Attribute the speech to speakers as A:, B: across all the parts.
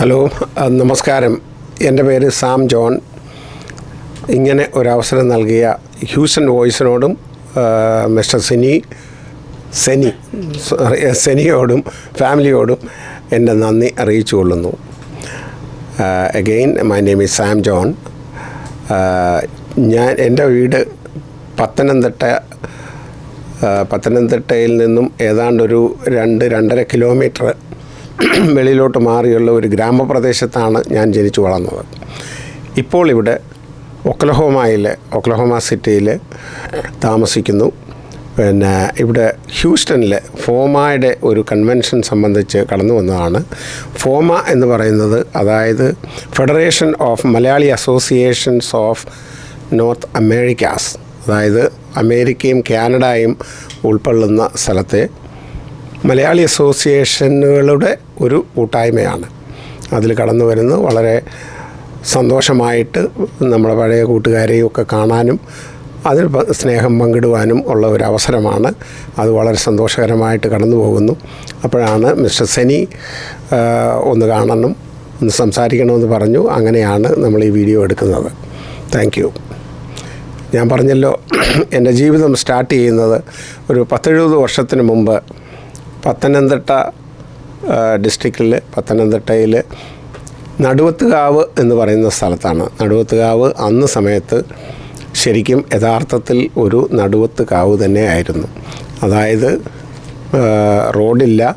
A: Hello, നമസ്കാരം. എൻ്റെ പേര് സാം ജോൺ. ഇങ്ങനെ ഒരവസരം നൽകിയ ഹ്യൂസൺ വോയിസിനോടും മിസ്റ്റർ സെനിയോടും ഫാമിലിയോടും എൻ്റെ നന്ദി അറിയിച്ചു കൊള്ളുന്നു. Again my name is Sam John. എൻ്റെ വീട് പത്തനംതിട്ടയിൽ നിന്നും ഏതാണ്ടൊരു 2-2.5 കിലോമീറ്റർ വെളിയിലോട്ട് മാറിയുള്ള ഒരു ഗ്രാമപ്രദേശത്താണ് ഞാൻ ജനിച്ചു വളർന്നത്. ഇപ്പോൾ ഇവിടെ ഒക്ലഹോമ സിറ്റിയിൽ താമസിക്കുന്നു. പിന്നെ ഇവിടെ ഹ്യൂസ്റ്റണിൽ ഫോമയുടെ ഒരു കൺവെൻഷൻ സംബന്ധിച്ച് കടന്നു വന്നതാണ്. ഫോമ എന്ന് പറയുന്നത്, അതായത് federation of Malayali associations of north Americas, അതായത് അമേരിക്കയും കാനഡയും ഉൾക്കൊള്ളുന്ന സ്ഥലത്തെ മലയാളി അസോസിയേഷനുകളുടെ ഒരു കൂട്ടായ്മയാണ്. അതിൽ കടന്നു വരുന്നത് വളരെ സന്തോഷമായിട്ട് നമ്മുടെ പഴയ കൂട്ടുകാരെയും ഒക്കെ കാണാനും അതിൽ സ്നേഹം പങ്കിടുവാനും ഉള്ള ഒരു അവസരമാണ്. അത് വളരെ സന്തോഷകരമായിട്ട് കടന്നു പോകുന്നു. അപ്പോഴാണ് മിസ്റ്റർ സെനി ഒന്ന് കാണണം, ഒന്ന് സംസാരിക്കണമെന്ന് പറഞ്ഞു. അങ്ങനെയാണ് നമ്മൾ ഈ വീഡിയോ എടുക്കുന്നത്. Thank you. ഞാൻ പറഞ്ഞല്ലോ, എൻ്റെ ജീവിതം സ്റ്റാർട്ട് ചെയ്യുന്നത് ഒരു 10-70 വർഷത്തിന് മുമ്പ് പത്തനംതിട്ട ഡിസ്ട്രിക്റ്റിൽ, പത്തനംതിട്ടയിൽ നടുവത്തുകാവ് എന്ന് പറയുന്ന സ്ഥലത്താണ്. നടുവത്തുകാവ് അന്ന് സമയത്ത് ശരിക്കും യഥാർത്ഥത്തിൽ ഒരു നടുവത്തുകാവ് തന്നെ ആയിരുന്നു. അതായത് റോഡില്ല,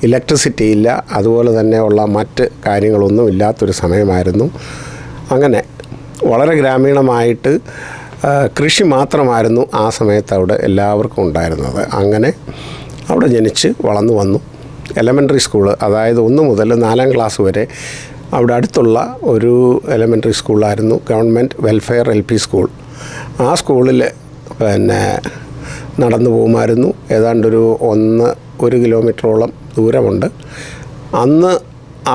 A: ഇലക്ട്രിസിറ്റി ഇല്ല, അതുപോലെ തന്നെ ഉള്ള മറ്റ് കാര്യങ്ങളൊന്നും ഇല്ലാത്തൊരു സമയമായിരുന്നു. അങ്ങനെ വളരെ ഗ്രാമീണമായിട്ട് കൃഷി മാത്രമായിരുന്നു ആ സമയത്ത് അവിടെ എല്ലാവർക്കും ഉണ്ടായിരുന്നത്. അങ്ങനെ അവിടെ ജനിച്ച് വളർന്നു വന്നു. എലമെൻ്ററി സ്കൂള്, അതായത് 1 മുതൽ 4ാം ക്ലാസ് വരെ അവിടെ അടുത്തുള്ള ഒരു എലമെൻ്ററി സ്കൂളായിരുന്നു ഗവൺമെൻറ് വെൽഫെയർ LP സ്കൂൾ. ആ സ്കൂളിൽ പിന്നെ നടന്നു പോകുമായിരുന്നു. ഏതാണ്ടൊരു 1 കിലോമീറ്ററോളം ദൂരമുണ്ട്. അന്ന്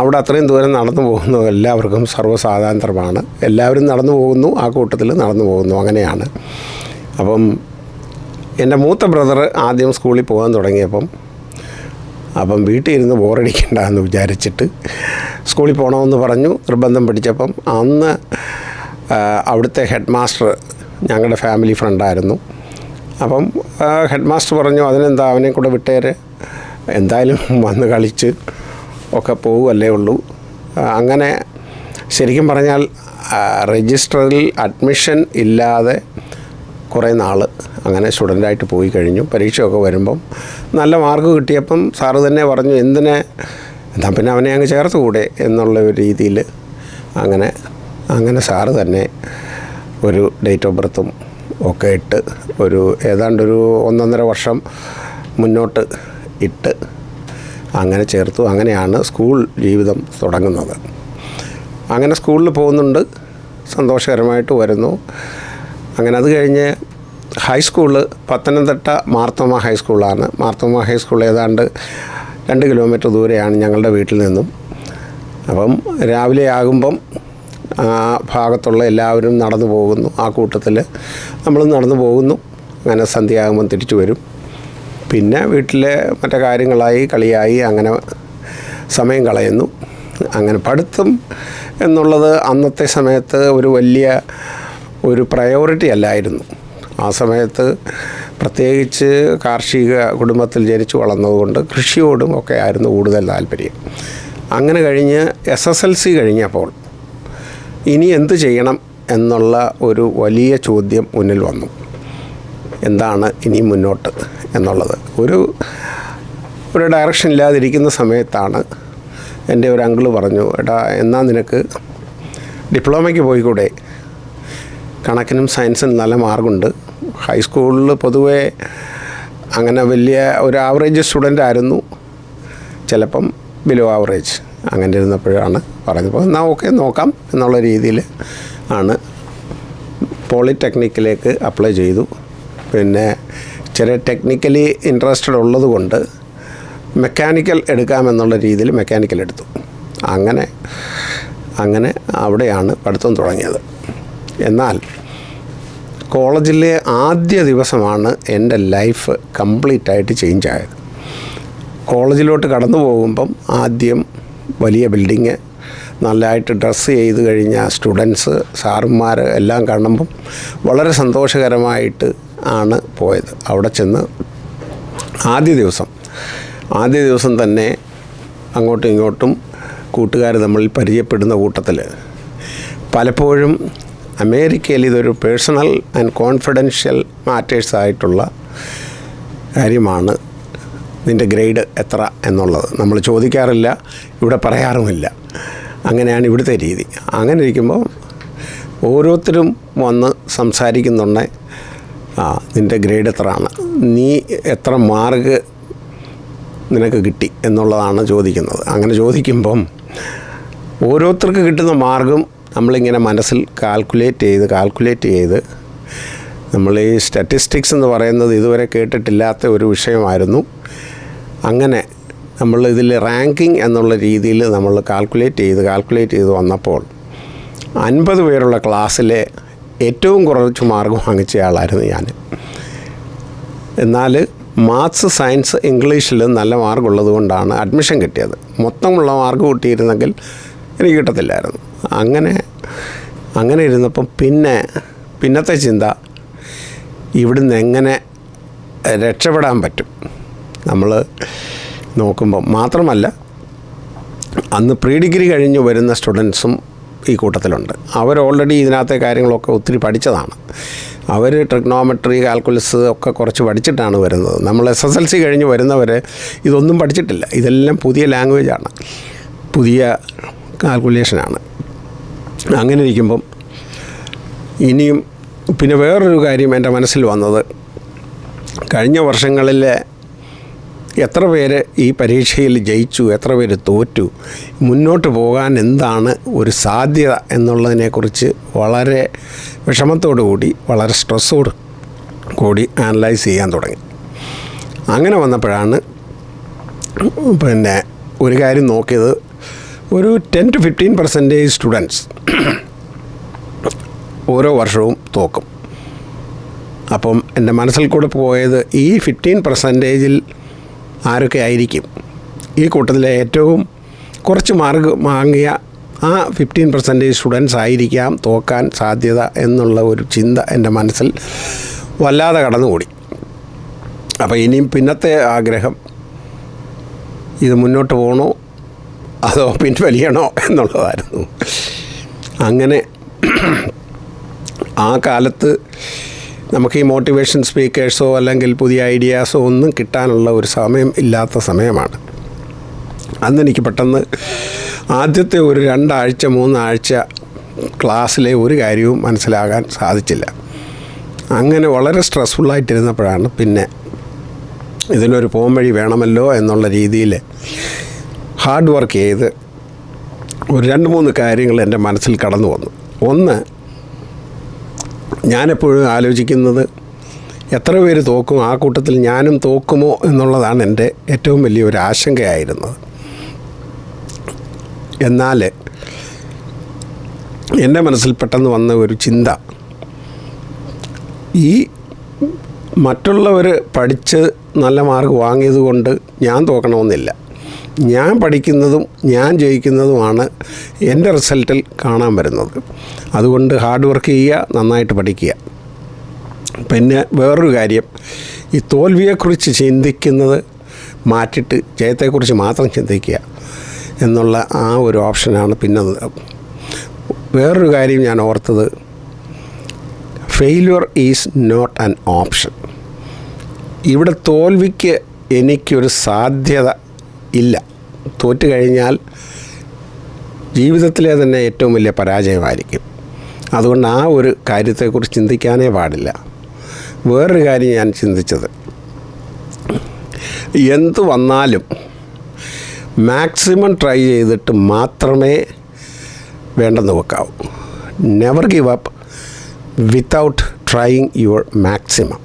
A: അവിടെ അത്രയും ദൂരം നടന്നു പോകുന്നത് എല്ലാവർക്കും സർവ്വസാധാരണമാണ്. എല്ലാവരും നടന്നു പോകുന്നു, ആ കൂട്ടത്തിൽ നടന്നു പോകുന്നു. അങ്ങനെയാണ്. അപ്പം എൻ്റെ മൂത്ത ബ്രദർ ആദ്യം സ്കൂളിൽ പോകാൻ തുടങ്ങിയപ്പം വീട്ടിൽ ഇരുന്ന് ബോറടിക്കണ്ട എന്ന് വിചാരിച്ചിട്ട് സ്കൂളിൽ പോകണമെന്ന് പറഞ്ഞു. നിർബന്ധം പിടിച്ചപ്പം അന്ന് അവിടുത്തെ ഹെഡ് മാസ്റ്റർ ഞങ്ങളുടെ ഫാമിലി ഫ്രണ്ടായിരുന്നു. അപ്പം ഹെഡ് മാസ്റ്റർ പറഞ്ഞു, അതിനെന്താ, അവനെ കൂടെ വിട്ടേര്, എന്തായാലും വന്ന് കളിച്ച് ഒക്കെ പോകുമല്ലേ ഉള്ളൂ. അങ്ങനെ ശരിക്കും പറഞ്ഞാൽ രജിസ്റ്ററിൽ അഡ്മിഷൻ ഇല്ലാതെ കുറേ നാൾ അങ്ങനെ സ്റ്റുഡൻ്റായിട്ട് പോയി കഴിഞ്ഞു. പരീക്ഷയൊക്കെ വരുമ്പം നല്ല മാർക്ക് കിട്ടിയപ്പം സാറ് തന്നെ പറഞ്ഞു, എന്താ പിന്നെ അവനെ അങ്ങ് ചേർത്ത് കൂടെ എന്നുള്ള ഒരു രീതിയിൽ അങ്ങനെ സാറ് തന്നെ ഒരു ഡേറ്റ് ഓഫ് ബർത്തും ഒക്കെ ഇട്ട് ഏതാണ്ടൊരു 1.5 വർഷം മുന്നോട്ട് ഇട്ട് അങ്ങനെ ചേർത്തു. അങ്ങനെയാണ് സ്കൂൾ ജീവിതം തുടങ്ങുന്നത്. അങ്ങനെ സ്കൂളിൽ പോകുന്നുണ്ട്, സന്തോഷകരമായിട്ട് വരുന്നു. അങ്ങനെ അത് കഴിഞ്ഞ് ഹൈസ്കൂള് പത്തനംതിട്ട മാർത്തോമ ഹൈസ്കൂളാണ്. മാർത്തോമ ഹൈസ്കൂൾ ഏതാണ്ട് 2 കിലോമീറ്റർ ദൂരെയാണ് ഞങ്ങളുടെ വീട്ടിൽ നിന്നും. അപ്പം രാവിലെ ആകുമ്പം ആ ഭാഗത്തുള്ള എല്ലാവരും നടന്നു പോകുന്നു. ആ കൂട്ടത്തിൽ നമ്മൾ നടന്നു പോകുന്നു. അങ്ങനെ സന്ധ്യയാകുമ്പം തിരിച്ചു വരും. പിന്നെ വീട്ടിലെ മറ്റു കാര്യങ്ങളായി, കളിയായി, അങ്ങനെ സമയം കളയുന്നു. അങ്ങനെ പഠിത്തം എന്നുള്ളത് അന്നത്തെ സമയത്ത് ഒരു പ്രയോറിറ്റി അല്ലായിരുന്നു. ആ സമയത്ത് പ്രത്യേകിച്ച് കാർഷിക കുടുംബത്തിൽ ജനിച്ചു വളർന്നതുകൊണ്ട് കൃഷിയോടും ഒക്കെ ആയിരുന്നു കൂടുതൽ താല്പര്യം. അങ്ങനെ കഴിഞ്ഞ് SSLC കഴിഞ്ഞപ്പോൾ ഇനി എന്ത് ചെയ്യണം എന്നുള്ള ഒരു വലിയ ചോദ്യം മുന്നിൽ വന്നു. എന്താണ് ഇനി മുന്നോട്ട് എന്നുള്ളത് ഒരു ഡയറക്ഷൻ ഇല്ലാതിരിക്കുന്ന സമയത്താണ് എൻ്റെ ഒരു അങ്കിള് പറഞ്ഞു, എടാ എന്നാൽ നിനക്ക് ഡിപ്ലോമയ്ക്ക് പോയിക്കൂടെ, കണക്കിനും സയൻസിനും നല്ല മാർക്കുണ്ട്. ഹൈസ്കൂളിൽ പൊതുവേ അങ്ങനെ വലിയ ഒരു ആവറേജ് സ്റ്റുഡൻ്റ് ആയിരുന്നു, ചിലപ്പം ബിലോ ആവറേജ്. അങ്ങനെ ഇരുന്നപ്പോഴാണ് പറഞ്ഞപ്പോൾ എന്നാൽ ഓക്കെ നോക്കാം എന്നുള്ള രീതിയിൽ ആണ് പോളിടെക്നിക്കിലേക്ക് അപ്ലൈ ചെയ്തു. പിന്നെ ചെറിയ ടെക്നിക്കലി ഇൻട്രസ്റ്റഡ് ഉള്ളത് കൊണ്ട് മെക്കാനിക്കൽ എടുക്കാമെന്നുള്ള രീതിയിൽ മെക്കാനിക്കൽ എടുത്തു. അങ്ങനെ അവിടെയാണ് പഠിത്തം തുടങ്ങിയത്. എന്നാൽ കോളേജിലെ ആദ്യ ദിവസമാണ് എൻ്റെ ലൈഫ് കംപ്ലീറ്റായിട്ട് ചേഞ്ചായത്. കോളേജിലോട്ട് കടന്നു പോകുമ്പം ആദ്യം വലിയ ബിൽഡിങ്, നല്ലതായിട്ട് ഡ്രസ്സ് ചെയ്ത് കഴിഞ്ഞ സ്റ്റുഡൻസ്, സാറുമാർ എല്ലാം കാണുമ്പം വളരെ സന്തോഷകരമായിട്ട് ആണ് പോയത്. അവിടെ ചെന്ന് ആദ്യ ദിവസം തന്നെ അങ്ങോട്ടും ഇങ്ങോട്ടും കൂട്ടുകാർ തമ്മിൽ പരിചയപ്പെടുന്ന കൂട്ടത്തിൽ പലപ്പോഴും അമേരിക്കയിൽ ഇതൊരു പേഴ്സണൽ ആൻഡ് കോൺഫിഡൻഷ്യൽ മാറ്റേഴ്സായിട്ടുള്ള കാര്യമാണ്. നിൻ്റെ ഗ്രേഡ് എത്ര എന്നുള്ളത് നമ്മൾ ചോദിക്കാറില്ല, ഇവിടെ പറയാറുമില്ല. അങ്ങനെയാണ് ഇവിടുത്തെ രീതി. അങ്ങനെ ഇരിക്കുമ്പോൾ ഓരോരുത്തരും വന്ന് സംസാരിക്കുന്നുണ്ട്. നിൻ്റെ ഗ്രേഡ് എത്രയാണ്, നീ എത്ര മാർക്ക് നിനക്ക് കിട്ടി എന്നുള്ളതാണ് ചോദിക്കുന്നത്. അങ്ങനെ ചോദിക്കുമ്പം ഓരോരുത്തർക്ക് കിട്ടുന്ന മാർക്കും നമ്മളിങ്ങനെ മനസ്സിൽ കാൽക്കുലേറ്റ് ചെയ്ത് നമ്മൾ ഈ സ്റ്റാറ്റിസ്റ്റിക്സ് എന്ന് പറയുന്നത് ഇതുവരെ കേട്ടിട്ടില്ലാത്ത ഒരു വിഷയമായിരുന്നു. അങ്ങനെ നമ്മൾ ഇതിൽ റാങ്കിങ് എന്നുള്ള രീതിയിൽ നമ്മൾ കാൽക്കുലേറ്റ് ചെയ്ത് വന്നപ്പോൾ 50 പേരുള്ള ക്ലാസ്സിലെ ഏറ്റവും കുറച്ച് മാർക്ക് വാങ്ങിച്ച ആളായിരുന്നു ഞാൻ. എന്നാൽ മാത്സ്, സയൻസ്, ഇംഗ്ലീഷിൽ നല്ല മാർക്കുള്ളത് കൊണ്ടാണ് അഡ്മിഷൻ കിട്ടിയത്. മൊത്തമുള്ള മാർക്ക് കിട്ടിയിരുന്നെങ്കിൽ എനിക്ക് കിട്ടത്തില്ലായിരുന്നു. അങ്ങനെ ഇരുന്നപ്പം പിന്നത്തെ ചിന്ത, ഇവിടുന്ന് എങ്ങനെ രക്ഷപ്പെടാൻ പറ്റും നമ്മൾ നോക്കുമ്പം. മാത്രമല്ല, അന്ന് പ്രീ ഡിഗ്രി കഴിഞ്ഞ് വരുന്ന സ്റ്റുഡൻസും ഈ കൂട്ടത്തിലുണ്ട്. അവർ ഓൾറെഡി ഇതിനകത്തെ കാര്യങ്ങളൊക്കെ ഒത്തിരി പഠിച്ചതാണ്. അവർ ട്രിഗ്നോമെട്രി, കാൽക്കുലസ് ഒക്കെ കുറച്ച് പഠിച്ചിട്ടാണ് വരുന്നത്. നമ്മൾ SSLC കഴിഞ്ഞ് വരുന്നവർ ഇതൊന്നും പഠിച്ചിട്ടില്ല. ഇതെല്ലാം പുതിയ ലാംഗ്വേജാണ്, പുതിയ കാൽക്കുലേഷനാണ്. അങ്ങനെ ഇരിക്കുമ്പം ഇനിയും പിന്നെ വേറൊരു കാര്യം എൻ്റെ മനസ്സിൽ വന്നത്, കഴിഞ്ഞ വർഷങ്ങളിലെ എത്ര പേര് ഈ പരീക്ഷയിൽ ജയിച്ചു, എത്ര പേര് തോറ്റു, മുന്നോട്ട് പോകാൻ എന്താണ് ഒരു സാധ്യത എന്നുള്ളതിനെക്കുറിച്ച് വളരെ വിഷമത്തോടു കൂടി, വളരെ സ്ട്രെസ്സോട് കൂടി അനലൈസ് ചെയ്യാൻ തുടങ്ങി. അങ്ങനെ വന്നപ്പോഴാണ് ഒരു കാര്യം നോക്കിയത്, ഒരു 10 to 15% സ്റ്റുഡൻസ് ഓരോ വർഷവും തോക്കും. അപ്പം എൻ്റെ മനസ്സിൽ കൂടെ പോയത്, ഈ 15%-ൽ ആരൊക്കെ ആയിരിക്കും ഈ കൂട്ടത്തിലെ ഏറ്റവും കുറച്ച് മാർക്ക് വാങ്ങിയ ആ 15% സ്റ്റുഡൻസ് ആയിരിക്കാം തോക്കാൻ സാധ്യത എന്നുള്ള ഒരു ചിന്ത എൻ്റെ മനസ്സിൽ വല്ലാതെ കടന്നുകൂടി. അപ്പോൾ ഇനിയും പിന്നത്തെ ആഗ്രഹം, ഇത് മുന്നോട്ട് പോകണോ അതോ പിൻവലിയണോ എന്നുള്ളതായിരുന്നു. അങ്ങനെ ആ കാലത്ത് നമുക്ക് ഈ മോട്ടിവേഷൻ സ്പീക്കേഴ്സോ അല്ലെങ്കിൽ പുതിയ ഐഡിയാസോ ഒന്നും കിട്ടാനുള്ള ഒരു സമയം ഇല്ലാത്ത സമയമാണ്. അന്നെനിക്ക് പെട്ടെന്ന് ആദ്യത്തെ ഒരു 2 ആഴ്ച 3 ആഴ്ച ക്ലാസ്സിലെ ഒരു കാര്യവും മനസ്സിലാകാൻ സാധിച്ചില്ല. അങ്ങനെ വളരെ സ്ട്രെസ്ഫുള്ളായിട്ടിരുന്നപ്പോഴാണ് പിന്നെ ഇതിനൊരു പോം വഴി വേണമല്ലോ എന്നുള്ള രീതിയിൽ ഹാർഡ് വർക്ക് ചെയ്ത് ഒരു 2-3 കാര്യങ്ങൾ എൻ്റെ മനസ്സിൽ കടന്നു വന്നു. ഒന്ന്, ഞാനെപ്പോഴും ആലോചിക്കുന്നത്, എത്ര പേര് തോക്കും, ആ കൂട്ടത്തിൽ ഞാനും തോക്കുമോ എന്നുള്ളതാണ് എൻ്റെ ഏറ്റവും വലിയൊരു ആശങ്കയായിരുന്നത്. എന്നാൽ എൻ്റെ മനസ്സിൽ പെട്ടെന്ന് വന്ന ഒരു ചിന്ത, ഈ മറ്റുള്ളവർ പഠിച്ച് നല്ല മാർക്ക് വാങ്ങിയത് കൊണ്ട് ഞാൻ തോക്കണമെന്നില്ല. ഞാൻ പഠിക്കുന്നതും ഞാൻ ജയിക്കുന്നതുമാണ് എൻ്റെ റിസൾട്ടിൽ കാണാൻ വരുന്നത്. അതുകൊണ്ട് ഹാർഡ് വർക്ക് ചെയ്യുക, നന്നായിട്ട് പഠിക്കുക. പിന്നെ വേറൊരു കാര്യം, ഈ തോൽവിയെക്കുറിച്ച് ചിന്തിക്കുന്നത് മാറ്റിയിട്ട് ജയത്തെക്കുറിച്ച് മാത്രം ചിന്തിക്കുക എന്നുള്ള ആ ഒരു ഓപ്ഷനാണ്. പിന്നെ വേറൊരു കാര്യം ഞാൻ ഓർത്തത്, failure is not an option. ഇവിടെ തോൽവിക്ക് എനിക്കൊരു സാധ്യത ഇല്ല. തോറ്റു കഴിഞ്ഞാൽ ജീവിതത്തിലെ തന്നെ ഏറ്റവും വലിയ പരാജയമായിരിക്കും. അതുകൊണ്ട് ആ ഒരു കാര്യത്തെക്കുറിച്ച് ചിന്തിക്കാനേ പാടില്ല. വേറൊരു കാര്യം ഞാൻ ചിന്തിച്ചത്, എന്ത് വന്നാലും മാക്സിമം ട്രൈ ചെയ്തിട്ട് മാത്രമേ വേണ്ടെന്ന് വെക്കാവൂ. Never give up without trying your maximum.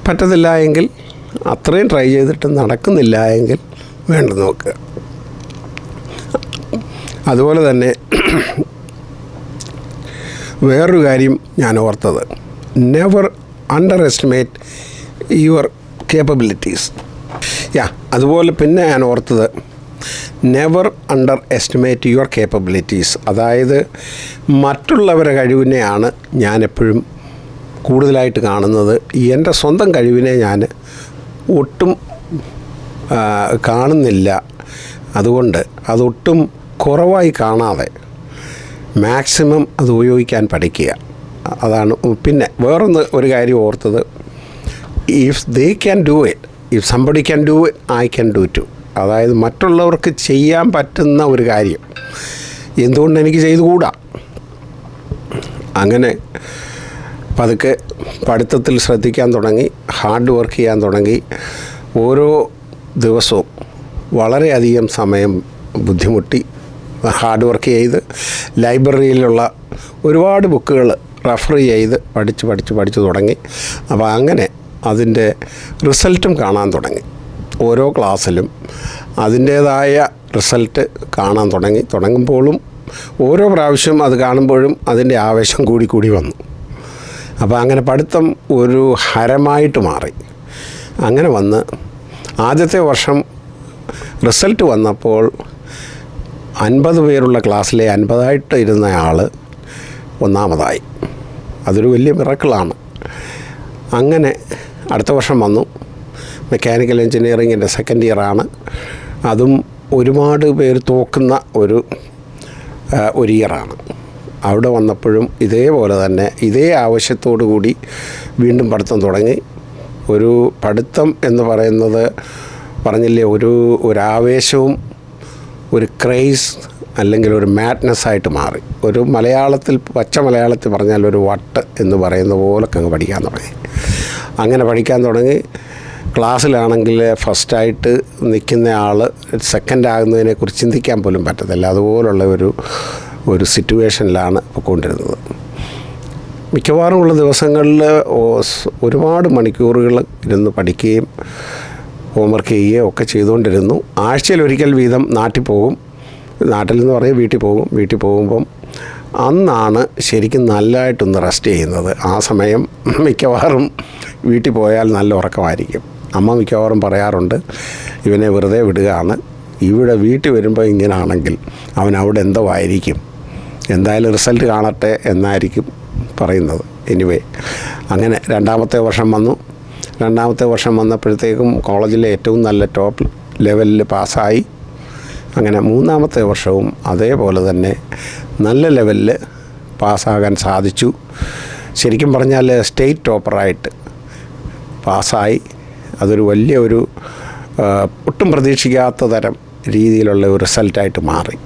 A: പറ്റത്തില്ല എങ്കിൽ, അത്രയും ട്രൈ ചെയ്തിട്ട് നടക്കുന്നില്ല എങ്കിൽ വേണ്ടെന്ന് നോക്കുക. അതുപോലെ തന്നെ വേറൊരു കാര്യം ഞാൻ ഓർത്തത്, never under estimate your capabilities. അതുപോലെ പിന്നെ ഞാൻ ഓർത്തത്, never under estimate your capabilities. അതായത് മറ്റുള്ളവരുടെ കഴിവിനെയാണ് ഞാനെപ്പോഴും കൂടുതലായിട്ട് കാണുന്നത്. എൻ്റെ സ്വന്തം കഴിവിനെ ഞാൻ ഒട്ടും കാണുന്നില്ല. അതുകൊണ്ട് അതൊട്ടും കുറവായി കാണാതെ മാക്സിമം അത് ഉപയോഗിക്കാൻ പഠിക്കുക. അതാണ്. പിന്നെ ഒരു കാര്യം ഓർത്തത്, if they can do it, if somebody can do it, I can do too. അതായത് മറ്റുള്ളവർക്ക് ചെയ്യാൻ പറ്റുന്ന ഒരു കാര്യം എന്തുകൊണ്ട് എനിക്ക് ചെയ്തുകൂടാ? അങ്ങനെ പതുക്കെ പഠിത്തത്തിൽ ശ്രദ്ധിക്കാൻ തുടങ്ങി, ഹാർഡ് വർക്ക് ചെയ്യാൻ തുടങ്ങി. ഓരോ ദിവസവും വളരെയധികം സമയം ബുദ്ധിമുട്ടി ഹാർഡ് വർക്ക് ചെയ്ത് ലൈബ്രറിയിലുള്ള ഒരുപാട് ബുക്കുകൾ റെഫർ ചെയ്ത് പഠിച്ച് തുടങ്ങി. അപ്പോൾ അങ്ങനെ അതിൻ്റെ റിസൾട്ടും കാണാൻ തുടങ്ങി. ഓരോ ക്ലാസ്സിലും അതിൻ്റേതായ റിസൾട്ട് കാണാൻ തുടങ്ങുമ്പോഴും ഓരോ പ്രാവശ്യം അത് കാണുമ്പോഴും അതിൻ്റെ ആവേശം കൂടി വന്നു. അപ്പോൾ അങ്ങനെ പഠിത്തം ഒരു ഹരമായിട്ട് മാറി. അങ്ങനെ വന്ന് ആദ്യത്തെ വർഷം റിസൾട്ട് വന്നപ്പോൾ 50 പേരുള്ള ക്ലാസ്സിലെ 50 ഇരുന്ന ആൾ ഒന്നാമതായി. അതൊരു വലിയ മിറക്കിളാണ്. അങ്ങനെ അടുത്ത വർഷം വന്നു. മെക്കാനിക്കൽ എഞ്ചിനീയറിങ്ങിൻ്റെ സെക്കൻഡ് ഇയറാണ്. അതും ഒരുപാട് പേര് തോക്കുന്ന ഒരു ഇയറാണ്. അവിടെ വന്നപ്പോഴും ഇതേപോലെ തന്നെ ഇതേ ആവശ്യത്തോടു കൂടി വീണ്ടും പഠിത്തം തുടങ്ങി. ഒരു പഠിത്തം എന്ന് പറയുന്നത് പറഞ്ഞില്ലേ, ഒരു ആവേശവും ഒരു ക്രേസ് അല്ലെങ്കിൽ ഒരു മാഡ്നെസ്സായിട്ട് മാറി. ഒരു പച്ച മലയാളത്തിൽ പറഞ്ഞാൽ ഒരു വട്ട് എന്ന് പറയുന്ന പോലൊക്കെ അങ്ങ് പഠിക്കാൻ തുടങ്ങി. അങ്ങനെ പഠിക്കാൻ തുടങ്ങി. ക്ലാസ്സിലാണെങ്കിൽ ഫസ്റ്റായിട്ട് നിൽക്കുന്ന ആൾ സെക്കൻഡ് ആകുന്നതിനെക്കുറിച്ച് ചിന്തിക്കാൻ പോലും പറ്റത്തില്ല. അതുപോലുള്ള ഒരു സിറ്റുവേഷനിലാണ് പോയിക്കൊണ്ടിരുന്നത്. മിക്കവാറുമുള്ള ദിവസങ്ങളിൽ ഒരുപാട് മണിക്കൂറുകൾ ഇരുന്ന് പഠിക്കുകയും ഹോംവർക്ക് ചെയ്യുകയും ഒക്കെ ചെയ്തുകൊണ്ടിരുന്നു. ആഴ്ചയിലൊരിക്കൽ വീതം നാട്ടിൽ പോകും. നാട്ടിൽ നിന്ന് പറയും വീട്ടിൽ പോകും. വീട്ടിൽ പോകുമ്പം അന്നാണ് ശരിക്കും നല്ലതായിട്ടൊന്ന് റെസ്റ്റ് ചെയ്യുന്നത്. ആ സമയം മിക്കവാറും വീട്ടിൽ പോയാൽ നല്ല ഉറക്കമായിരിക്കും. അമ്മ മിക്കവാറും പറയാറുണ്ട്, ഇവനെ വെറുതെ വിടുകയാണ്, ഇവിടെ വീട്ടിൽ വരുമ്പോൾ ഇങ്ങനാണെങ്കിൽ അവൻ അവിടെ എന്തോ ആയിരിക്കും, എന്തായാലും റിസൾട്ട് കാണട്ടെ എന്നായിരിക്കും പറയുന്നത്. എനിവേ അങ്ങനെ രണ്ടാമത്തെ വർഷം വന്നു. രണ്ടാമത്തെ വർഷം വന്നപ്പോഴത്തേക്കും കോളേജിലെ ഏറ്റവും നല്ല ടോപ്പ് ലെവലിൽ പാസ്സായി. അങ്ങനെ മൂന്നാമത്തെ വർഷവും അതേപോലെ തന്നെ നല്ല ലെവലിൽ പാസ്സാകാൻ സാധിച്ചു. ശരിക്കും പറഞ്ഞാൽ സ്റ്റേറ്റ് ടോപ്പറായിട്ട് പാസ്സായി. അതൊരു വലിയ ഒട്ടും പ്രതീക്ഷിക്കാത്ത തരം രീതിയിലുള്ള ഒരു റിസൾട്ടായിട്ട് മാറി.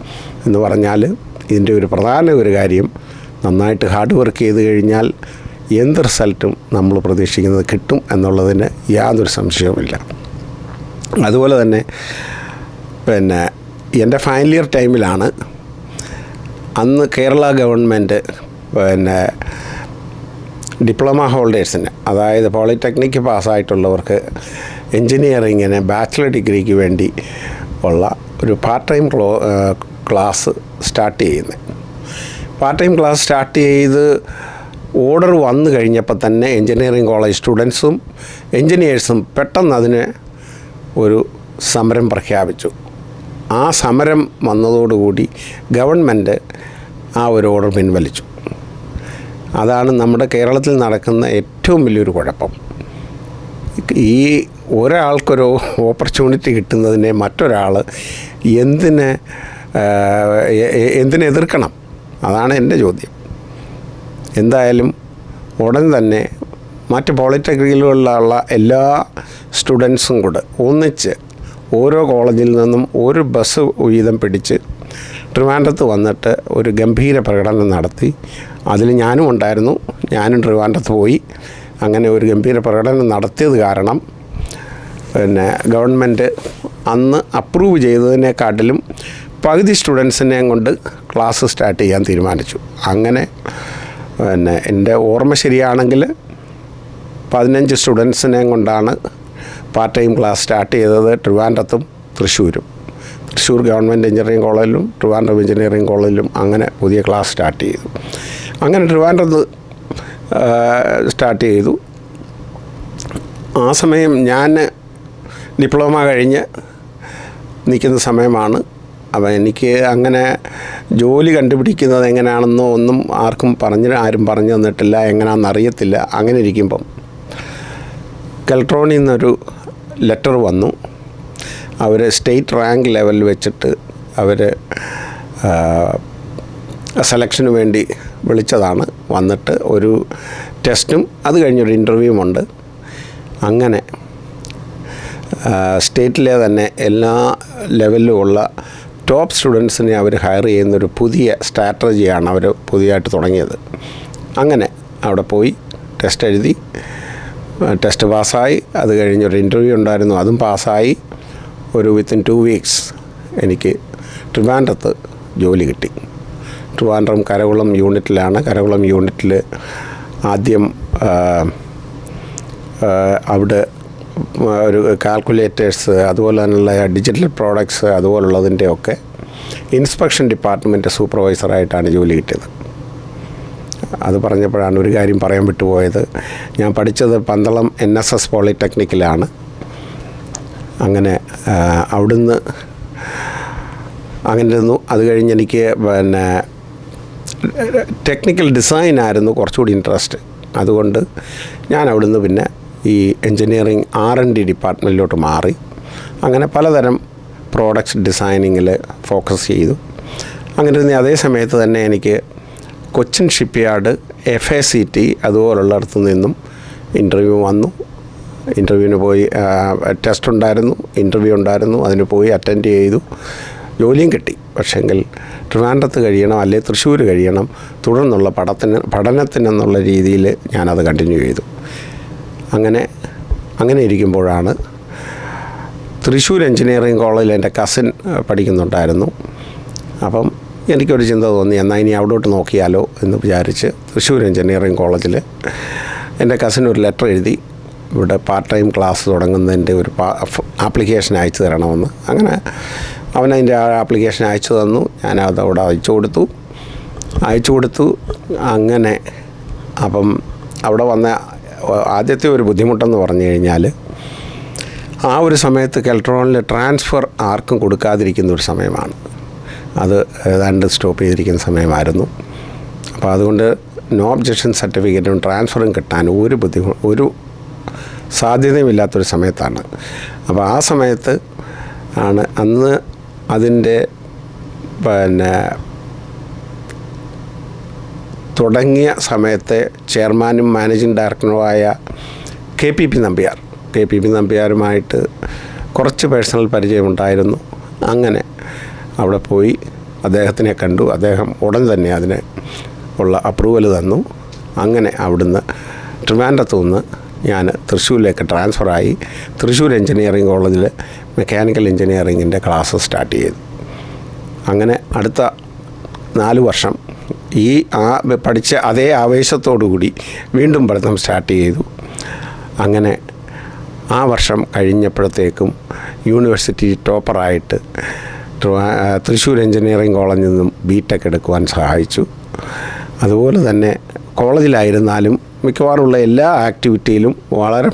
A: എന്ന് പറഞ്ഞാൽ ഇതിൻ്റെ ഒരു പ്രധാന കാര്യം, നന്നായിട്ട് ഹാർഡ് വർക്ക് ചെയ്ത് കഴിഞ്ഞാൽ എന്ത് റിസൾട്ടും നമ്മൾ പ്രതീക്ഷിക്കുന്നത് കിട്ടും എന്നുള്ളതിന് യാതൊരു സംശയവുമില്ല. അതുപോലെ തന്നെ എൻ്റെ ഫൈനൽ ഇയർ ടൈമിലാണ് അന്ന് കേരള ഗവൺമെൻറ് ഡിപ്ലോമ ഹോൾഡേഴ്സിന്, അതായത് പോളിടെക്നിക്ക് പാസ്സായിട്ടുള്ളവർക്ക് എൻജിനീയറിങ്ങിന് ബാച്ചിലർ ഡിഗ്രിക്ക് വേണ്ടി ഉള്ള ഒരു പാർട്ട് ടൈം ക്ലാസ് സ്റ്റാർട്ട് ചെയ്യുന്നത്. പാർട്ട് ടൈം ക്ലാസ് സ്റ്റാർട്ട് ചെയ്ത് ഓർഡർ വന്നു കഴിഞ്ഞപ്പോൾ തന്നെ എൻജിനീയറിംഗ് കോളേജ് സ്റ്റുഡൻസും എൻജിനീയേഴ്സും പെട്ടെന്ന് അതിന് ഒരു സമരം പ്രഖ്യാപിച്ചു. ആ സമരം വന്നതോടുകൂടി ഗവൺമെൻറ് ആ ഒരു ഓർഡർ പിൻവലിച്ചു. അതാണ് നമ്മുടെ കേരളത്തിൽ നടക്കുന്ന ഏറ്റവും വലിയൊരു കുഴപ്പം. ഈ ഒരാൾക്കൊരു ഓപ്പർച്യൂണിറ്റി കിട്ടുന്നതിനെ മറ്റൊരാൾ എന്തിനെതിർക്കണം? അതാണ് എൻ്റെ ചോദ്യം. എന്തായാലും ഉടൻ തന്നെ മറ്റ് പോളിടെക്നിക്കുകളിലുള്ള എല്ലാ സ്റ്റുഡൻസും കൂടെ ഒന്നിച്ച് ഓരോ കോളേജിൽ നിന്നും ഒരു ബസ് വീതം പിടിച്ച് ട്രിവാൻഡ്രത്ത് വന്നിട്ട് ഒരു ഗംഭീര പ്രകടനം നടത്തി. അതിൽ ഞാനും ഉണ്ടായിരുന്നു. ഞാനും ട്രിവാൻഡ്രത്ത് പോയി. അങ്ങനെ ഒരു ഗംഭീര പ്രകടനം നടത്തിയത് കാരണം ഗവൺമെൻറ് അന്ന് അപ്രൂവ് ചെയ്തതിനെക്കാട്ടിലും പകുതി സ്റ്റുഡൻസിനെയും കൊണ്ട് ക്ലാസ് സ്റ്റാർട്ട് ചെയ്യാൻ തീരുമാനിച്ചു. അങ്ങനെ എൻ്റെ ഓർമ്മ ശരിയാണെങ്കിൽ 15 സ്റ്റുഡൻസിനെയും കൊണ്ടാണ് പാർട്ട് ടൈം ക്ലാസ് സ്റ്റാർട്ട് ചെയ്തത്. ട്രിവാൻഡ്രത്തും തൃശ്ശൂർ ഗവൺമെൻറ് എഞ്ചിനീയറിംഗ് കോളേജിലും ട്രിവാൻഡ്രം എഞ്ചിനീയറിംഗ് കോളേജിലും അങ്ങനെ പുതിയ ക്ലാസ് സ്റ്റാർട്ട് ചെയ്തു. അങ്ങനെ ട്രിവാൻഡ്രത്ത് സ്റ്റാർട്ട് ചെയ്തു. ആ സമയം ഞാൻ ഡിപ്ലോമ കഴിഞ്ഞ് നിൽക്കുന്ന സമയമാണ്. അപ്പോൾ എനിക്ക് അങ്ങനെ ജോലി കണ്ടുപിടിക്കുന്നത് എങ്ങനെയാണെന്നോ ഒന്നും ആരും പറഞ്ഞു തന്നിട്ടില്ല, എങ്ങനെയാണെന്ന് അറിയത്തില്ല. അങ്ങനെ ഇരിക്കുമ്പം കെൽട്രോണിൽ നിന്നൊരു ലെറ്റർ വന്നു. അവർ സ്റ്റേറ്റ് റാങ്ക് ലെവലിൽ വെച്ചിട്ട് അവർ സെലക്ഷന് വേണ്ടി വിളിച്ചതാണ്. വന്നിട്ട് ഒരു ടെസ്റ്റും അത് കഴിഞ്ഞൊരു ഇൻ്റർവ്യൂവുമുണ്ട്. അങ്ങനെ സ്റ്റേറ്റിലെ തന്നെ എല്ലാ ലെവലിലുമുള്ള ടോപ്പ് സ്റ്റുഡൻസിനെ അവർ ഹയർ ചെയ്യുന്നൊരു പുതിയ സ്ട്രാറ്റജിയാണ് അവർ പുതിയതായിട്ട് തുടങ്ങിയത്. അങ്ങനെ അവിടെ പോയി ടെസ്റ്റ് എഴുതി, ടെസ്റ്റ് പാസ്സായി. അത് കഴിഞ്ഞൊരു ഇൻ്റർവ്യൂ ഉണ്ടായിരുന്നു, അതും പാസ്സായി. വിത്തിൻ 2 വീക്സ് എനിക്ക് ട്രിവാൻഡ്രത്ത് ജോലി കിട്ടി. ട്രിവാൻഡ്രം കരകുളം യൂണിറ്റിലാണ്. കരകുളം യൂണിറ്റിൽ ആദ്യം അവിടെ ഒരു കാൽക്കുലേറ്റേഴ്സ്, അതുപോലെ തന്നെയുള്ള ഡിജിറ്റൽ പ്രോഡക്ട്സ് അതുപോലുള്ളതിൻ്റെയൊക്കെ ഇൻസ്പെക്ഷൻ ഡിപ്പാർട്ട്മെൻറ്റ് സൂപ്പർവൈസറായിട്ടാണ് ജോലി കിട്ടിയത്. അത് പറഞ്ഞപ്പോഴാണ് ഒരു കാര്യം പറയാൻ വിട്ടുപോയത്. ഞാൻ പഠിച്ചത് പന്തളം NSS പോളിടെക്നിക്കിലാണ്. അങ്ങനെ അവിടുന്ന് അങ്ങനെ ഇരുന്നു. അത് കഴിഞ്ഞ് എനിക്ക് ടെക്നിക്കൽ ഡിസൈനായിരുന്നു കുറച്ചുകൂടി ഇൻട്രസ്റ്റ്. അതുകൊണ്ട് ഞാൻ അവിടുന്ന് പിന്നെ ഈ എൻജിനീയറിങ് R&D ഡിപ്പാർട്ട്മെൻറ്റിലോട്ട് മാറി. അങ്ങനെ പലതരം പ്രോഡക്ട്സ് ഡിസൈനിങ്ങിൽ ഫോക്കസ് ചെയ്തു. അങ്ങനെ ഇരുന്ന അതേ സമയത്ത് തന്നെ എനിക്ക് കൊച്ചിൻ ഷിപ്പ്യാർഡ്, FACT അതുപോലുള്ളിടത്തു നിന്നും ഇൻ്റർവ്യൂ വന്നു. ഇൻ്റർവ്യൂവിന് പോയി, ടെസ്റ്റ് ഉണ്ടായിരുന്നു, ഇൻ്റർവ്യൂ ഉണ്ടായിരുന്നു, അതിന് പോയി അറ്റൻഡ് ചെയ്തു. ജോലിയും കിട്ടി. പക്ഷേങ്കിൽ ട്രിവാൻഡ്രത്ത് കഴിയണം, അല്ലെങ്കിൽ തൃശ്ശൂർ കഴിയണം, തുടർന്നുള്ള പഠനത്തിനെന്നുള്ള രീതിയിൽ ഞാനത് കണ്ടിന്യൂ ചെയ്തു. അങ്ങനെ ഇരിക്കുമ്പോഴാണ് തൃശ്ശൂർ എഞ്ചിനീയറിംഗ് കോളേജിൽ എൻ്റെ കസിൻ പഠിക്കുന്നുണ്ടായിരുന്നു. അപ്പം എനിക്കൊരു ചിന്ത തോന്നി, എന്നാൽ ഇനി അവിടോട്ട് നോക്കിയാലോ എന്ന് വിചാരിച്ച് തൃശ്ശൂർ എഞ്ചിനീയറിംഗ് കോളേജിൽ എൻ്റെ കസിൻ ഒരു ലെറ്റർ എഴുതി, ഇവിടെ പാർട്ട് ടൈം ക്ലാസ് തുടങ്ങുന്നതിൻ്റെ ഒരു ആപ്ലിക്കേഷൻ അയച്ചു തരണമെന്ന്. അങ്ങനെ അവനതിൻ്റെ ആപ്ലിക്കേഷൻ അയച്ചു തന്നു. ഞാനത് അവിടെ അയച്ചു കൊടുത്തു. അങ്ങനെ അപ്പം അവിടെ വന്ന ആദ്യത്തെ ഒരു ബുദ്ധിമുട്ടെന്ന് പറഞ്ഞു കഴിഞ്ഞാൽ, ആ ഒരു സമയത്ത് കെൽട്രോണിൽ ട്രാൻസ്ഫർ ആർക്കും കൊടുക്കാതിരിക്കുന്ന ഒരു സമയമാണ്. അത് ഏതാണ്ട് സ്റ്റോപ്പ് ചെയ്തിരിക്കുന്ന സമയമായിരുന്നു. അപ്പോൾ അതുകൊണ്ട് നോ ഒബ്ജക്ഷൻ സർട്ടിഫിക്കറ്റും ട്രാൻസ്ഫറും കിട്ടാൻ ഒരു സാധ്യതയുമില്ലാത്തൊരു സമയത്താണ്. അപ്പോൾ ആ സമയത്ത് ആണ് അന്ന് അതിൻ്റെ തുടങ്ങിയ സമയത്തെ ചെയർമാനും മാനേജിംഗ് ഡയറക്ടറുമായ KPP നമ്പ്യാരുമായിട്ട് കുറച്ച് പേഴ്സണൽ പരിചയമുണ്ടായിരുന്നു. അങ്ങനെ അവിടെ പോയി അദ്ദേഹത്തിനെ കണ്ടു. അദ്ദേഹം ഉടൻ തന്നെ അതിന് ഉള്ള അപ്രൂവൽ തന്നു. അങ്ങനെ അവിടുന്ന് ട്രിവാൻഡ്രത്തു നിന്ന് ഞാൻ തൃശ്ശൂരിലേക്ക് ട്രാൻസ്ഫറായി. തൃശ്ശൂർ എഞ്ചിനീയറിംഗ് കോളേജിൽ മെക്കാനിക്കൽ എഞ്ചിനീയറിങ്ങിൻ്റെ ക്ലാസ് സ്റ്റാർട്ട് ചെയ്തു. അങ്ങനെ അടുത്ത 4 വർഷം പഠിച്ച അതേ ആവേശത്തോടുകൂടി വീണ്ടും പഠിത്തം സ്റ്റാർട്ട് ചെയ്തു. അങ്ങനെ ആ വർഷം കഴിഞ്ഞപ്പോഴത്തേക്കും യൂണിവേഴ്സിറ്റി ടോപ്പറായിട്ട് തൃശ്ശൂർ എഞ്ചിനീയറിംഗ് കോളേജിൽ നിന്നും BTech എടുക്കുവാൻ സഹായിച്ചു. അതുപോലെ തന്നെ കോളേജിലായിരുന്നാലും മിക്കവാറുമുള്ള എല്ലാ ആക്ടിവിറ്റിയിലും വളരെ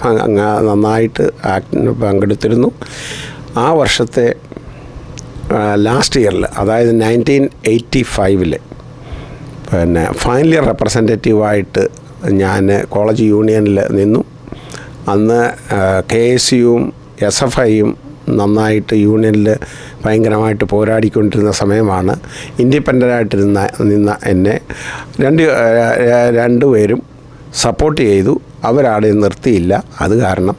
A: നന്നായിട്ട് പങ്കെടുത്തിരുന്നു. ആ വർഷത്തെ ലാസ്റ്റ് ഇയറിൽ, അതായത് 1985 ഫൈനൽ ഇയർ റെപ്രസെൻറ്റേറ്റീവായിട്ട് ഞാൻ കോളേജ് യൂണിയനിൽ നിന്നു. അന്ന് KSUവും SFIയും നന്നായിട്ട് യൂണിയനിൽ ഭയങ്കരമായിട്ട് പോരാടിക്കൊണ്ടിരുന്ന സമയമാണ്. ഇൻഡിപെൻഡൻ്റായിട്ടിരുന്ന എന്നെ രണ്ടുപേരും സപ്പോർട്ട് ചെയ്തു. അവരാടെ നിർത്തിയില്ല. അത് കാരണം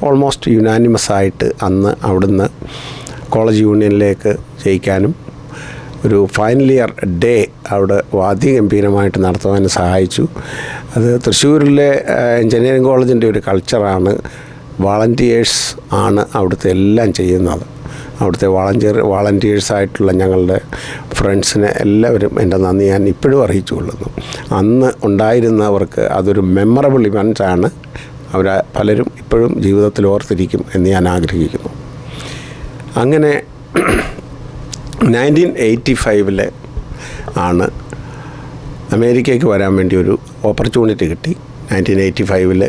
A: ഓൾമോസ്റ്റ് യുനാനിമസായിട്ട് അന്ന് അവിടുന്ന് കോളേജ് യൂണിയനിലേക്ക് ജയിക്കാനും ഒരു ഫൈനൽ ഇയർ ഡേ അവിടെ വാദ്യഗംഭീരമായിട്ട് നടത്തുവാൻ സഹായിച്ചു. അത് തൃശ്ശൂരിലെ എഞ്ചിനീയറിംഗ് കോളേജിൻ്റെ ഒരു കൾച്ചറാണ്. വാളണ്ടിയേഴ്സ് ആണ് അവിടുത്തെ എല്ലാം ചെയ്യുന്നത്. അവിടുത്തെ വാളണ്ടിയേഴ്സായിട്ടുള്ള ഞങ്ങളുടെ ഫ്രണ്ട്സിനെ എല്ലാവരും എൻ്റെ നന്ദി ഞാൻ ഇപ്പോഴും അറിയിച്ചു കൊള്ളുന്നു. അന്ന് ഉണ്ടായിരുന്നവർക്ക് അതൊരു മെമ്മറബിൾ ഇവൻറ്റാണ്. അവർ പലരും ഇപ്പോഴും ജീവിതത്തിൽ ഓർത്തിരിക്കും എന്ന് ഞാൻ ആഗ്രഹിക്കുന്നു. അങ്ങനെ 1985 ആണ് അമേരിക്കയ്ക്ക് വരാൻ വേണ്ടി ഒരു ഓപ്പർച്യൂണിറ്റി കിട്ടി. 1985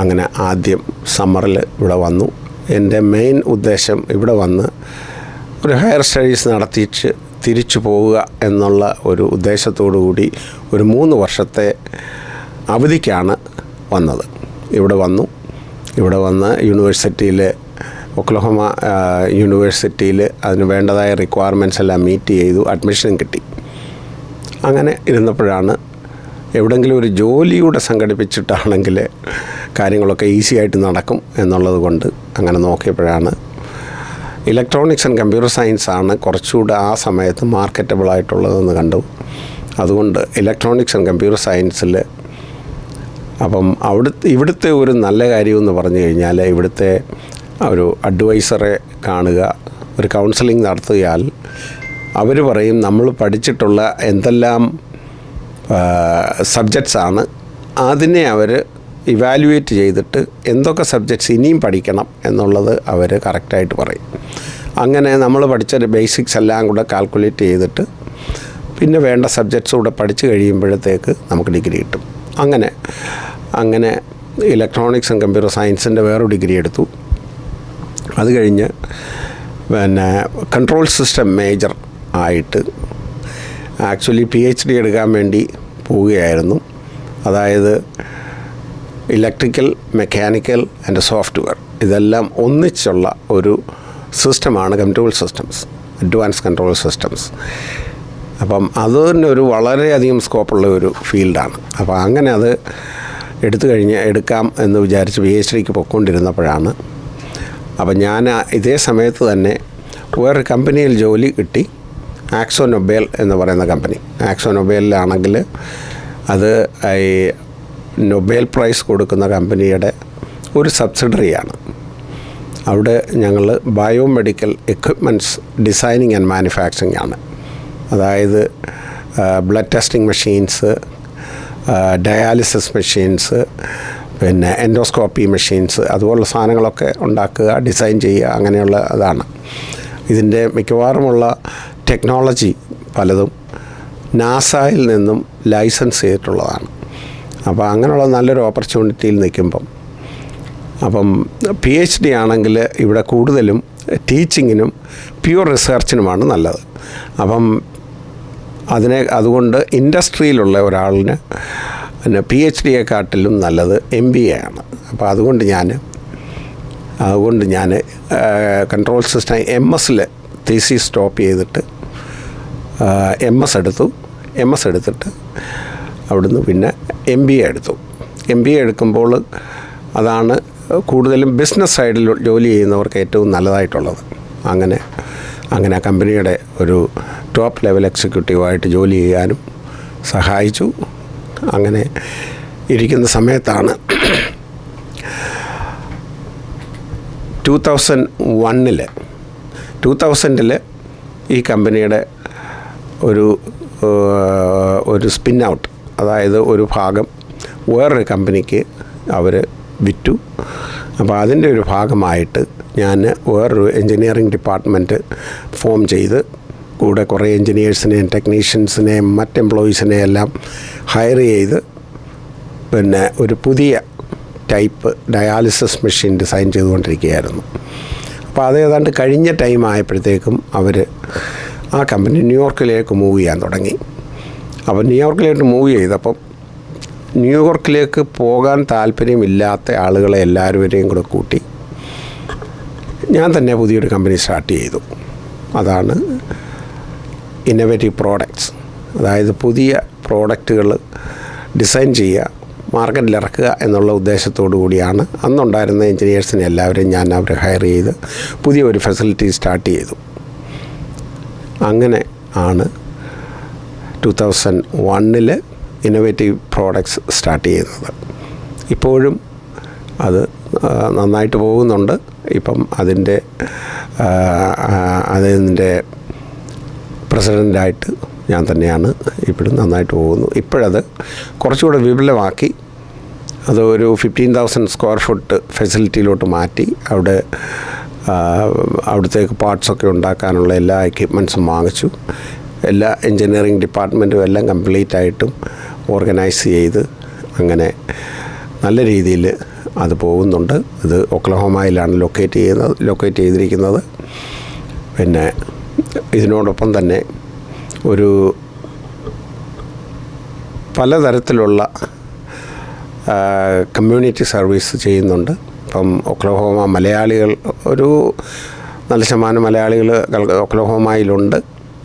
A: അങ്ങനെ ആദ്യം സമ്മറിൽ ഇവിടെ വന്നു. എൻ്റെ മെയിൻ ഉദ്ദേശം ഇവിടെ വന്ന് ഒരു ഹയർ സ്റ്റഡീസ് നടത്തിയിട്ട് തിരിച്ചു പോവുക എന്നുള്ള ഒരു ഉദ്ദേശത്തോടു കൂടി ഒരു 3 വർഷത്തെ അവധിക്കാണ് വന്നത്. ഇവിടെ വന്ന് യൂണിവേഴ്സിറ്റിയിൽ ഒക്ലഹോമ യൂണിവേഴ്സിറ്റിയിൽ അതിന് വേണ്ടതായ റിക്വയർമെൻറ്റ്സ് എല്ലാം മീറ്റ് ചെയ്തു, അഡ്മിഷനും കിട്ടി. അങ്ങനെ ഇരുന്നപ്പോഴാണ് എവിടെയെങ്കിലും ഒരു ജോലിയൂടെ സംഘടിപ്പിച്ചിട്ടാണെങ്കിൽ കാര്യങ്ങളൊക്കെ ഈസി ആയിട്ട് നടക്കും എന്നുള്ളത് കൊണ്ട് അങ്ങനെ നോക്കിയപ്പോഴാണ് ഇലക്ട്രോണിക്സ് ആൻഡ് കമ്പ്യൂട്ടർ സയൻസ് ആണ് കുറച്ചുകൂടെ ആ സമയത്ത് മാർക്കറ്റബിൾ ആയിട്ടുള്ളതെന്ന് കണ്ടു. അതുകൊണ്ട് ഇലക്ട്രോണിക്സ് ആൻഡ് കമ്പ്യൂട്ടർ സയൻസിൽ അപ്പം ഇവിടുത്തെ ഒരു നല്ല കാര്യമെന്ന് പറഞ്ഞു കഴിഞ്ഞാൽ ഇവിടുത്തെ ഒരു അഡ്വൈസറെ കാണുക, ഒരു കൗൺസിലിംഗ് നടത്തിയാൽ അവർ പറയും നമ്മൾ പഠിച്ചിട്ടുള്ള എന്തെല്ലാം സബ്ജക്ട്സാണ് അതിനെ അവർ ഇവാലുവേറ്റ് ചെയ്തിട്ട് എന്തൊക്കെ സബ്ജക്ട്സ് ഇനിയും പഠിക്കണം എന്നുള്ളത് അവർ കറക്റ്റായിട്ട് പറയും. അങ്ങനെ നമ്മൾ പഠിച്ച ബേസിക്സ് എല്ലാം കൂടെ കാൽക്കുലേറ്റ് ചെയ്തിട്ട് പിന്നെ വേണ്ട സബ്ജക്ട്സ് കൂടെ പഠിച്ചു കഴിയുമ്പോഴത്തേക്ക് നമുക്ക് ഡിഗ്രി കിട്ടും. അങ്ങനെ ഇലക്ട്രോണിക്സ് ആൻഡ് കമ്പ്യൂട്ടർ സയൻസിൻ്റെ വേറൊരു ഡിഗ്രി എടുത്തു. അത് കഴിഞ്ഞ് പിന്നെ കൺട്രോൾ സിസ്റ്റം മേജർ ആയിട്ട് ആക്ച്വലി PhD എടുക്കാൻ വേണ്ടി പോവുകയായിരുന്നു. അതായത് ഇലക്ട്രിക്കൽ, മെക്കാനിക്കൽ ആൻഡ് സോഫ്റ്റ്വെയർ ഇതെല്ലാം ഒന്നിച്ചുള്ള ഒരു സിസ്റ്റമാണ് control systems, advance control systems. അപ്പം അതിന് ഒരു വളരെയധികം സ്കോപ്പുള്ള ഒരു ഫീൽഡാണ്. അപ്പോൾ അങ്ങനെ അത് എടുക്കാം എന്ന് വിചാരിച്ച് PhDക്ക് പൊയ്ക്കൊണ്ടിരുന്നപ്പോഴാണ് അപ്പം ഞാൻ ഇതേ സമയത്ത് തന്നെ വേറൊരു കമ്പനിയിൽ ജോലി കിട്ടി. ആക്സോ നൊബേൽ എന്ന് പറയുന്ന കമ്പനി. ആക്സോ നൊബേലിലാണെങ്കിൽ അത് ഈ നൊബേൽ പ്രൈസ് കൊടുക്കുന്ന കമ്പനിയുടെ ഒരു സബ്സിഡറിയാണ്. അവിടെ ഞങ്ങൾ biomedical equipments designing and manufacturing ആണ്. അതായത് blood testing machines, dialysis machines, പിന്നെ എൻഡോസ്കോപ്പി മെഷീൻസ്, അതുപോലുള്ള സാധനങ്ങളൊക്കെ ഉണ്ടാക്കുക, ഡിസൈൻ ചെയ്യുക, അങ്ങനെയുള്ള അതാണ്. ഇതിൻ്റെ മിക്കവാറുമുള്ള ടെക്നോളജി പലതും നാസയിൽ നിന്നും ലൈസൻസ് ചെയ്തിട്ടുള്ളതാണ്. അപ്പോൾ അങ്ങനെയുള്ള നല്ലൊരു ഓപ്പർച്യൂണിറ്റിയിൽ നിൽക്കുമ്പം PhD ആണെങ്കിൽ ഇവിടെ കൂടുതലും ടീച്ചിങ്ങിനും പ്യൂർ റിസർച്ചിനുമാണ് നല്ലത്. അതുകൊണ്ട് ഇൻഡസ്ട്രിയിലുള്ള ഒരാളിന് പിന്നെ PhDയെക്കാട്ടിലും നല്ലത് MBA ആണ്. അപ്പോൾ അതുകൊണ്ട് ഞാൻ control system MS thesis stop ചെയ്തിട്ട് MS എടുത്തിട്ട് അവിടുന്ന് പിന്നെ MBA എടുത്തു. MBA എടുക്കുമ്പോൾ അതാണ് കൂടുതലും ബിസിനസ് സൈഡിൽ ജോലി ചെയ്യുന്നവർക്ക് ഏറ്റവും നല്ലതായിട്ടുള്ളത്. അങ്ങനെ ആ കമ്പനിയുടെ ഒരു ടോപ്പ് ലെവൽ എക്സിക്യൂട്ടീവായിട്ട് ജോലി ചെയ്യാനും സഹായിച്ചു. അങ്ങനെ ഇരിക്കുന്ന സമയത്താണ് 2000 ഈ കമ്പനിയുടെ ഒരു സ്പിൻ ഔട്ട്, അതായത് ഒരു ഭാഗം വേറൊരു കമ്പനിക്ക് അവർ വിറ്റു. അപ്പോൾ അതിൻ്റെ ഒരു ഭാഗമായിട്ട് ഞാൻ വേറൊരു എൻജിനീയറിംഗ് ഡിപ്പാർട്ട്മെൻറ്റ് ഫോം ചെയ്ത് കൂടെ കുറേ എൻജിനീയേഴ്സിനെയും ടെക്നീഷ്യൻസിനെയും മറ്റ് എംപ്ലോയീസിനെയും എല്ലാം ഹയർ ചെയ്ത് പിന്നെ ഒരു പുതിയ ടൈപ്പ് ഡയാലിസിസ് മെഷീൻ ഡിസൈൻ ചെയ്തുകൊണ്ടിരിക്കുകയായിരുന്നു. അപ്പോൾ അത് ഏതാണ്ട് കഴിഞ്ഞ ടൈം ആയപ്പോഴത്തേക്കും ആ കമ്പനി ന്യൂയോർക്കിലേക്ക് മൂവ് ചെയ്യാൻ തുടങ്ങി. അപ്പോൾ ന്യൂയോർക്കിലേക്ക് മൂവ് ചെയ്തപ്പം ന്യൂയോർക്കിലേക്ക് പോകാൻ താല്പര്യമില്ലാത്ത ആളുകളെ എല്ലാവരെയും കൂടെ കൂട്ടി ഞാൻ തന്നെ പുതിയൊരു കമ്പനി സ്റ്റാർട്ട് ചെയ്തു. അതാണ് ഇന്നോവേറ്റീവ് പ്രോഡക്റ്റ്സ്. അതായത് പുതിയ പ്രോഡക്റ്റുകൾ ഡിസൈൻ ചെയ്യുക, മാർക്കറ്റിൽ ഇറക്കുക എന്നുള്ള ഉദ്ദേശത്തോടു കൂടിയാണ് അന്നുണ്ടായിരുന്ന എൻജിനീയേഴ്സിനെ എല്ലാവരെയും ഞാൻ അവരെ ഹയർ ചെയ്ത് പുതിയൊരു ഫെസിലിറ്റി സ്റ്റാർട്ട് ചെയ്തു. അങ്ങനെ ആണ് 2001 ഇന്നോവേറ്റീവ് പ്രോഡക്ട്സ് സ്റ്റാർട്ട് ചെയ്യുന്നത്. ഇപ്പോഴും അത് നന്നായിട്ട് പോകുന്നുണ്ട്. ഇപ്പം അതിൻ്റെ പ്രസിഡൻ്റായിട്ട് ഞാൻ തന്നെയാണ്. ഇപ്പോഴും നന്നായിട്ട് പോകുന്നു. ഇപ്പോഴത് കുറച്ചുകൂടെ വിപുലമാക്കി അത് ഒരു 15,000 സ്ക്വയർ ഫുട്ട് ഫെസിലിറ്റിയിലോട്ട് മാറ്റി അവിടുത്തേക്ക് പാർട്സൊക്കെ ഉണ്ടാക്കാനുള്ള എല്ലാ എക്യുപ്മെൻറ്റ്സും വാങ്ങിച്ചു. എല്ലാ എൻജിനീയറിംഗ് ഡിപ്പാർട്ട്മെൻറ്റും എല്ലാം കംപ്ലീറ്റ് ആയിട്ടും ഓർഗനൈസ് ചെയ്ത് അങ്ങനെ നല്ല രീതിയിൽ അത് പോകുന്നുണ്ട്. ഇത് ഒക്ലഹോമയിലാണ് ലൊക്കേറ്റ് ചെയ്തിരിക്കുന്നത്. പിന്നെ ഇതിനോടൊപ്പം തന്നെ ഒരു പലതരത്തിലുള്ള കമ്മ്യൂണിറ്റി സർവീസ് ചെയ്യുന്നുണ്ട്. ഇപ്പം ഒക്ലഹോമ മലയാളികൾ ഒരു നല്ല ശതമാനം മലയാളികൾ ഒക്ലഹോമയിലുണ്ട്.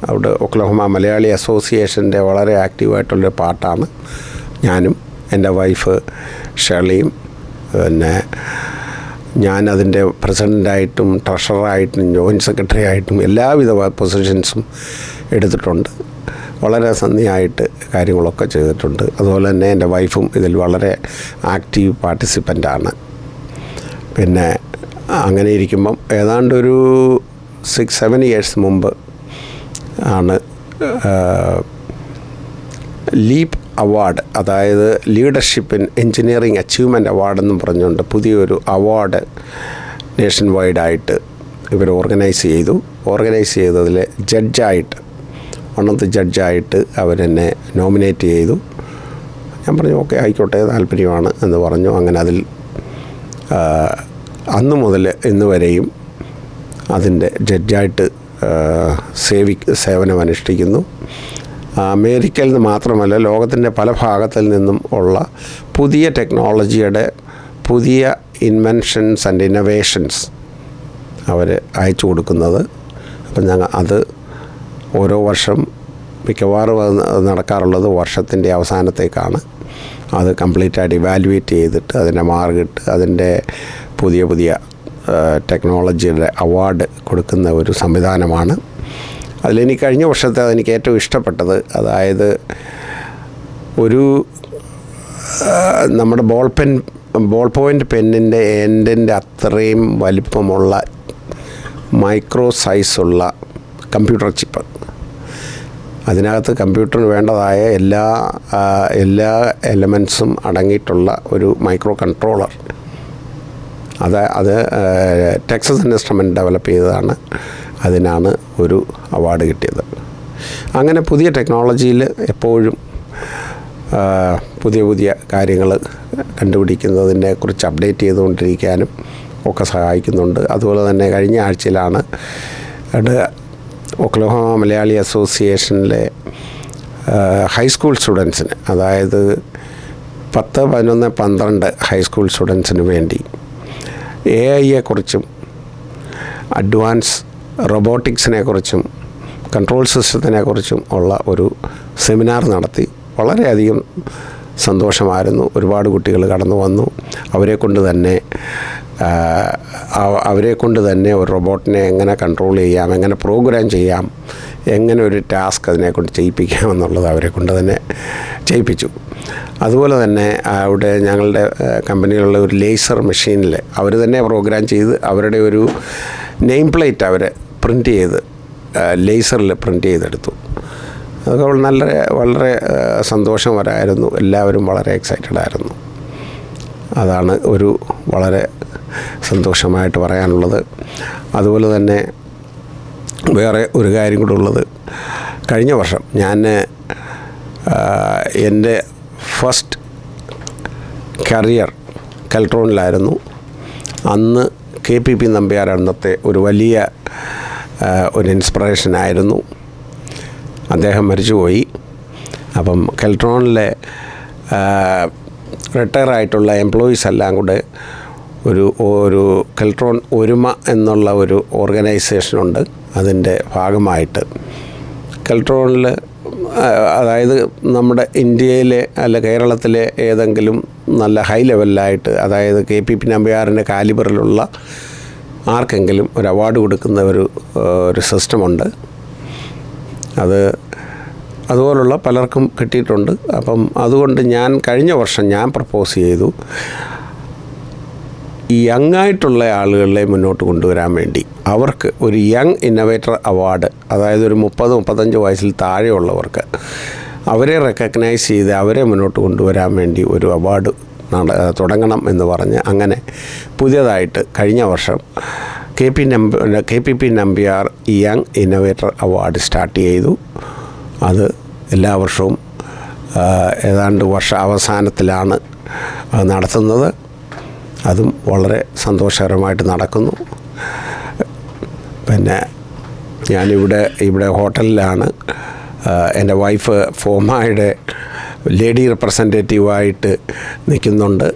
A: അവിടെ ഒക്ലഹോമ മലയാളി അസോസിയേഷൻ്റെ വളരെ ആക്റ്റീവായിട്ടുള്ളൊരു പാർട്ടാണ് ഞാനും എൻ്റെ വൈഫ് ഷേർലിയും. പിന്നെ ഞാനതിൻ്റെ പ്രസിഡൻ്റായിട്ടും ട്രഷററായിട്ടും ജോയിൻറ്റ് സെക്രട്ടറി ആയിട്ടും എല്ലാവിധ പൊസിഷൻസും എടുത്തിട്ടുണ്ട്. വളരെ നന്ദിയായിട്ട് കാര്യങ്ങളൊക്കെ ചെയ്തിട്ടുണ്ട്. അതുപോലെ തന്നെ എൻ്റെ വൈഫും ഇതിൽ വളരെ ആക്റ്റീവ് പാർട്ടിസിപ്പൻ്റാണ്. പിന്നെ അങ്ങനെ ഇരിക്കുമ്പം ഏതാണ്ടൊരു 6-7 ഇയേഴ്സ് മുമ്പ് ആണ് ലീപ്പ് അവാർഡ്, അതായത് ലീഡർഷിപ്പ് ഇൻ എൻജിനീയറിംഗ് അച്ചീവ്മെൻ്റ് അവാർഡെന്നും പറഞ്ഞുകൊണ്ട് പുതിയൊരു അവാർഡ് നേഷൻ വൈഡായിട്ട് ഇവർ ഓർഗനൈസ് ചെയ്തതിൽ ജഡ്ജായിട്ട് ജഡ്ജായിട്ട് അവരെന്നെ നോമിനേറ്റ് ചെയ്തു. ഞാൻ പറഞ്ഞു ഓക്കെ ആയിക്കോട്ടെ, താല്പര്യമാണ് എന്ന് പറഞ്ഞു. അങ്ങനെ അതിൽ അന്ന് മുതൽ ഇന്ന് വരെയും അതിൻ്റെ ജഡ്ജായിട്ട് സേവനമനുഷ്ഠിക്കുന്നു. അമേരിക്കയിൽ നിന്ന് മാത്രമല്ല, ലോകത്തിൻ്റെ പല ഭാഗത്തിൽ നിന്നും ഉള്ള പുതിയ ടെക്നോളജിയുടെ പുതിയ ഇൻവെൻഷൻസ് ആൻഡ് ഇന്നൊവേഷൻസ് അവർ അയച്ചു കൊടുക്കുന്നത്. അപ്പം ഞങ്ങൾ അത് ഓരോ വർഷം മിക്കവാറും നടക്കാറുള്ളത് വർഷത്തിൻ്റെ അവസാനത്തേക്കാണ്. അത് കംപ്ലീറ്റായിട്ട് ഇവാലുവേറ്റ് ചെയ്തിട്ട് അതിൻ്റെ മാർക്കിട്ട് അതിൻ്റെ പുതിയ ടെക്നോളജിയുടെ അവാർഡ് കൊടുക്കുന്ന ഒരു സംവിധാനമാണ്. അതിലെനിക്ക് കഴിഞ്ഞ വർഷത്തെ അതെനിക്ക് ഏറ്റവും ഇഷ്ടപ്പെട്ടത്, അതായത് ഒരു നമ്മുടെ ബോൾ പോയിൻ്റ് പെന്നിൻ്റെ എൻഡിൻ്റെ അത്രയും വലിപ്പമുള്ള മൈക്രോ സൈസുള്ള കമ്പ്യൂട്ടർ ചിപ്പ്, അതിനകത്ത് കമ്പ്യൂട്ടറിന് വേണ്ടതായ എല്ലാ എലമെൻസും അടങ്ങിയിട്ടുള്ള ഒരു മൈക്രോ കൺട്രോളർ. അത് ടെക്സസ് ഇൻസ്ട്രുമെൻ്റ് ഡെവലപ്പ് ചെയ്തതാണ്. അതിനാണ് ഒരു അവാർഡ് കിട്ടിയത്. അങ്ങനെ പുതിയ ടെക്നോളജിയിൽ എപ്പോഴും പുതിയ കാര്യങ്ങൾ കണ്ടുപിടിക്കുന്നതിനെക്കുറിച്ച് അപ്ഡേറ്റ് ചെയ്തുകൊണ്ടിരിക്കാനും ഒക്കെ സഹായിക്കുന്നുണ്ട്. അതുപോലെ തന്നെ കഴിഞ്ഞ ആഴ്ചയിലാണ് ഒക്ലഹോമ മലയാളി അസോസിയേഷനിലെ ഹൈസ്കൂൾ സ്റ്റുഡൻസിന്, അതായത് 10, 11, 12 ഹൈസ്കൂൾ സ്റ്റുഡൻസിന് വേണ്ടി AI-യെക്കുറിച്ചും അഡ്വാൻസ് റോബോട്ടിക്സിനെക്കുറിച്ചും കൺട്രോൾ സിസ്റ്റത്തിനെക്കുറിച്ചും ഉള്ള ഒരു സെമിനാർ നടത്തി. വളരെയധികം സന്തോഷമായിരുന്നു. ഒരുപാട് കുട്ടികൾ കടന്നു വന്നു. അവരെ കൊണ്ട് തന്നെ ഒരു റോബോട്ടിനെ എങ്ങനെ കൺട്രോൾ ചെയ്യാം, എങ്ങനെ പ്രോഗ്രാം ചെയ്യാം, എങ്ങനെ ഒരു ടാസ്ക് അതിനെക്കൊണ്ട് ചെയ്യിപ്പിക്കാം എന്നുള്ളത് അവരെ കൊണ്ട് തന്നെ ചെയ്യിപ്പിച്ചു. അതുപോലെ തന്നെ അവിടെ ഞങ്ങളുടെ കമ്പനിയിലുള്ള ഒരു ലേസർ മെഷീനിൽ അവർ തന്നെ പ്രോഗ്രാം ചെയ്ത് അവരുടെ ഒരു നെയിം പ്ലേറ്റ് അവർ പ്രിൻ്റ് ചെയ്ത് ലേസറിൽ പ്രിൻ്റ് ചെയ്തെടുത്തു. അതൊക്കെ വളരെ സന്തോഷകരമായിരുന്നു. എല്ലാവരും വളരെ എക്സൈറ്റഡ് ആയിരുന്നു. അതാണ് ഒരു വളരെ സന്തോഷമായിട്ട് പറയാനുള്ളത്. അതുപോലെ തന്നെ വേറെ ഒരു കാര്യം കൂടെ ഉള്ളത്, കഴിഞ്ഞ വർഷം ഞാൻ എൻ്റെ ഫസ്റ്റ് കരിയർ കെൽട്രോണിലായിരുന്നു. അന്ന് KPP നമ്പ്യാർ അന്നത്തെ ഒരു വലിയ ഒരു ഇൻസ്പിറേഷനായിരുന്നു. അദ്ദേഹം മരിച്ചുപോയി. അപ്പം കെൽട്രോണിലെ റിട്ടയറായിട്ടുള്ള എംപ്ലോയീസ് എല്ലാം കൂടെ ഒരു കെൽട്രോൺ ഒരുമ എന്നുള്ള ഒരു ഓർഗനൈസേഷനുണ്ട്. അതിൻ്റെ ഭാഗമായിട്ട് കെൽട്രോണിൽ, അതായത് നമ്മുടെ ഇന്ത്യയിലെ അല്ല കേരളത്തിലെ ഏതെങ്കിലും നല്ല ഹൈ ലെവലിലായിട്ട്, അതായത് KPP നമ്പ്യാറിൻ്റെ കാലിബറിലുള്ള ആർക്കെങ്കിലും ഒരു അവാർഡ് കൊടുക്കുന്ന ഒരു സിസ്റ്റമുണ്ട്. അതുപോലുള്ള പലർക്കും കിട്ടിയിട്ടുണ്ട്. അപ്പം അതുകൊണ്ട് കഴിഞ്ഞ വർഷം ഞാൻ പ്രപ്പോസ് ചെയ്തു, ഈ യങ്ങായിട്ടുള്ള ആളുകളെ മുന്നോട്ട് കൊണ്ടുവരാൻ വേണ്ടി അവർക്ക് ഒരു യങ് ഇന്നോവേറ്റർ അവാർഡ്, അതായത് ഒരു 30-35 വയസ്സിൽ താഴെയുള്ളവർക്ക് അവരെ റെക്കഗ്നൈസ് ചെയ്ത് അവരെ മുന്നോട്ട് കൊണ്ടുവരാൻ വേണ്ടി ഒരു അവാർഡ് തുടങ്ങണം എന്ന് പറഞ്ഞ് അങ്ങനെ പുതിയതായിട്ട് കഴിഞ്ഞ വർഷം KPP Nambiar young innovator award start ചെയ്തു. അത് എല്ലാ വർഷവും ഏതാണ്ട് വർഷ അവസാനത്തിലാണ് നടത്തുന്നത്. അതും വളരെ സന്തോഷകരമായിട്ട് നടക്കുന്നു. പിന്നെ ഞാനിവിടെ ഹോട്ടലിലാണ്. എൻ്റെ വൈഫ് ഫോമയുടെ ലേഡി റെപ്രസെൻറ്റേറ്റീവായിട്ട് നിൽക്കുന്നുണ്ട്.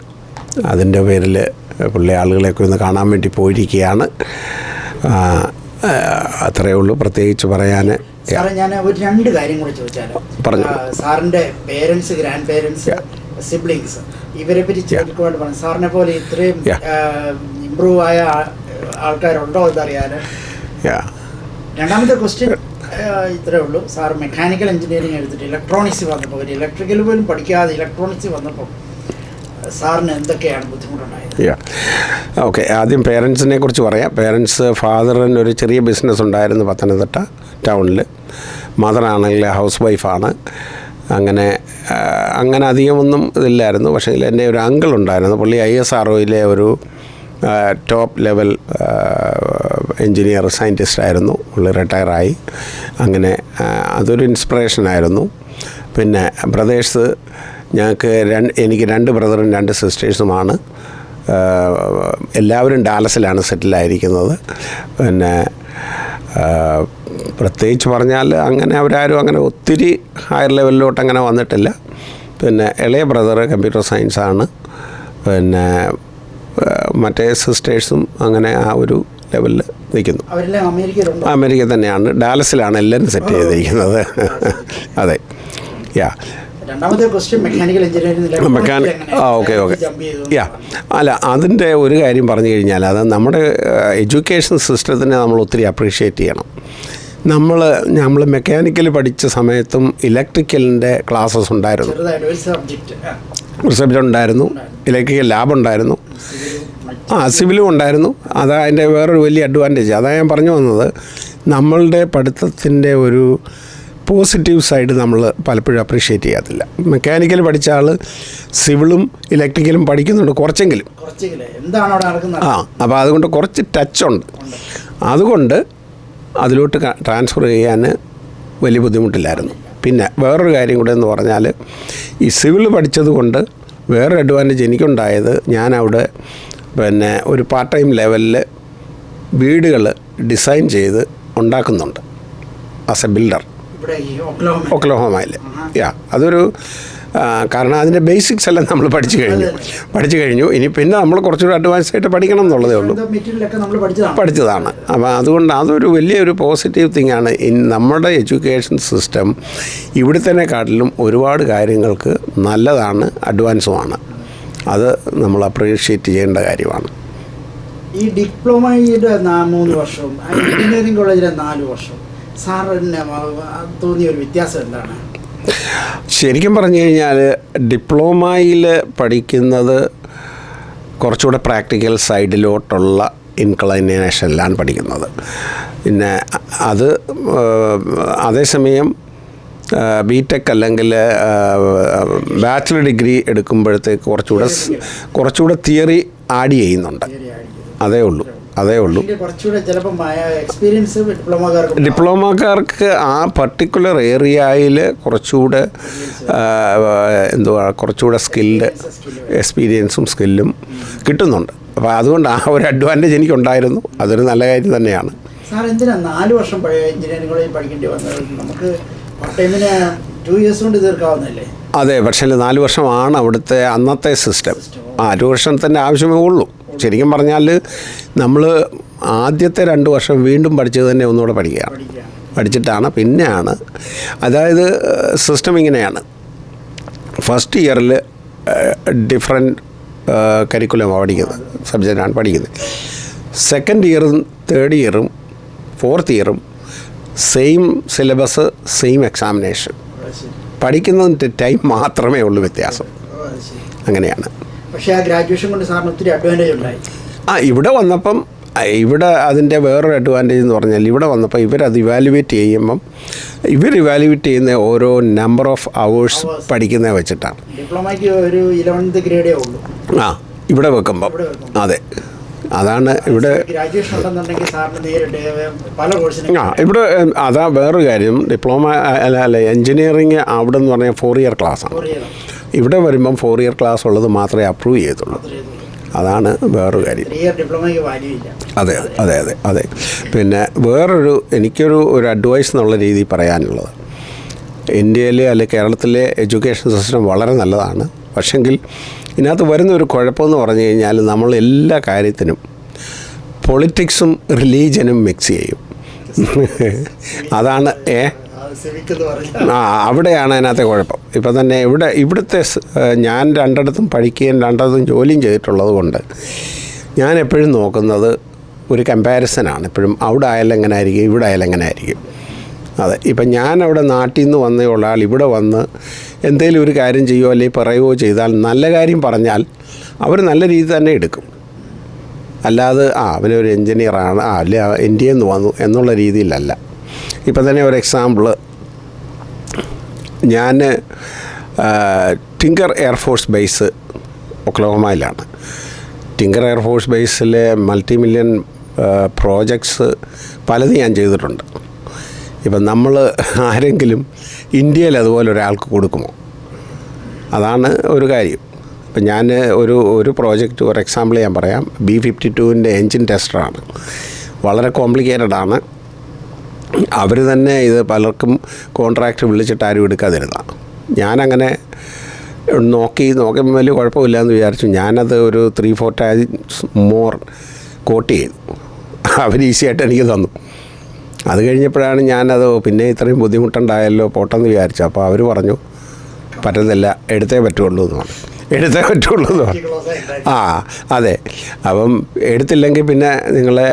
A: അതിൻ്റെ പേരിൽ പുള്ളി ആളുകളെയൊക്കെ ഒന്ന് കാണാൻ വേണ്ടി പോയിരിക്കുകയാണ്. അത്രയേ ഉള്ളൂ പ്രത്യേകിച്ച് പറയാൻ.
B: സാറേ, ഞാൻ ഒരു 2 കാര്യം കൂടി ചോദിച്ചാലോ? പറഞ്ഞു. സാറിൻ്റെ പേരൻസ്, ഗ്രാൻഡ് പേരൻസ്, സിബ്ലിങ്സ്, ഇവരെ പറ്റി ചോദിക്കുവാണ്ട് പറഞ്ഞു. സാറിനെ പോലെ ഇത്രയും ഇമ്പ്രൂവ് ആയ ആൾക്കാരുണ്ടോ എന്നറിയാൻ. രണ്ടാമത്തെ ക്വസ്റ്റ്യൻ ഇത്രേ ഉള്ളൂ. സാർ മെക്കാനിക്കൽ എഞ്ചിനീയറിംഗ് എടുത്തിട്ട് ഇലക്ട്രോണിക്സ് വന്നപ്പോൾ, ഒരു ഇലക്ട്രിക്കൽ പോലും പഠിക്കാതെ ഇലക്ട്രോണിക്സ് വന്നപ്പോൾ സാറിന് എന്തൊക്കെയാണ് ബുദ്ധിമുട്ടുണ്ടായത്?
A: ഓക്കെ, ആദ്യം പേരൻസിനെ കുറിച്ച് പറയാം. ഫാദറിന് ഒരു ചെറിയ ബിസിനസ് ഉണ്ടായിരുന്നു പത്തനംതിട്ട ടൗണിൽ. മദറാണെങ്കിൽ ഹൗസ് വൈഫാണ്. അങ്ങനെ അധികമൊന്നും ഇതില്ലായിരുന്നു. പക്ഷേ എൻ്റെ ഒരു അങ്കിൾ ഉണ്ടായിരുന്നു. പുള്ളി ISROയിലെ ഒരു ടോപ്പ് ലെവൽ എൻജിനീയർ സയൻറ്റിസ്റ്റായിരുന്നു. പുള്ളി റിട്ടയറായി. അങ്ങനെ അതൊരു ഇൻസ്പിറേഷനായിരുന്നു. പിന്നെ ബ്രദേഴ്സ്, എനിക്ക് 2 ബ്രദറും 2 സിസ്റ്റേഴ്സുമാണ്. എല്ലാവരും ഡാലസിലാണ് സെറ്റിലായിരിക്കുന്നത്. പിന്നെ പ്രത്യേകിച്ച് പറഞ്ഞാൽ അങ്ങനെ അവരാരും അങ്ങനെ ഒത്തിരി ഹയർ ലെവലിലോട്ട് അങ്ങനെ വന്നിട്ടില്ല. പിന്നെ ഇളയ ബ്രദർ കമ്പ്യൂട്ടർ സയൻസാണ്. പിന്നെ മറ്റേ സിസ്റ്റേഴ്സും അങ്ങനെ ആ ഒരു ലെവലിൽ നിൽക്കുന്നു. അമേരിക്ക തന്നെയാണ്, ഡാലസിലാണ് എല്ലാവരും സെറ്റ് ചെയ്തിരിക്കുന്നത്. അതെ,
B: രണ്ടാമത്തെ ക്വസ്റ്റ്യൻ മെക്കാനിക്കൽ എഞ്ചിനീയറിംഗ്.
A: ഓക്കെ. അല്ല, അതിൻ്റെ ഒരു കാര്യം പറഞ്ഞു കഴിഞ്ഞാൽ, അത് നമ്മുടെ എഡ്യൂക്കേഷൻ സിസ്റ്റത്തിനെ നമ്മൾ ഒത്തിരി അപ്രീഷിയേറ്റ് ചെയ്യണം. നമ്മൾ മെക്കാനിക്കൽ പഠിച്ച സമയത്തും ഇലക്ട്രിക്കലിൻ്റെ ക്ലാസ്സസ് ഉണ്ടായിരുന്നു, ഒരു സബ്ജക്റ്റ് ഉണ്ടായിരുന്നു, ഇലക്ട്രിക്കൽ ലാബ് ഉണ്ടായിരുന്നു, സിവിലും ഉണ്ടായിരുന്നു. അതാ അതിൻ്റെ വേറൊരു വലിയ അഡ്വാൻറ്റേജ്. അതാ ഞാൻ പറഞ്ഞു വന്നത്, നമ്മളുടെ പഠിത്തത്തിൻ്റെ ഒരു പോസിറ്റീവ് സൈഡ് നമ്മൾ പലപ്പോഴും അപ്രീഷിയേറ്റ് ചെയ്യാത്തില്ല. മെക്കാനിക്കൽ പഠിച്ച ആൾ സിവിലും ഇലക്ട്രിക്കലും പഠിക്കുന്നുണ്ട് കുറച്ചെങ്കിലും. അപ്പോൾ അതുകൊണ്ട് കുറച്ച് ടച്ചുണ്ട്. അതുകൊണ്ട് അതിലോട്ട് ട്രാൻസ്ഫർ ചെയ്യാൻ വലിയ ബുദ്ധിമുട്ടില്ലായിരുന്നു. പിന്നെ വേറൊരു കാര്യം കൂടെ എന്ന് പറഞ്ഞാൽ, ഈ സിവിൽ പഠിച്ചത് കൊണ്ട് വേറൊരു അഡ്വാൻറ്റേജ് എനിക്കുണ്ടായത്, ഞാനവിടെ പിന്നെ ഒരു പാർട്ട് ടൈം ലെവലിൽ വീടുകൾ ഡിസൈൻ ചെയ്ത് ഉണ്ടാക്കുന്നുണ്ട് ആസ് എ ബിൽഡർ ഒക്ലഹോമയിൽ. അതൊരു കാരണം അതിൻ്റെ ബേസിക്സ് എല്ലാം നമ്മൾ പഠിച്ചു കഴിഞ്ഞു. ഇനി പിന്നെ നമ്മൾ കുറച്ചുകൂടി അഡ്വാൻസ് ആയിട്ട് പഠിക്കണം എന്നുള്ളതേ ഉള്ളൂ. പഠിച്ചതാണ്. അപ്പോൾ അതുകൊണ്ട് അതൊരു വലിയൊരു പോസിറ്റീവ് തിങ്ങാണ്. നമ്മുടെ എഡ്യൂക്കേഷൻ സിസ്റ്റം ഇവിടെ തന്നെ കാട്ടിലും ഒരുപാട് കാര്യങ്ങൾക്ക് നല്ലതാണ്, അഡ്വാൻസുമാണ്. അത് നമ്മൾ അപ്രീഷിയേറ്റ് ചെയ്യേണ്ട കാര്യമാണ്.
B: ഈ ഡിപ്ലോമയുടെ 3 വർഷവും എഞ്ചിനീയറിംഗ് കോളേജിലെ 4 വർഷവും സാറിന് തോന്നിയ ഒരു വ്യത്യാസം എന്താണ്?
A: ശരിക്കും പറഞ്ഞു കഴിഞ്ഞാൽ ഡിപ്ലോമയിൽ പഠിക്കുന്നത് കുറച്ചുകൂടെ പ്രാക്ടിക്കൽ സൈഡിലോട്ടുള്ള ഇൻക്ലൈനേഷനിലാണ് പഠിക്കുന്നത്. പിന്നെ അത് അതേസമയം BTech അല്ലെങ്കിൽ ബാച്ചിലർ ഡിഗ്രി എടുക്കുമ്പോഴത്തേക്ക് കുറച്ചുകൂടെ തിയറി ആഡ് ചെയ്യുന്നുണ്ട്. അതേ ഉള്ളൂ. ഡിപ്ലോമക്കാർക്ക് ആ പർട്ടിക്കുലർ ഏരിയയിൽ കുറച്ചുകൂടെ കുറച്ചുകൂടെ സ്കിൽഡ് എക്സ്പീരിയൻസും സ്കില്ലും കിട്ടുന്നുണ്ട്. അപ്പോൾ അതുകൊണ്ട് ആ ഒരു അഡ്വാൻറ്റേജ് എനിക്കുണ്ടായിരുന്നു. അതൊരു നല്ല കാര്യം തന്നെയാണ്.
B: സാർ, എന്തിനാ 4 വർഷം എഞ്ചിനീയറിംഗ് കോളേജിൽ പഠിക്കേണ്ടി വന്നത്? നമുക്ക് പാർട്ട് ടൈമിന് 2 years കൊണ്ട് തീർക്കാവുന്നല്ലേ?
A: അതെ, പക്ഷേ 4 വർഷമാണ് അവിടുത്തെ അന്നത്തെ സിസ്റ്റം. 2 വർഷത്തിൻ്റെ ആവശ്യമേ ഉള്ളൂ. ശരിക്കും പറഞ്ഞാൽ നമ്മൾ ആദ്യത്തെ 2 വർഷം വീണ്ടും പഠിച്ചത് തന്നെ ഒന്നുകൂടെ പഠിച്ചിട്ടാണ് പിന്നെയാണ്. അതായത് സിസ്റ്റം ഇങ്ങനെയാണ്. ഫസ്റ്റ് ഇയറിൽ ഡിഫറെൻറ്റ് കരിക്കുലമാണ് പഠിക്കുന്നത്, സബ്ജക്റ്റാണ് പഠിക്കുന്നത്. സെക്കൻഡ് ഇയറും തേർഡ് ഇയറും ഫോർത്ത് ഇയറും സെയിം സിലബസ്, സെയിം എക്സാമിനേഷൻ. പഠിക്കുന്നതിൻ്റെ ടൈം മാത്രമേ ഉള്ളൂ വ്യത്യാസം. അങ്ങനെയാണ്.
B: പക്ഷേ ആ ഗ്രാജുവേഷൻ കൊണ്ട് സാറിന് ഒത്തിരി അഡ്വാൻറ്റേജ് ഉണ്ടായി.
A: ഇവിടെ വന്നപ്പം അതിൻ്റെ വേറൊരു അഡ്വാൻറ്റേജ് എന്ന് പറഞ്ഞാൽ, ഇവിടെ വന്നപ്പോൾ ഇവരത് ഇവാലുവേറ്റ് ചെയ്യുന്ന ഓരോ നമ്പർ ഓഫ് അവേഴ്സ് പഠിക്കുന്നത് വെച്ചിട്ടാണ്.
B: ഡിപ്ലോമയ്ക്ക് ഒരു 11th ഗ്രേഡേ ഉള്ളൂ
A: ഇവിടെ വെക്കുമ്പം. അതെ, അതാണ് ഇവിടെ. ഇവിടെ അതാ വേറൊരു കാര്യം. ഡിപ്ലോമ അല്ല എൻജിനീയറിങ് അവിടെ എന്ന് പറഞ്ഞാൽ 4 year ക്ലാസ്സാണ്. ഇവിടെ വരുമ്പം 4 year ക്ലാസ് ഉള്ളത് മാത്രമേ അപ്രൂവ് ചെയ്യത്തുള്ളൂ. അതാണ് വേറൊരു കാര്യം.
B: 3 ഇയർ ഡിപ്ലോമയ്ക്ക് വാല്യൂ ഇല്ല.
A: അതെ അതെ അതെ അതെ. പിന്നെ എനിക്കൊരു അഡ്വൈസ് എന്നുള്ള രീതിയിൽ പറയാനുള്ളത്, ഇന്ത്യയിലെ അല്ലെങ്കിൽ കേരളത്തിലെ എഡ്യൂക്കേഷൻ സിസ്റ്റം വളരെ നല്ലതാണ്. പക്ഷെങ്കിൽ ഇതിനകത്ത് വരുന്നൊരു കുഴപ്പമെന്ന് പറഞ്ഞു കഴിഞ്ഞാൽ നമ്മൾ എല്ലാ കാര്യത്തിനും പൊളിറ്റിക്സും റിലീജിയനും മിക്സ് ചെയ്യും. അതാണ് അവിടെയാണ് അതിനകത്തെ കുഴപ്പം. ഇപ്പം തന്നെ ഇവിടുത്തെ ഞാൻ രണ്ടിടത്തും പഠിക്കുകയും രണ്ടിടത്തും ജോലിയും ചെയ്തിട്ടുള്ളത് കൊണ്ട് ഞാൻ എപ്പോഴും നോക്കുന്നത് ഒരു കമ്പാരിസനാണ്. എപ്പോഴും അവിടെ ആയാലും എങ്ങനെ ആയിരിക്കും, ഇവിടെ ആയാലും എങ്ങനെ ആയിരിക്കും. അതെ, ഇപ്പം ഞാൻ അവിടെ നാട്ടിൽ നിന്ന് വന്നുള്ള ആൾ ഇവിടെ വന്ന് എന്തെങ്കിലും ഒരു കാര്യം ചെയ്യുകയോ അല്ലെങ്കിൽ പറയുകയോ ചെയ്താൽ, നല്ല കാര്യം പറഞ്ഞാൽ അവർ നല്ല രീതി തന്നെ എടുക്കും. അല്ലാതെ അവനൊരു എൻജിനീയറാണ്, അല്ലെ ഇന്ത്യയിൽ നിന്ന് വന്നു എന്നുള്ള രീതിയിലല്ല. ഇപ്പം തന്നെ ഒരു എക്സാമ്പിൾ, ഞാൻ ടിങ്കർ എയർഫോഴ്സ് ബേസ് ഒക്ലഹോമയിലാണ്. ടിങ്കർ എയർഫോഴ്സ് ബേസിലെ മൾട്ടി മില്യൺ പ്രോജക്ട്സ് പലതും ഞാൻ ചെയ്തിട്ടുണ്ട്. ഇപ്പം നമ്മൾ ആരെങ്കിലും ഇന്ത്യയിൽ അതുപോലെ ഒരാൾക്ക് കൊടുക്കുമോ? അതാണ് ഒരു കാര്യം. ഇപ്പം ഞാൻ ഒരു പ്രോജക്റ്റ്, ഒരു എക്സാമ്പിൾ ഞാൻ പറയാം. B-52 engine ടെസ്റ്ററാണ്. വളരെ കോംപ്ലിക്കേറ്റഡ് ആണ്. അവർ തന്നെ ഇത് പലർക്കും കോൺട്രാക്റ്റ് വിളിച്ചിട്ട് ആരും എടുക്കാതിരുന്നതാണ്. ഞാനങ്ങനെ നോക്കിയപ്പോൾ വലിയ കുഴപ്പമില്ല എന്ന് വിചാരിച്ചു. ഞാനത് ഒരു 3-4 ടൈംസ് മോർ കോട്ട് ചെയ്തു. അവർ ഈസിയായിട്ട് എനിക്ക് തന്നു. അത് കഴിഞ്ഞപ്പോഴാണ് ഞാനത് പിന്നെ ഇത്രയും ബുദ്ധിമുട്ടുണ്ടായല്ലോ പോട്ടെന്ന് വിചാരിച്ചു. അപ്പോൾ അവർ പറഞ്ഞു പറ്റത്തില്ല, എടുത്തേ പറ്റുള്ളൂ എന്ന് പറഞ്ഞു. അതെ. അപ്പം എടുത്തില്ലെങ്കിൽ പിന്നെ നിങ്ങളെ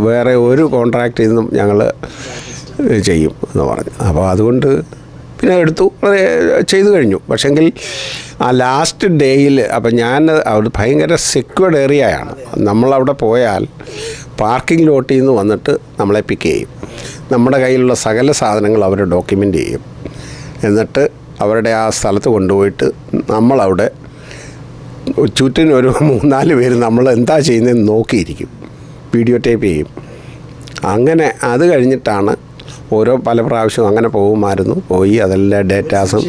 A: വേറെ ഒരു കോൺട്രാക്റ്റിൽ നിന്നും ഞങ്ങൾ ചെയ്യും എന്ന് പറഞ്ഞു. അപ്പോൾ അതുകൊണ്ട് പിന്നെ എടുത്തു, ചെയ്തു കഴിഞ്ഞു. പക്ഷെങ്കിൽ ആ ലാസ്റ്റ് ഡേയിൽ അപ്പം ഞാൻ അവിടെ ഭയങ്കര സെക്യൂർഡ് ഏരിയയാണ്. നമ്മളവിടെ പോയാൽ പാർക്കിംഗ് ലോട്ടിൽ നിന്ന് വന്നിട്ട് നമ്മളെ പിക്ക് ചെയ്യും. നമ്മുടെ കയ്യിലുള്ള സകല സാധനങ്ങൾ അവർ ഡോക്യുമെൻ്റ് ചെയ്യും. എന്നിട്ട് അവരുടെ ആ സ്ഥലത്ത് കൊണ്ടുപോയിട്ട് നമ്മളവിടെ ചുറ്റിനൊരു 3-4 പേര് നമ്മൾ എന്താ ചെയ്യുന്നതെന്ന് നോക്കിയിരിക്കും, വീഡിയോ ടേപ്പ് ചെയ്യും. അങ്ങനെ അത് കഴിഞ്ഞിട്ടാണ് പല പ്രാവശ്യം അങ്ങനെ പോയി അതെല്ലാം ഡേറ്റാസും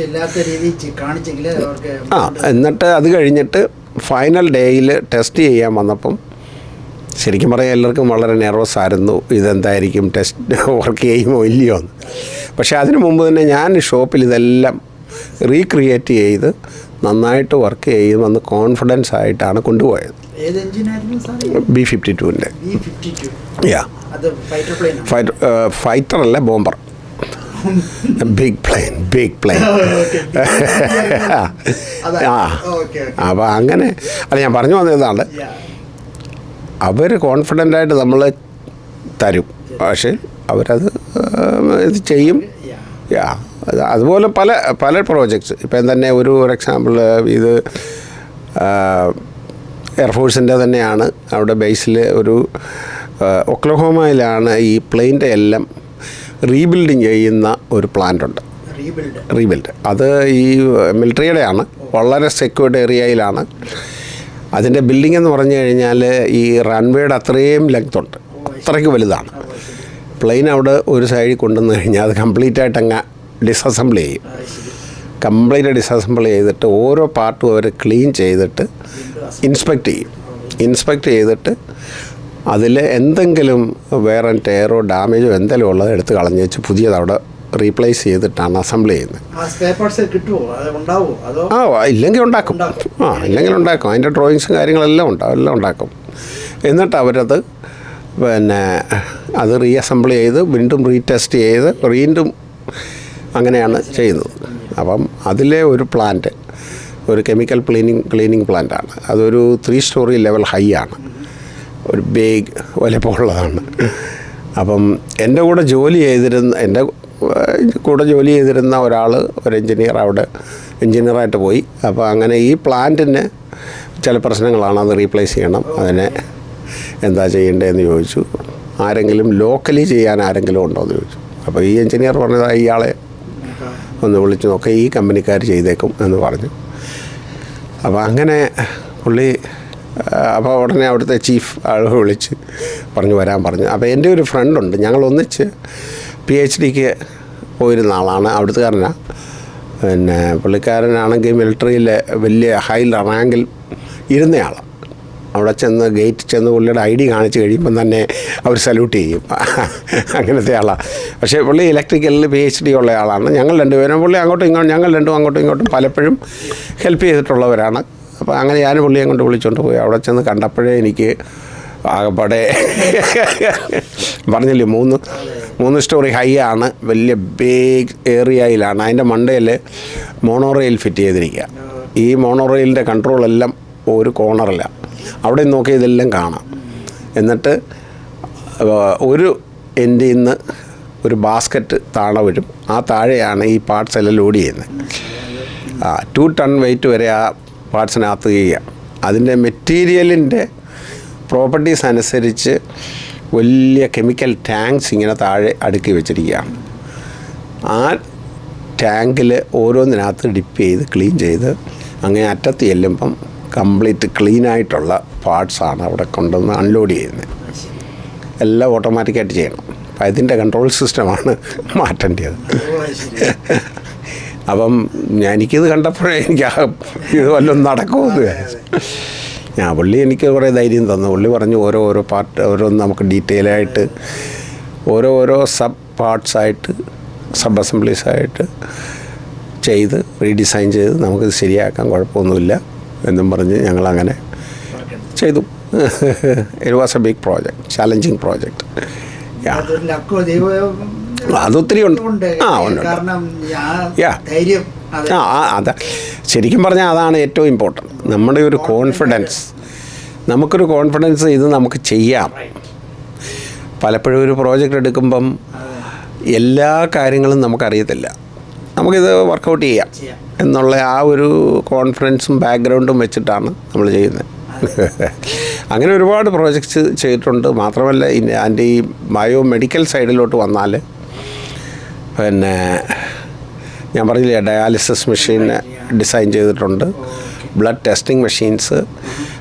A: എന്നിട്ട് അത് കഴിഞ്ഞിട്ട് ഫൈനൽ ഡേയിൽ ടെസ്റ്റ് ചെയ്യാൻ വന്നപ്പം ശരിക്കും പറയാൻ എല്ലാവർക്കും വളരെ നെർവസ് ആയിരുന്നു. ഇതെന്തായിരിക്കും, ടെസ്റ്റ് വർക്ക് ചെയ്യുമോ ഇല്ലയോ എന്ന്. പക്ഷേ അതിനു മുമ്പ് തന്നെ ഞാൻ ഷോപ്പിൽ ഇതെല്ലാം റീക്രിയേറ്റ് ചെയ്ത് നന്നായിട്ട് വർക്ക് ചെയ്യുമെന്ന് കോൺഫിഡൻസ് ആയിട്ടാണ് കൊണ്ടുപോയത്. B-52 ഫൈറ്റർ അല്ല, ബോംബർ. Big plain. അപ്പോൾ അങ്ങനെ അല്ല, ഞാൻ പറഞ്ഞു വന്നതാണ്. അവർ കോൺഫിഡൻ്റായിട്ട് നമ്മൾ തരും, പക്ഷേ അവരത് ഇത് ചെയ്യും. അതുപോലെ പല പ്രോജക്ട്സ്. ഇപ്പം തന്നെ ഒരു എക്സാമ്പിൾ, ഇത് എയർഫോഴ്സിൻ്റെ തന്നെയാണ്. അവിടെ ബേസിൽ ഒക്ലഹോമയിലാണ് ഈ പ്ലെയിൻ്റെ എല്ലാം റീബിൽഡിങ് ചെയ്യുന്ന ഒരു പ്ലാന്റ്. റീബിൽഡ് അത് ഈ മിലിറ്ററിയുടെയാണ്. വളരെ സെക്യൂർഡ് ഏരിയയിലാണ്. അതിൻ്റെ ബിൽഡിംഗ് എന്ന് പറഞ്ഞു കഴിഞ്ഞാൽ ഈ റൺവേയുടെ അത്രയും ലെങ്ത് ഉണ്ട്, അത്രയ്ക്ക് വലുതാണ്. പ്ലെയിൻ അവിടെ ഒരു സൈഡിൽ കൊണ്ടുവന്ന് കഴിഞ്ഞാൽ അത് കംപ്ലീറ്റായിട്ട് അങ്ങ് ഡിസസംബിൾ ചെയ്യും. ഡിസസംബിൾ ചെയ്തിട്ട് ഓരോ പാർട്ടും അവർ ക്ലീൻ ചെയ്തിട്ട് ഇൻസ്പെക്റ്റ് ചെയ്തിട്ട് അതിൽ എന്തെങ്കിലും വേറെ ടയറോ ഡാമേജോ എന്തെങ്കിലും ഉള്ളത് എടുത്ത് കളഞ്ഞ് വെച്ച് പുതിയത് അവിടെ റീപ്ലേസ് ചെയ്തിട്ടാണ് അസംബിൾ ചെയ്യുന്നത്. ഇല്ലെങ്കിൽ ഉണ്ടാക്കും. അതിൻ്റെ ഡ്രോയിങ്സും കാര്യങ്ങളെല്ലാം ഉണ്ടാക്കും. എന്നിട്ട് അവരത് പിന്നെ അത് റീഅസംബിൾ ചെയ്ത് വീണ്ടും റീടെസ്റ്റ് ചെയ്ത് വീണ്ടും അങ്ങനെയാണ് ചെയ്യുന്നത്. അപ്പം അതിലെ ഒരു പ്ലാന്റ്, ഒരു കെമിക്കൽ ക്ലീനിങ് പ്ലാന്റാണ്. അതൊരു 3 സ്റ്റോറി ലെവൽ ഹൈ ആണ്, ഒരു ബേഗ് വലിപ്പമുള്ളതാണ്. അപ്പം എൻ്റെ കൂടെ ജോലി ചെയ്തിരുന്ന ഒരാൾ, ഒരു എൻജിനീയർ, അവിടെ എൻജിനീയറായിട്ട് പോയി. അപ്പോൾ അങ്ങനെ ഈ പ്ലാന്റിന് ചില പ്രശ്നങ്ങളാണ്, അത് റീപ്ലേസ് ചെയ്യണം. അതിനെ എന്താ ചെയ്യേണ്ടതെന്ന് ചോദിച്ചു. ആരെങ്കിലും ലോക്കലി ചെയ്യാൻ ആരെങ്കിലും ഉണ്ടോ എന്ന് ചോദിച്ചു. അപ്പോൾ ഈ എൻജിനീയർ പറഞ്ഞത് ഇയാളെ ഒന്ന് വിളിച്ച് നോക്കാം, ഈ കമ്പനിക്കാർ ചെയ്തേക്കും എന്ന് പറഞ്ഞു. അപ്പോൾ അങ്ങനെ പുള്ളി, അപ്പോൾ ഉടനെ അവിടുത്തെ ചീഫ് ആൾ വിളിച്ച് വരാൻ പറഞ്ഞു. അപ്പോൾ എൻ്റെ ഒരു ഫ്രണ്ടുണ്ട്, ഞങ്ങൾ ഒന്നിച്ച് PhDക്ക് പോയിരുന്ന ആളാണ്, അവിടുത്തുകാരനാണ്. പിന്നെ പുള്ളിക്കാരനാണെങ്കിൽ മിലിറ്ററിയിലെ വലിയ ഹൈ റാങ്കിൽ ഇരുന്നയാളാണ്. അവിടെ ചെന്ന് ഗേറ്റ് ചെന്ന് പുള്ളിയുടെ ID കാണിച്ച് കഴിയുമ്പം തന്നെ അവർ സല്യൂട്ട് ചെയ്യും. അങ്ങനത്തെ ആളാണ്. പക്ഷേ പുള്ളി ഇലക്ട്രിക്കലിൽ PhD ഉള്ള ആളാണ്. ഞങ്ങൾ രണ്ടുപേരും പുള്ളി ഞങ്ങൾ രണ്ടും അങ്ങോട്ടും ഇങ്ങോട്ടും പലപ്പോഴും ഹെൽപ്പ് ചെയ്തിട്ടുള്ളവരാണ്. അപ്പോൾ അങ്ങനെ ഞാൻ പുള്ളിയെ കൊണ്ട് വിളിച്ചുകൊണ്ട് പോയി. അവിടെ ചെന്ന് കണ്ടപ്പോഴേ എനിക്ക് ആകപ്പാടെ പറഞ്ഞില്ലേ 3 സ്റ്റോറി ഹൈ ആണ്, വലിയ ബിഗ് ഏരിയയിലാണ്. അതിൻ്റെ മണ്ടയിൽ മോണോറെയിൽ ഫിറ്റ് ചെയ്തിരിക്കുക. ഈ മോണോറെയിലിൻ്റെ കൺട്രോളെല്ലാം ഒരു കോർണറിലാണ്. അവിടെ നോക്കി ഇതെല്ലാം കാണാം. എന്നിട്ട് ഒരു എൻഡിൽ നിന്ന് ഒരു ബാസ്ക്കറ്റ് താഴെ വരും. ആ താഴെയാണ് ഈ പാർട്സ് എല്ലാം ലോഡ് ചെയ്യുന്നത്. 2 ടൺ വെയിറ്റ് വരെ ആ പാർട്സിനകത്ത് ചെയ്യുക. അതിൻ്റെ മെറ്റീരിയലിൻ്റെ പ്രോപ്പർട്ടീസ് അനുസരിച്ച് വലിയ കെമിക്കൽ ടാങ്ക്സ് ഇങ്ങനെ താഴെ അടുക്കി വെച്ചിരിക്കുകയാണ്. ആ ടാങ്കിൽ ഓരോന്നിനകത്ത് ഡിപ്പ് ചെയ്ത് ക്ലീൻ ചെയ്ത് അങ്ങനെ അറ്റത്ത് ചെല്ലുമ്പം കംപ്ലീറ്റ് ക്ലീനായിട്ടുള്ള പാർട്സാണ് അവിടെ കൊണ്ടുവന്ന് അൺലോഡ് ചെയ്യുന്നത്. എല്ലാം ഓട്ടോമാറ്റിക്കായിട്ട് ചെയ്യണം. അപ്പം അതിൻ്റെ കൺട്രോൾ സിസ്റ്റമാണ് മാറ്റേണ്ടത്. അപ്പം എനിക്കിത് കണ്ടപ്പോഴേ എനിക്ക് ഇത് വല്ലതും നടക്കുമെന്ന് വിചാരിച്ചു. പുള്ളി എനിക്ക് കുറേ ധൈര്യം തന്നു. പുള്ളി പറഞ്ഞു ഓരോ പാർട്ട് ഓരോന്ന് നമുക്ക് ഡീറ്റെയിലായിട്ട് ഓരോ സബ് പാർട്സായിട്ട് സബ് അസംബ്ലീസായിട്ട് ചെയ്ത് റീഡിസൈൻ ചെയ്ത് നമുക്കിത് ശരിയാക്കാൻ കുഴപ്പമൊന്നുമില്ല എന്നും പറഞ്ഞ് ഞങ്ങളങ്ങനെ ചെയ്തു. It was a big project, challenging project. അതൊത്തിരി ഉണ്ട്. ഉണ്ട്. അതാ ശരിക്കും പറഞ്ഞാൽ അതാണ് ഏറ്റവും ഇമ്പോർട്ടൻറ്റ്. നമ്മുടെ ഒരു കോൺഫിഡൻസ്, നമുക്കൊരു കോൺഫിഡൻസ് ഇത് നമുക്ക് ചെയ്യാം. പലപ്പോഴും ഒരു പ്രോജക്റ്റ് എടുക്കുമ്പം എല്ലാ കാര്യങ്ങളും നമുക്കറിയത്തില്ല, നമുക്കിത് വർക്കൗട്ട് ചെയ്യാം എന്നുള്ള ആ ഒരു കോൺഫിഡൻസും ബാക്ക്ഗ്രൗണ്ടും വെച്ചിട്ടാണ് നമ്മൾ ചെയ്യുന്നത്. അങ്ങനെ ഒരുപാട് പ്രോജക്ട്സ് ചെയ്തിട്ടുണ്ട്. മാത്രമല്ല അതിൻ്റെ ഈ ബയോമെഡിക്കൽ സൈഡിലോട്ട് വന്നാൽ പിന്നെ ഞാൻ പറഞ്ഞില്ലേ, ഡയാലിസിസ് മെഷീൻ ഡിസൈൻ ചെയ്തിട്ടുണ്ട്, ബ്ലഡ് ടെസ്റ്റിംഗ് മെഷീൻസ്,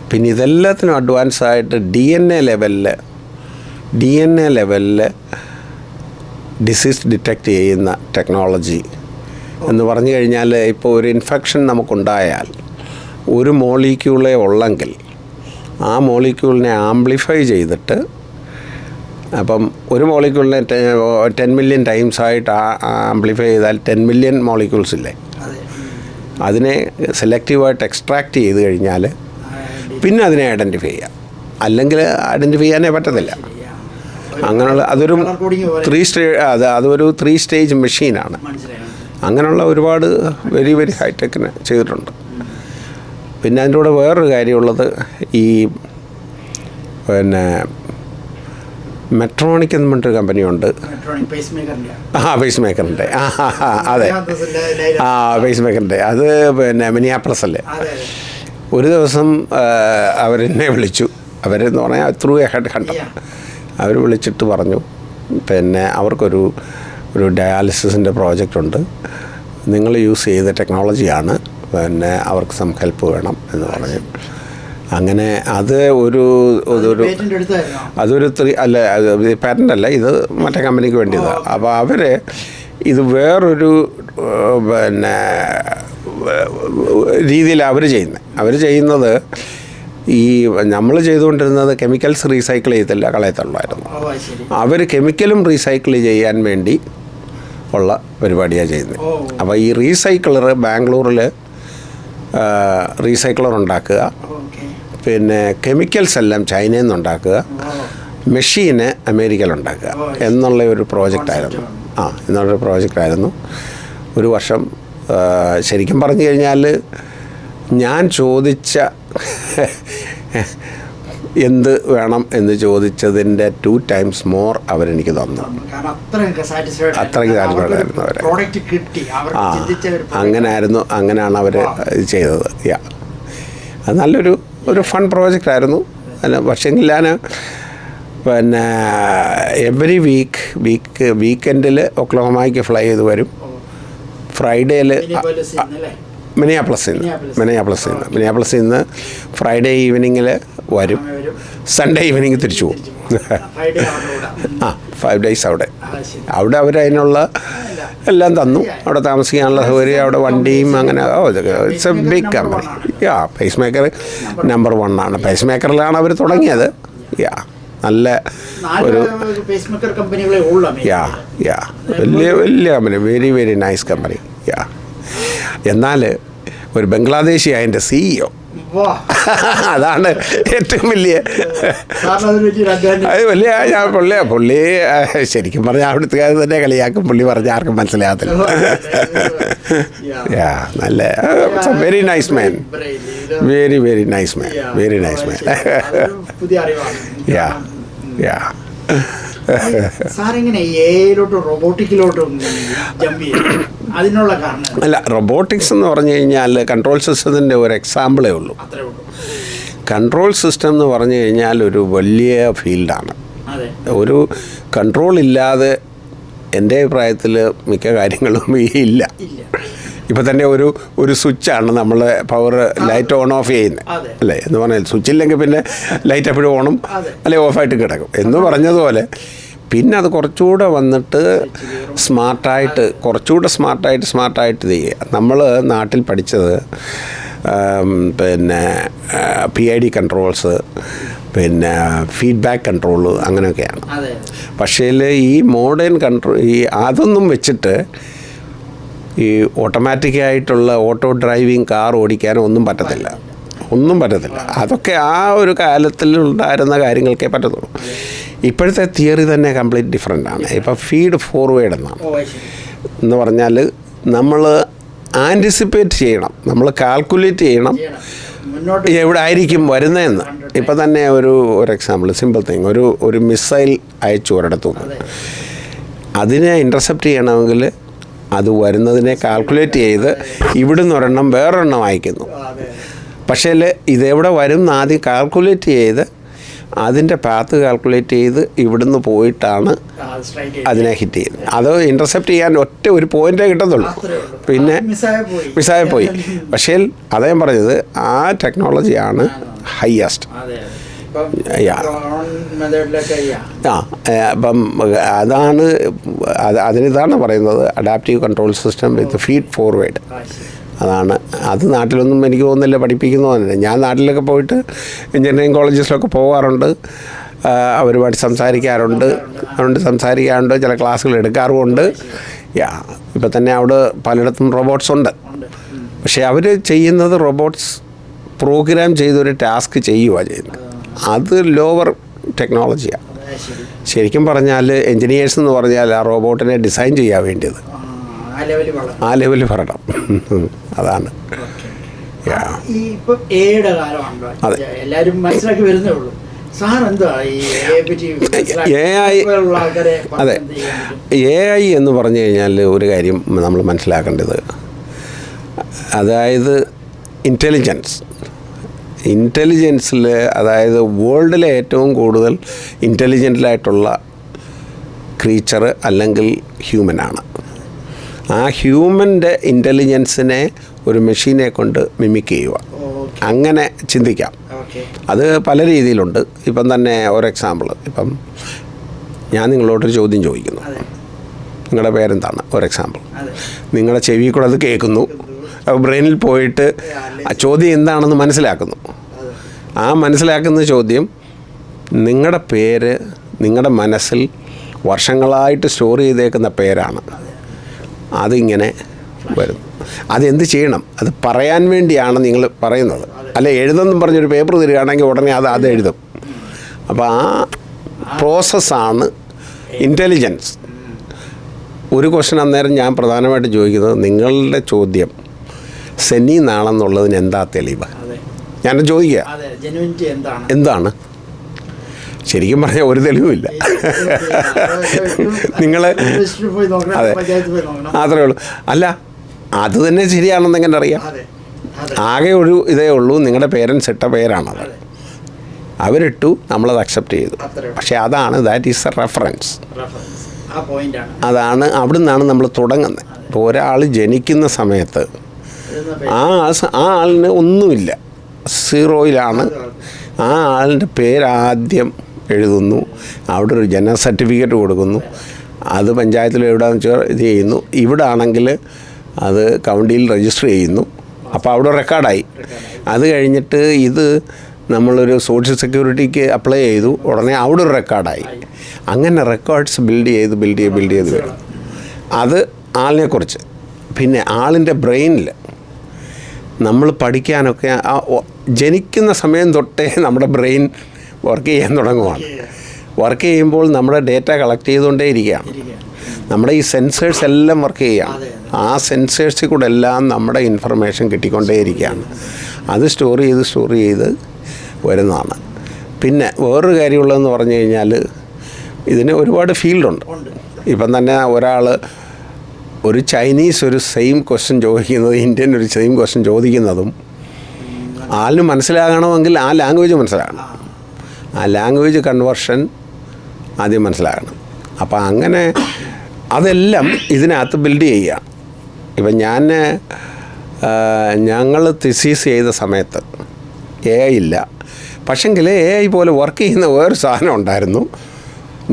A: പിന്നെ ഇതെല്ലാത്തിനും അഡ്വാൻസായിട്ട് DNA ലെവലിൽ ഡിസീസ് ഡിറ്റക്റ്റ് ചെയ്യുന്ന ടെക്നോളജി എന്ന് പറഞ്ഞു കഴിഞ്ഞാൽ, ഇപ്പോൾ ഒരു ഇൻഫെക്ഷൻ നമുക്കുണ്ടായാൽ ഒരു മോളിക്യൂളേ ഉള്ളെങ്കിൽ ആ മോളിക്യൂളിനെ ആംപ്ലിഫൈ ചെയ്തിട്ട്, അപ്പം ഒരു മോളിക്യൂളിനെ 10 മില്യൺ ടൈംസ് ആയിട്ട് ആംപ്ലിഫൈ ചെയ്താൽ 10 മില്യൺ മോളിക്യൂൾസ് ഇല്ലേ, അതിനെ സെലക്റ്റീവായിട്ട് എക്സ്ട്രാക്റ്റ് ചെയ്ത് കഴിഞ്ഞാൽ പിന്നെ അതിനെ ഐഡൻറ്റിഫൈ ചെയ്യാം. അല്ലെങ്കിൽ ഐഡൻറ്റിഫൈ ചെയ്യാനേ പറ്റത്തില്ല. അങ്ങനെയുള്ള അതൊരു 3 സ്റ്റേജ് മെഷീനാണ്. അങ്ങനെയുള്ള ഒരുപാട് വെരി ഹൈടെക്കിന് ചെയ്തിട്ടുണ്ട്. പിന്നെ അതിൻ്റെ കൂടെ വേറൊരു കാര്യമുള്ളത്, ഈ പിന്നെ മെട്രോണിക് എന്ന് പറഞ്ഞിട്ടൊരു കമ്പനിയുണ്ട്. പേസ് മേക്കറിൻ്റെ അതെ, പേസ് മേക്കറിൻ്റെ അത് പിന്നെ മിനിയാപ്ലസ് അല്ലേ. ഒരു ദിവസം അവരെന്നെ വിളിച്ചു. അവരെന്ന് പറഞ്ഞാൽ ത്രൂ എ ഹെഡ് ഹണ്ടർ. അവർ വിളിച്ചിട്ട് പറഞ്ഞു, പിന്നെ അവർക്കൊരു ഡയാലിസിസിൻ്റെ പ്രോജക്റ്റ് ഉണ്ട്, നിങ്ങൾ യൂസ് ചെയ്ത ടെക്നോളജിയാണ്, പിന്നെ അവർക്ക് സം ഹെൽപ്പ് വേണം എന്ന് പറഞ്ഞു. അങ്ങനെ അതൊരു പാറ്റൻ്റ് അല്ല, ഇത് മറ്റേ കമ്പനിക്ക് വേണ്ടിയതാണ്. അപ്പോൾ അവർ ഇത് വേറൊരു പിന്നെ രീതിയിൽ അവർ ചെയ്യുന്നത് ഈ നമ്മൾ ചെയ്തുകൊണ്ടിരുന്നത് കെമിക്കൽസ് റീസൈക്കിൾ ചെയ്തില്ല, കളയത്തുള്ളായിരുന്നു. അവർ കെമിക്കലും റീസൈക്കിൾ ചെയ്യാൻ വേണ്ടി ഉള്ള പരിപാടിയാണ് ചെയ്യുന്നത്. അപ്പോൾ ഈ റീസൈക്കിളർ ബാംഗ്ലൂരിൽ റീസൈക്കിളർ ഉണ്ടാക്കുക, പിന്നെ കെമിക്കൽസ് എല്ലാം ചൈനയിൽ നിന്ന് ഉണ്ടാക്കുക, മെഷീന് അമേരിക്കയിൽ ഉണ്ടാക്കുക എന്നുള്ള ഒരു പ്രോജക്റ്റായിരുന്നു. ഒരു വർഷം ശരിക്കും പറഞ്ഞു കഴിഞ്ഞാൽ ഞാൻ ചോദിച്ച എന്ത് വേണം എന്ന് ചോദിച്ചതിൻ്റെ 2 times മോർ അവരെനിക്ക് തന്നു. അത്രയ്ക്ക് സാറ്റിസ്ഫൈഡായിരുന്നു അവർ. അങ്ങനെയാണ് അവർ ഇത് ചെയ്തത്. അത് നല്ലൊരു ഫൺ പ്രോജക്റ്റായിരുന്നു. പക്ഷേങ്കിൽ ഞാൻ പിന്നെ എവറി വീക്കെൻഡിൽ ഒക്ലഹോമയ്ക്ക് ഫ്ലൈ ചെയ്ത് വരും. ഫ്രൈഡേയിൽ മിനിയാപ്ലസിൽ നിന്ന് ഫ്രൈഡേ ഈവനിങ്ങിൽ വരും, സൺഡേ ഈവനിങ് തിരിച്ചു പോകും. 5 days അവിടെ അവർ അതിനുള്ള എല്ലാം തന്നു. അവിടെ താമസിക്കാനുള്ള സൗകര്യം, അവിടെ വണ്ടിയും അങ്ങനെ. It's a big company. Yeah, pacemaker number 1 ആണ്. പേസ് മേക്കറിലാണ് അവർ തുടങ്ങിയത്. യാ, നല്ല ഒരു യാ വലിയ വലിയ company, very very nice company. Yeah, എന്നാൽ ഒരു ബംഗ്ലാദേശി അതിൻ്റെ CEO, അതാണ് ഏറ്റവും വലിയ അത് വലിയ. ഞാൻ പുള്ളി ശരിക്കും പറഞ്ഞാൽ അവിടുത്തെ തന്നെ കളിയാക്കും. പുള്ളി പറഞ്ഞ ആർക്കും മനസ്സിലാകത്തില്ല. യാ, നല്ല very nice man, very very nice man, very nice man. Yeah yeah അല്ല, റോബോട്ടിക്സ് എന്ന് പറഞ്ഞു കഴിഞ്ഞാൽ കൺട്രോൾ സിസ്റ്റത്തിൻ്റെ ഒരു എക്സാമ്പിളേ ഉള്ളൂ. കൺട്രോൾ സിസ്റ്റം എന്ന് പറഞ്ഞു കഴിഞ്ഞാൽ ഒരു വലിയ ഫീൽഡാണ്. ഒരു കൺട്രോൾ ഇല്ലാതെ എൻ്റെ അഭിപ്രായത്തിൽ മിക്ക കാര്യങ്ങളും ഇല്ല. ഇപ്പം തന്നെ ഒരു സ്വിച്ചാണ് നമ്മൾ പവർ ലൈറ്റ് ഓൺ ഓഫ് ചെയ്യുന്നത്, അല്ലേ? എന്ന് പറഞ്ഞാൽ സ്വിച്ചില്ലെങ്കിൽ പിന്നെ ലൈറ്റ് എപ്പോഴും ഓണും അല്ലെ ഓഫായിട്ട് കിടക്കും എന്ന് പറഞ്ഞതുപോലെ. പിന്നെ അത് കുറച്ചുകൂടെ വന്നിട്ട് കുറച്ചുകൂടെ സ്മാർട്ടായിട്ട് ചെയ്യുക. നമ്മൾ നാട്ടിൽ പഠിച്ചത് പിന്നെ PID കൺട്രോൾസ്, പിന്നെ ഫീഡ്ബാക്ക് കൺട്രോള്, അങ്ങനെയൊക്കെയാണ്. പക്ഷേ ഈ മോഡേൺ കൺട്രോൾ അതൊന്നും വെച്ചിട്ട് ഈ ഓട്ടോമാറ്റിക്കായിട്ടുള്ള ഓട്ടോ ഡ്രൈവിങ് കാർ ഓടിക്കാനോ ഒന്നും പറ്റത്തില്ല. അതൊക്കെ ആ ഒരു കാലത്തിലുണ്ടായിരുന്ന കാര്യങ്ങൾക്കേ പറ്റത്തുള്ളൂ. ഇപ്പോഴത്തെ തിയറി തന്നെ കംപ്ലീറ്റ് ഡിഫറെൻ്റ് ആണ്. ഇപ്പോൾ ഫീഡ് ഫോർവേഡ് എന്ന് പറഞ്ഞാൽ നമ്മൾ ആൻറ്റിസിപ്പേറ്റ് ചെയ്യണം, നമ്മൾ കാൽക്കുലേറ്റ് ചെയ്യണം എവിടെ ആയിരിക്കും വരുന്നതെന്ന്. ഇപ്പം തന്നെ ഒരു എക്സാമ്പിൾ, സിമ്പിൾ തിങ്, ഒരു മിസൈൽ അയച്ചു ഒരിടത്തുനിന്ന്. അതിനെ ഇൻ്റർസെപ്റ്റ് ചെയ്യണമെങ്കിൽ അത് വരുന്നതിനെ കാൽക്കുലേറ്റ് ചെയ്ത് ഇവിടുന്ന് ഒരെണ്ണം വേറൊരെണ്ണം അയക്കുന്നു. പക്ഷേ ഇതെവിടെ വരും എന്ന് ആദ്യം കാൽക്കുലേറ്റ് ചെയ്ത് അതിൻ്റെ പാത്ത് കാൽക്കുലേറ്റ് ചെയ്ത് ഇവിടുന്ന് പോയിട്ടാണ് അതിനെ ഹിറ്റ് ചെയ്യുന്നത്. അത് ഇൻ്റർസെപ്റ്റ് ചെയ്യാൻ ഒരു പോയിൻ്റേ കിട്ടത്തുള്ളൂ, പിന്നെ മിസ്സായി പോയി. പക്ഷേ അതേ പറഞ്ഞത് ആ ടെക്നോളജിയാണ് ഹൈയസ്റ്റ്. അപ്പം അതിനിതാണ് പറയുന്നത് അഡാപ്റ്റീവ് കൺട്രോൾ സിസ്റ്റം വിത്ത് ഫീഡ് ഫോർവേഡ്. അത് നാട്ടിലൊന്നും എനിക്ക് തോന്നുന്നില്ല പഠിപ്പിക്കുന്നു തന്നെ. ഞാൻ നാട്ടിലൊക്കെ പോയിട്ട് എഞ്ചിനീയറിംഗ് കോളേജസിലൊക്കെ പോകാറുണ്ട്, അവരുമായിട്ട് സംസാരിക്കാറുണ്ട്, ചില ക്ലാസ്സുകൾ എടുക്കാറുമുണ്ട്. ഇപ്പം തന്നെ അവിടെ പലയിടത്തും റോബോട്ട്സ് ഉണ്ട്. പക്ഷേ അവർ ചെയ്യുന്നത് റോബോട്ട്സ് പ്രോഗ്രാം ചെയ്തൊരു ടാസ്ക് ചെയ്യുന്നത്. അത് ലോവർ ടെക്നോളജിയാണ്. ശരിക്കും പറഞ്ഞാൽ എൻജിനീയേഴ്സ് എന്ന് പറഞ്ഞാൽ ആ റോബോട്ടിനെ ഡിസൈൻ ചെയ്യാൻ വേണ്ടിയത് ആ ലെവലിൽ വരണം. അതാണ്. അതെ, AI എന്ന് പറഞ്ഞു കഴിഞ്ഞാൽ ഒരു കാര്യം നമ്മൾ മനസ്സിലാക്കേണ്ടത്, അതായത് ഇൻ്റലിജൻസിൽ, അതായത് വേൾഡിലെ ഏറ്റവും കൂടുതൽ ഇൻ്റലിജൻ്റായിട്ടുള്ള ക്രീച്ചർ അല്ലെങ്കിൽ ഹ്യൂമനാണ്. ആ ഹ്യൂമൻ്റെ ഇൻ്റലിജൻസിനെ ഒരു മെഷീനെ കൊണ്ട് മിമിക് ചെയ്യുക, അങ്ങനെ ചിന്തിക്കാം. അത് പല രീതിയിലുണ്ട്. ഇപ്പം തന്നെ ഒരു എക്സാമ്പിൾ, ഇപ്പം ഞാൻ നിങ്ങളോടൊരു ചോദ്യം ചോദിക്കുന്നു, നിങ്ങളുടെ പേരെന്താണ്? ഒരു എക്സാമ്പിൾ, നിങ്ങളുടെ ചെവി കൂടെ അത് കേൾക്കുന്നു, ബ്രെയിനിൽ പോയിട്ട് ആ ചോദ്യം എന്താണെന്ന് മനസ്സിലാക്കുന്നു. ആ മനസ്സിലാക്കുന്ന ചോദ്യം നിങ്ങളുടെ പേര് നിങ്ങളുടെ മനസ്സിൽ വർഷങ്ങളായിട്ട് സ്റ്റോർ ചെയ്തേക്കുന്ന പേരാണ്. അതിങ്ങനെ വരും. അതെന്ത് ചെയ്യണം? അത് പറയാൻ വേണ്ടിയാണ് നിങ്ങൾ പറയുന്നത്. അല്ല, എഴുതെന്നും പറഞ്ഞൊരു പേപ്പർ തരികയാണെങ്കിൽ ഉടനെ അത് എഴുതും. അപ്പോൾ ആ പ്രോസസ്സാണ് ഇൻ്റലിജൻസ്. ഒരു ക്വസ്റ്റൻ അന്നേരം ഞാൻ പ്രധാനമായിട്ട് ചോദിക്കുന്നത്, നിങ്ങളുടെ ചോദ്യം സെന്നീന്നാണെന്നുള്ളതിന് എന്താ തെളിവ്? ഞാൻ ചോദിക്കുക, എന്താണ്? ശരിക്കും പറഞ്ഞാൽ ഒരു തെളിവുമില്ല. നിങ്ങൾ അതെ, മാത്രമേ ഉള്ളൂ. അല്ല, അത് തന്നെ ശരിയാണെന്ന് എങ്ങനെ അറിയാം? ആകെ ഒരു ഇതേ ഉള്ളൂ, നിങ്ങളുടെ പേരൻസ് ഇട്ട പേരാണത്. അവരിട്ടു, നമ്മളത് അക്സെപ്റ്റ് ചെയ്തു. പക്ഷേ അതാണ്, ദാറ്റ് ഈസ് എ റെഫറൻസ്. അതാണ്, അവിടെ നിന്നാണ് നമ്മൾ തുടങ്ങുന്നത്. ഇപ്പോൾ ഒരാൾ ജനിക്കുന്ന സമയത്ത് ആ ആളിന് ഒന്നുമില്ല, സീറോയിലാണ്. ആ ആളിൻ്റെ പേരാദ്യം എഴുതുന്നു, അവിടെ ഒരു ജനന സർട്ടിഫിക്കറ്റ് കൊടുക്കുന്നു. അത് പഞ്ചായത്തിൽ എവിടെയാണെന്ന് വെച്ചാൽ ഇത് ചെയ്യുന്നു. ഇവിടെ ആണെങ്കിൽ അത് കൗണ്ടിയിൽ രജിസ്റ്റർ ചെയ്യുന്നു. അപ്പോൾ അവിടെ റെക്കോർഡായി. അത് കഴിഞ്ഞിട്ട് ഇത് നമ്മളൊരു സോഷ്യൽ സെക്യൂരിറ്റിക്ക് അപ്ലൈ ചെയ്തു, ഉടനെ അവിടെ ഒരു റെക്കോർഡായി. അങ്ങനെ റെക്കോർഡ്സ് ബിൽഡ് ചെയ്ത് വരും. അത് ആളിനെക്കുറിച്ച്. പിന്നെ ആളിൻ്റെ ബ്രെയിനിൽ നമ്മൾ പഠിക്കാനൊക്കെ ജനിക്കുന്ന സമയം തൊട്ടേ നമ്മുടെ ബ്രെയിൻ വർക്ക് ചെയ്യാൻ തുടങ്ങുവാണ്. വർക്ക് ചെയ്യുമ്പോൾ നമ്മുടെ ഡേറ്റ കളക്ട് ചെയ്തുകൊണ്ടേ ഇരിക്കുകയാണ്. നമ്മുടെ ഈ സെൻസേഴ്സ് എല്ലാം വർക്ക് ചെയ്യുകയാണ്. ആ സെൻസേഴ്സിൽ കൂടെ എല്ലാം നമ്മുടെ ഇൻഫർമേഷൻ കിട്ടിക്കൊണ്ടേ ഇരിക്കുകയാണ്. അത് സ്റ്റോർ ചെയ്ത് വരുന്നതാണ്. പിന്നെ വേറൊരു കാര്യമുള്ളതെന്ന് പറഞ്ഞു കഴിഞ്ഞാൽ ഇതിന് ഒരുപാട് ഫീൽഡുണ്ട്. ഇപ്പം തന്നെ ഒരു ചൈനീസ് ഒരു സെയിം ക്വസ്റ്റ്യൻ ചോദിക്കുന്നത് ഇന്ത്യൻ ഒരു സെയിം ക്വസ്റ്റ്യൻ ചോദിക്കുന്നതും ആളിന് മനസ്സിലാകണമെങ്കിൽ ആ ലാംഗ്വേജ് മനസ്സിലാകണം. ആ ലാംഗ്വേജ് കൺവേർഷൻ ആദ്യം മനസ്സിലാകണം. അപ്പോൾ അങ്ങനെ അതെല്ലാം ഇതിനകത്ത് ബിൽഡ് ചെയ്യുക. ഇപ്പം ഞങ്ങൾ തിസീസ് ചെയ്ത സമയത്ത് AI ഇല്ല. പക്ഷെങ്കിൽ AI പോലെ വർക്ക് ചെയ്യുന്ന വേറൊരു സാധനം ഉണ്ടായിരുന്നു,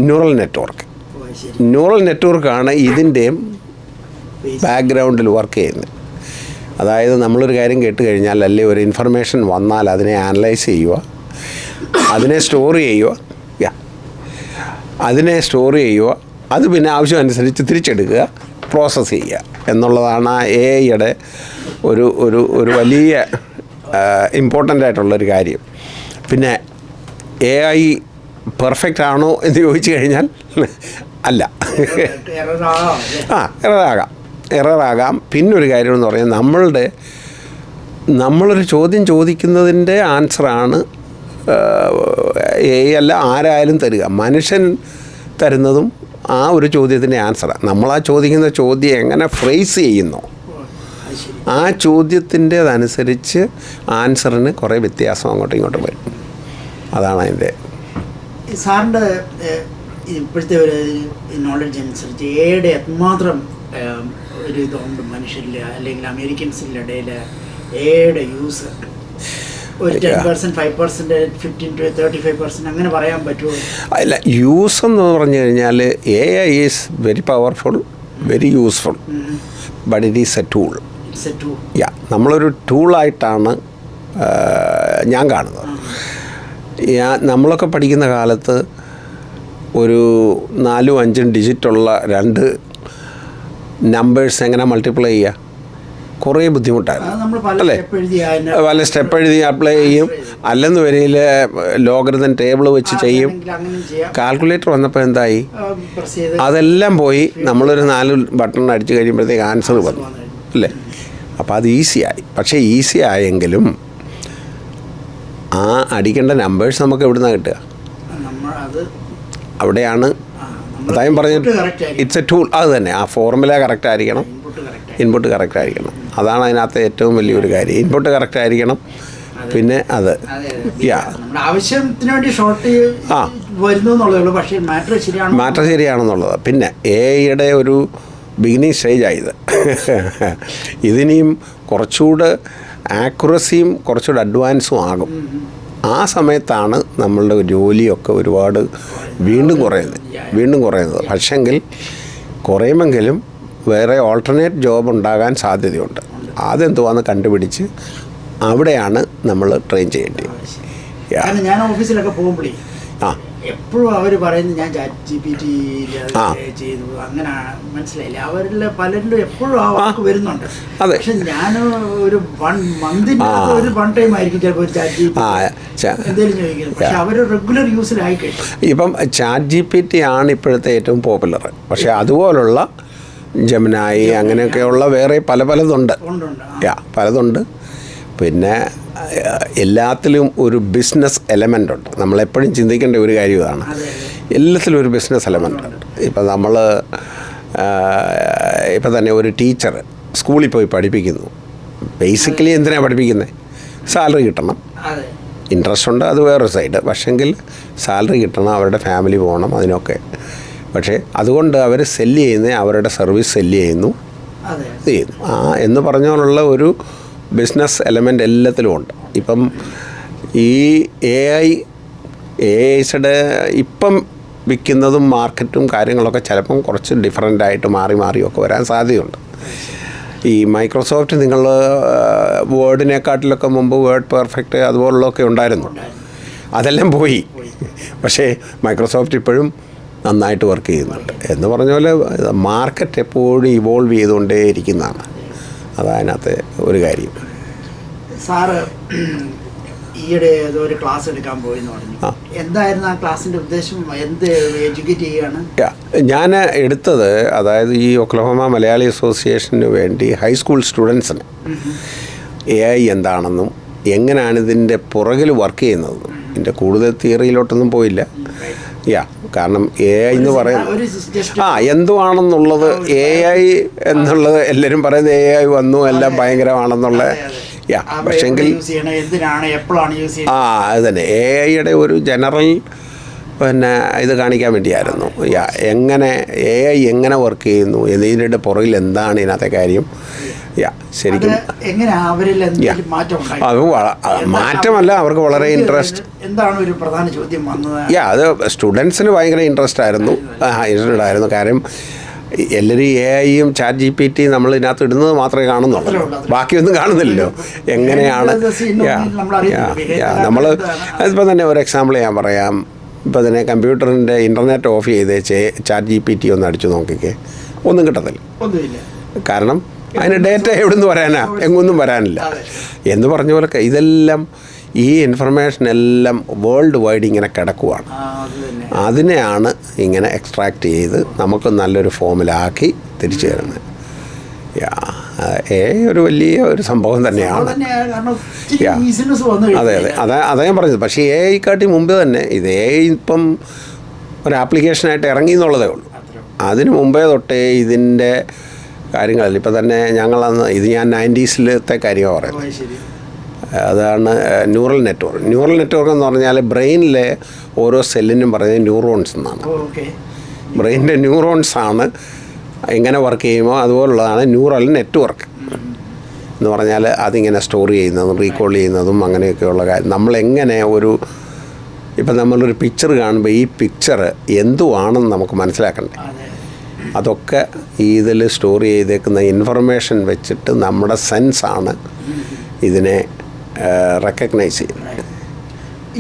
A: ന്യൂറൽ നെറ്റ്വർക്ക്. ന്യൂറൽ നെറ്റ്വർക്കാണ് ഇതിൻ്റെയും ബാക്ക്ഗ്രൗണ്ടിൽ വർക്ക് ചെയ്യുന്നത്. അതായത് നമ്മളൊരു കാര്യം കേട്ട് കഴിഞ്ഞാൽ, അല്ലെങ്കിൽ ഒരു ഇൻഫർമേഷൻ വന്നാൽ അതിനെ അനലൈസ് ചെയ്യുക, അതിനെ സ്റ്റോർ ചെയ്യുക, അത് പിന്നെ ആവശ്യമനുസരിച്ച് തിരിച്ചെടുക്കുക, പ്രോസസ്സ് ചെയ്യുക എന്നുള്ളതാണ് AIയുടെ ഒരു വലിയ ഇമ്പോർട്ടൻ്റ് ആയിട്ടുള്ളൊരു കാര്യം. പിന്നെ AI പെർഫെക്റ്റ് ആണോ എന്ന് ചോദിച്ചു കഴിഞ്ഞാൽ അല്ല. എററാകാം. പിന്നൊരു കാര്യമെന്ന് പറഞ്ഞാൽ നമ്മളൊരു ചോദ്യം ചോദിക്കുന്നതിൻ്റെ ആൻസറാണ് AI അല്ല ആരായാലും തരിക. മനുഷ്യൻ തരുന്നതും ആ ഒരു ചോദ്യത്തിൻ്റെ ആൻസറാണ്. നമ്മളാ ചോദിക്കുന്ന ചോദ്യം എങ്ങനെ ഫ്രേസ് ചെയ്യുന്നു, ആ ചോദ്യത്തിൻ്റേതനുസരിച്ച് ആൻസറിന് കുറേ വ്യത്യാസം അങ്ങോട്ടും ഇങ്ങോട്ടും വരും. അതാണ് അതിൻ്റെ.
B: സാറിൻ്റെ ഇപ്പോഴത്തെ ഒരു നോളജ് അനുസരിച്ച് ഏടെ എത്രമാത്രം ഒരു ഇതുണ്ട് മനുഷ്യരിൽ അല്ലെങ്കിൽ അമേരിക്കൻസിൻ്റെ ഇടയിൽ ഏടെ യൂസ് ഒരു 10%, 5%, 15 to 35% അങ്ങനെ പറയാൻ പറ്റുമോ?
A: അല്ല, യൂസ് എന്ന് പറഞ്ഞു കഴിഞ്ഞാൽ AI is very powerful, very useful, but it is A tool. നമ്മളൊരു ടൂളായിട്ടാണ് ഞാൻ കാണുന്നത്. നമ്മളൊക്കെ പഠിക്കുന്ന കാലത്ത് ഒരു 4-5 ഡിജിറ്റുള്ള 2 നമ്പേഴ്സ് എങ്ങനെ മൾട്ടിപ്ലൈ ചെയ്യുക, കുറേ ബുദ്ധിമുട്ടായിരുന്നു അല്ലേ? പല സ്റ്റെപ്പ് എഴുതി അപ്ലൈ ചെയ്യും, അല്ലെന്ന് വരിയിൽ ലോഗരിതം ടേബിൾ വെച്ച് ചെയ്യും. കാൽക്കുലേറ്റർ വന്നപ്പോൾ എന്തായി, അതെല്ലാം പോയി. നമ്മളൊരു 4 ബട്ടൺ അടിച്ച് കഴിയുമ്പോഴത്തേക്ക് ആൻസർ വന്നു അല്ലേ? അപ്പോൾ അത് ഈസിയായി. പക്ഷേ ഈസി ആയെങ്കിലും ആ അടിക്കേണ്ട നമ്പേഴ്സ് നമുക്ക് എവിടെ നിന്നാണ് കിട്ടുക? അവിടെയാണ് അതായും പറഞ്ഞിട്ട് ഇറ്റ്സ് എ ടൂൾ. അത് തന്നെ, ആ ഫോർമുല കറക്റ്റ് ആയിരിക്കണം, ഇൻപുട്ട് കറക്റ്റ് ആയിരിക്കണം. അതാണ് അതിനകത്ത് ഏറ്റവും വലിയൊരു കാര്യം. ഇൻപുട്ട് കറക്റ്റ് ആയിരിക്കണം. പിന്നെ അത്
B: ആവശ്യത്തിന് വേണ്ടി ഷോർട്ട്
A: മാറ്റർ ശരിയാണെന്നുള്ളത്. പിന്നെ AIയുടെ ഒരു ബിഗിനിങ് സ്റ്റേജായത്. ഇതിനെയും കുറച്ചുകൂടെ ആക്യുറസിയും കുറച്ചുകൂടെ അഡ്വാൻസും ആകും. ആ സമയത്താണ് നമ്മളുടെ ജോലിയൊക്കെ ഒരുപാട് വീണ്ടും കുറയുന്നത്. പക്ഷെങ്കിൽ കുറയുമെങ്കിലും വേറെ ഓൾട്ടർനേറ്റ് ജോബ് ഉണ്ടാകാൻ സാധ്യതയുണ്ട്. അതെന്തുവാന്ന് കണ്ടുപിടിച്ച് അവിടെയാണ് നമ്മൾ ട്രെയിൻ ചെയ്യേണ്ടത്.
B: ഞാൻ ഓഫീസിലൊക്കെ പോകുമ്പോഴേ എപ്പോഴും അവർ പറയുന്നത് ഞാൻ ChatGPT ചെയ്തു അങ്ങനെ മനസ്സിലായില്ല. അവരിൽ പലരിലും എപ്പോഴും ആ വാക്ക് വരുന്നുണ്ട്. പക്ഷെ ഞാൻ ഒരു 1 മന്തിന് ഒരു 1 ടൈം ആയിരിക്കും ചിലപ്പോൾ ChatGPT എന്തെങ്കിലും ചോദിക്കുന്നത്. പക്ഷെ അവർ റെഗുലർ യൂസിലായി കഴിഞ്ഞു. ഇപ്പം
A: ChatGPT ആണ് ഇപ്പോഴത്തെ ഏറ്റവും പോപ്പുലർ. പക്ഷെ അതുപോലുള്ള ജെമിനായി അങ്ങനെയൊക്കെയുള്ള വേറെ പലതുണ്ട്. പിന്നെ എല്ലാത്തിലും ഒരു ബിസിനസ് എലമെൻ്റ് ഉണ്ട്. നമ്മളെപ്പോഴും ചിന്തിക്കേണ്ട ഒരു കാര്യം ഇതാണ്. എല്ലാത്തിലും ഒരു ബിസിനസ് എലമെൻ്റ് ഉണ്ട്. ഇപ്പം ഇപ്പം തന്നെ ഒരു ടീച്ചർ സ്കൂളിൽ പോയി പഠിപ്പിക്കുന്നു. ബേസിക്കലി എന്തിനാണ് പഠിപ്പിക്കുന്നത്? സാലറി കിട്ടണം. ഇൻട്രസ്റ്റ് ഉണ്ട്, അത് വേറൊരു സൈഡ്. പക്ഷെങ്കിൽ സാലറി കിട്ടണം, അവരുടെ ഫാമിലി പോകണം, അതിനൊക്കെ. പക്ഷേ അതുകൊണ്ട് അവർ സെല്ല് ചെയ്യുന്നത് അവരുടെ സർവീസ് സെല്ല് ചെയ്യുന്നു എന്ന് പറഞ്ഞുകൊണ്ടുള്ള ഒരു ബിസിനസ് എലമെൻ്റ് എല്ലാത്തിലും ഉണ്ട്. ഇപ്പം ഈ AIയുടെ ഇപ്പം വിൽക്കുന്നതും മാർക്കറ്റും കാര്യങ്ങളൊക്കെ ചിലപ്പം കുറച്ച് ഡിഫറൻ്റായിട്ട് മാറിയൊക്കെ വരാൻ സാധ്യതയുണ്ട്. ഈ മൈക്രോസോഫ്റ്റ് നിങ്ങൾ വേർഡിനെക്കാട്ടിലൊക്കെ മുമ്പ് വേർഡ് പെർഫെക്റ്റ് അതുപോലുള്ളതൊക്കെ ഉണ്ടായിരുന്നു. അതെല്ലാം പോയി. പക്ഷേ മൈക്രോസോഫ്റ്റ് ഇപ്പോഴും നന്നായിട്ട് വർക്ക് ചെയ്യുന്നുണ്ട്. എന്ന് പറഞ്ഞ പോലെ മാർക്കറ്റ് എപ്പോഴും ഇവോൾവ് ചെയ്തുകൊണ്ടേ ഇരിക്കുന്നതാണ്. അതതിനകത്ത് ഒരു കാര്യം.
B: സാറ് ഈയിടെ ഏതോ ഒരു ക്ലാസ് എടുക്കാൻ പോയെന്ന് പറഞ്ഞു. എന്തായിരുന്നു ആ ക്ലാസ്സിൻ്റെ ഉദ്ദേശം? എന്ത് എഡ്യൂക്കേറ്റ് ചെയ്യുകയാണ്?
A: ഞാൻ എടുത്തത്, അതായത് ഈ ഒക്ലഹോമ മലയാളി അസോസിയേഷന് വേണ്ടി ഹൈസ്കൂൾ സ്റ്റുഡൻസിന് AI എന്താണെന്നും എങ്ങനെയാണ് ഇതിൻ്റെ പുറകിൽ വർക്ക് ചെയ്യുന്നതെന്നും. ഇതിൻ്റെ കൂടുതൽ തിയറിയിലോട്ടൊന്നും പോയില്ല. കാരണം AI എന്ന് പറയുന്നത് എന്തുവാണെന്നുള്ളത്, AI എന്നുള്ളത് എല്ലാവരും പറയുന്നത് AI വന്നു എല്ലാം ഭയങ്കരമാണെന്നുള്ള. പക്ഷേങ്കിൽ അത് തന്നെ AI ഒരു ജനറൽ ഇത് കാണിക്കാൻ വേണ്ടിയായിരുന്നു. എങ്ങനെ AI എങ്ങനെ വർക്ക് ചെയ്യുന്നു, ഇതിൻ്റെ പുറകിൽ എന്താണ് ഇതിനകത്തെ കാര്യം. ശരിക്കും മാറ്റമല്ല, അവർക്ക് വളരെ ഇൻട്രസ്റ്റ്.
B: എന്താണ് ഒരു പ്രധാന ചോദ്യം വന്നത്?
A: അത് സ്റ്റുഡൻസിന് ഭയങ്കര ഇൻട്രസ്റ്റ് ആയിരുന്നു. കാര്യം എല്ലാവരും AI-യും ChatGPT നമ്മൾ ഇതിനകത്ത് ഇടുന്നത് മാത്രമേ കാണുന്നുള്ളൂ, ബാക്കിയൊന്നും കാണുന്നില്ലല്ലോ. എങ്ങനെയാണ് നമ്മൾ അതിപ്പോൾ തന്നെ ഒരു എക്സാമ്പിൾ ഞാൻ പറയാം. ഇപ്പോൾ തന്നെ കമ്പ്യൂട്ടറിൻ്റെ ഇൻ്റർനെറ്റ് ഓഫ് ചെയ്ത് ChatGPT ഒന്ന് അടിച്ചു നോക്കിക്കേ, ഒന്നും കിട്ടത്തില്ല. കാരണം അതിന് ഡേറ്റ എവിടെ നിന്ന് വരാനാ? എങ്ങൊന്നും വരാനില്ല. എന്ന് പറഞ്ഞ പോലെ ഇതെല്ലാം ഈ ഇൻഫർമേഷൻ എല്ലാം വേൾഡ് വൈഡ് ഇങ്ങനെ കിടക്കുവാണ്. അതിനെയാണ് ഇങ്ങനെ എക്സ്ട്രാക്ട് ചെയ്ത് നമുക്ക് നല്ലൊരു ഫോമിലാക്കി തിരിച്ചു തരുന്നത്. ഒരു വലിയ ഒരു സംഭവം തന്നെയാണ്. അതാ ഞാൻ പറഞ്ഞത്. പക്ഷേ AI-ക്കാട്ടി മുമ്പ് തന്നെ ഇത് AI ഇപ്പം ഒരു ആപ്ലിക്കേഷനായിട്ട് ഇറങ്ങി എന്നുള്ളതേ ഉള്ളൂ. അതിന് മുമ്പേ തൊട്ടേ ഇതിൻ്റെ കാര്യങ്ങളിൽ ഇപ്പം തന്നെ ഞങ്ങളന്ന് ഞാൻ 90s കാര്യമാണ് പറയുന്നത്. അതാണ് ന്യൂറൽ നെറ്റ്വർക്ക് എന്ന് പറഞ്ഞാൽ ബ്രെയിനിലെ ഓരോ സെല്ലിനും പറയുന്നത് ന്യൂറോൺസ് എന്നാണ്. ബ്രെയിനിൻ്റെ ന്യൂറോൺസാണ് എങ്ങനെ വർക്ക് ചെയ്യുമോ അതുപോലുള്ളതാണ് ന്യൂറൽ നെറ്റ്വർക്ക് എന്ന് പറഞ്ഞാൽ. അതിങ്ങനെ സ്റ്റോർ ചെയ്യുന്നതും റീകോൾ ചെയ്യുന്നതും അങ്ങനെയൊക്കെയുള്ള കാര്യം. നമ്മളെങ്ങനെ ഇപ്പം നമ്മളൊരു പിക്ചർ കാണുമ്പോൾ ഈ പിക്ചർ എന്തുവാണെന്ന് നമുക്ക് മനസ്സിലാക്കണ്ടേ. അതൊക്കെ ഇതിൽ സ്റ്റോർ ചെയ്തേക്കുന്ന ഇൻഫർമേഷൻ വെച്ചിട്ട് നമ്മുടെ സെൻസാണ് ഇതിനെ റെക്കഗ്നൈസ് ചെയ്യുന്നത്.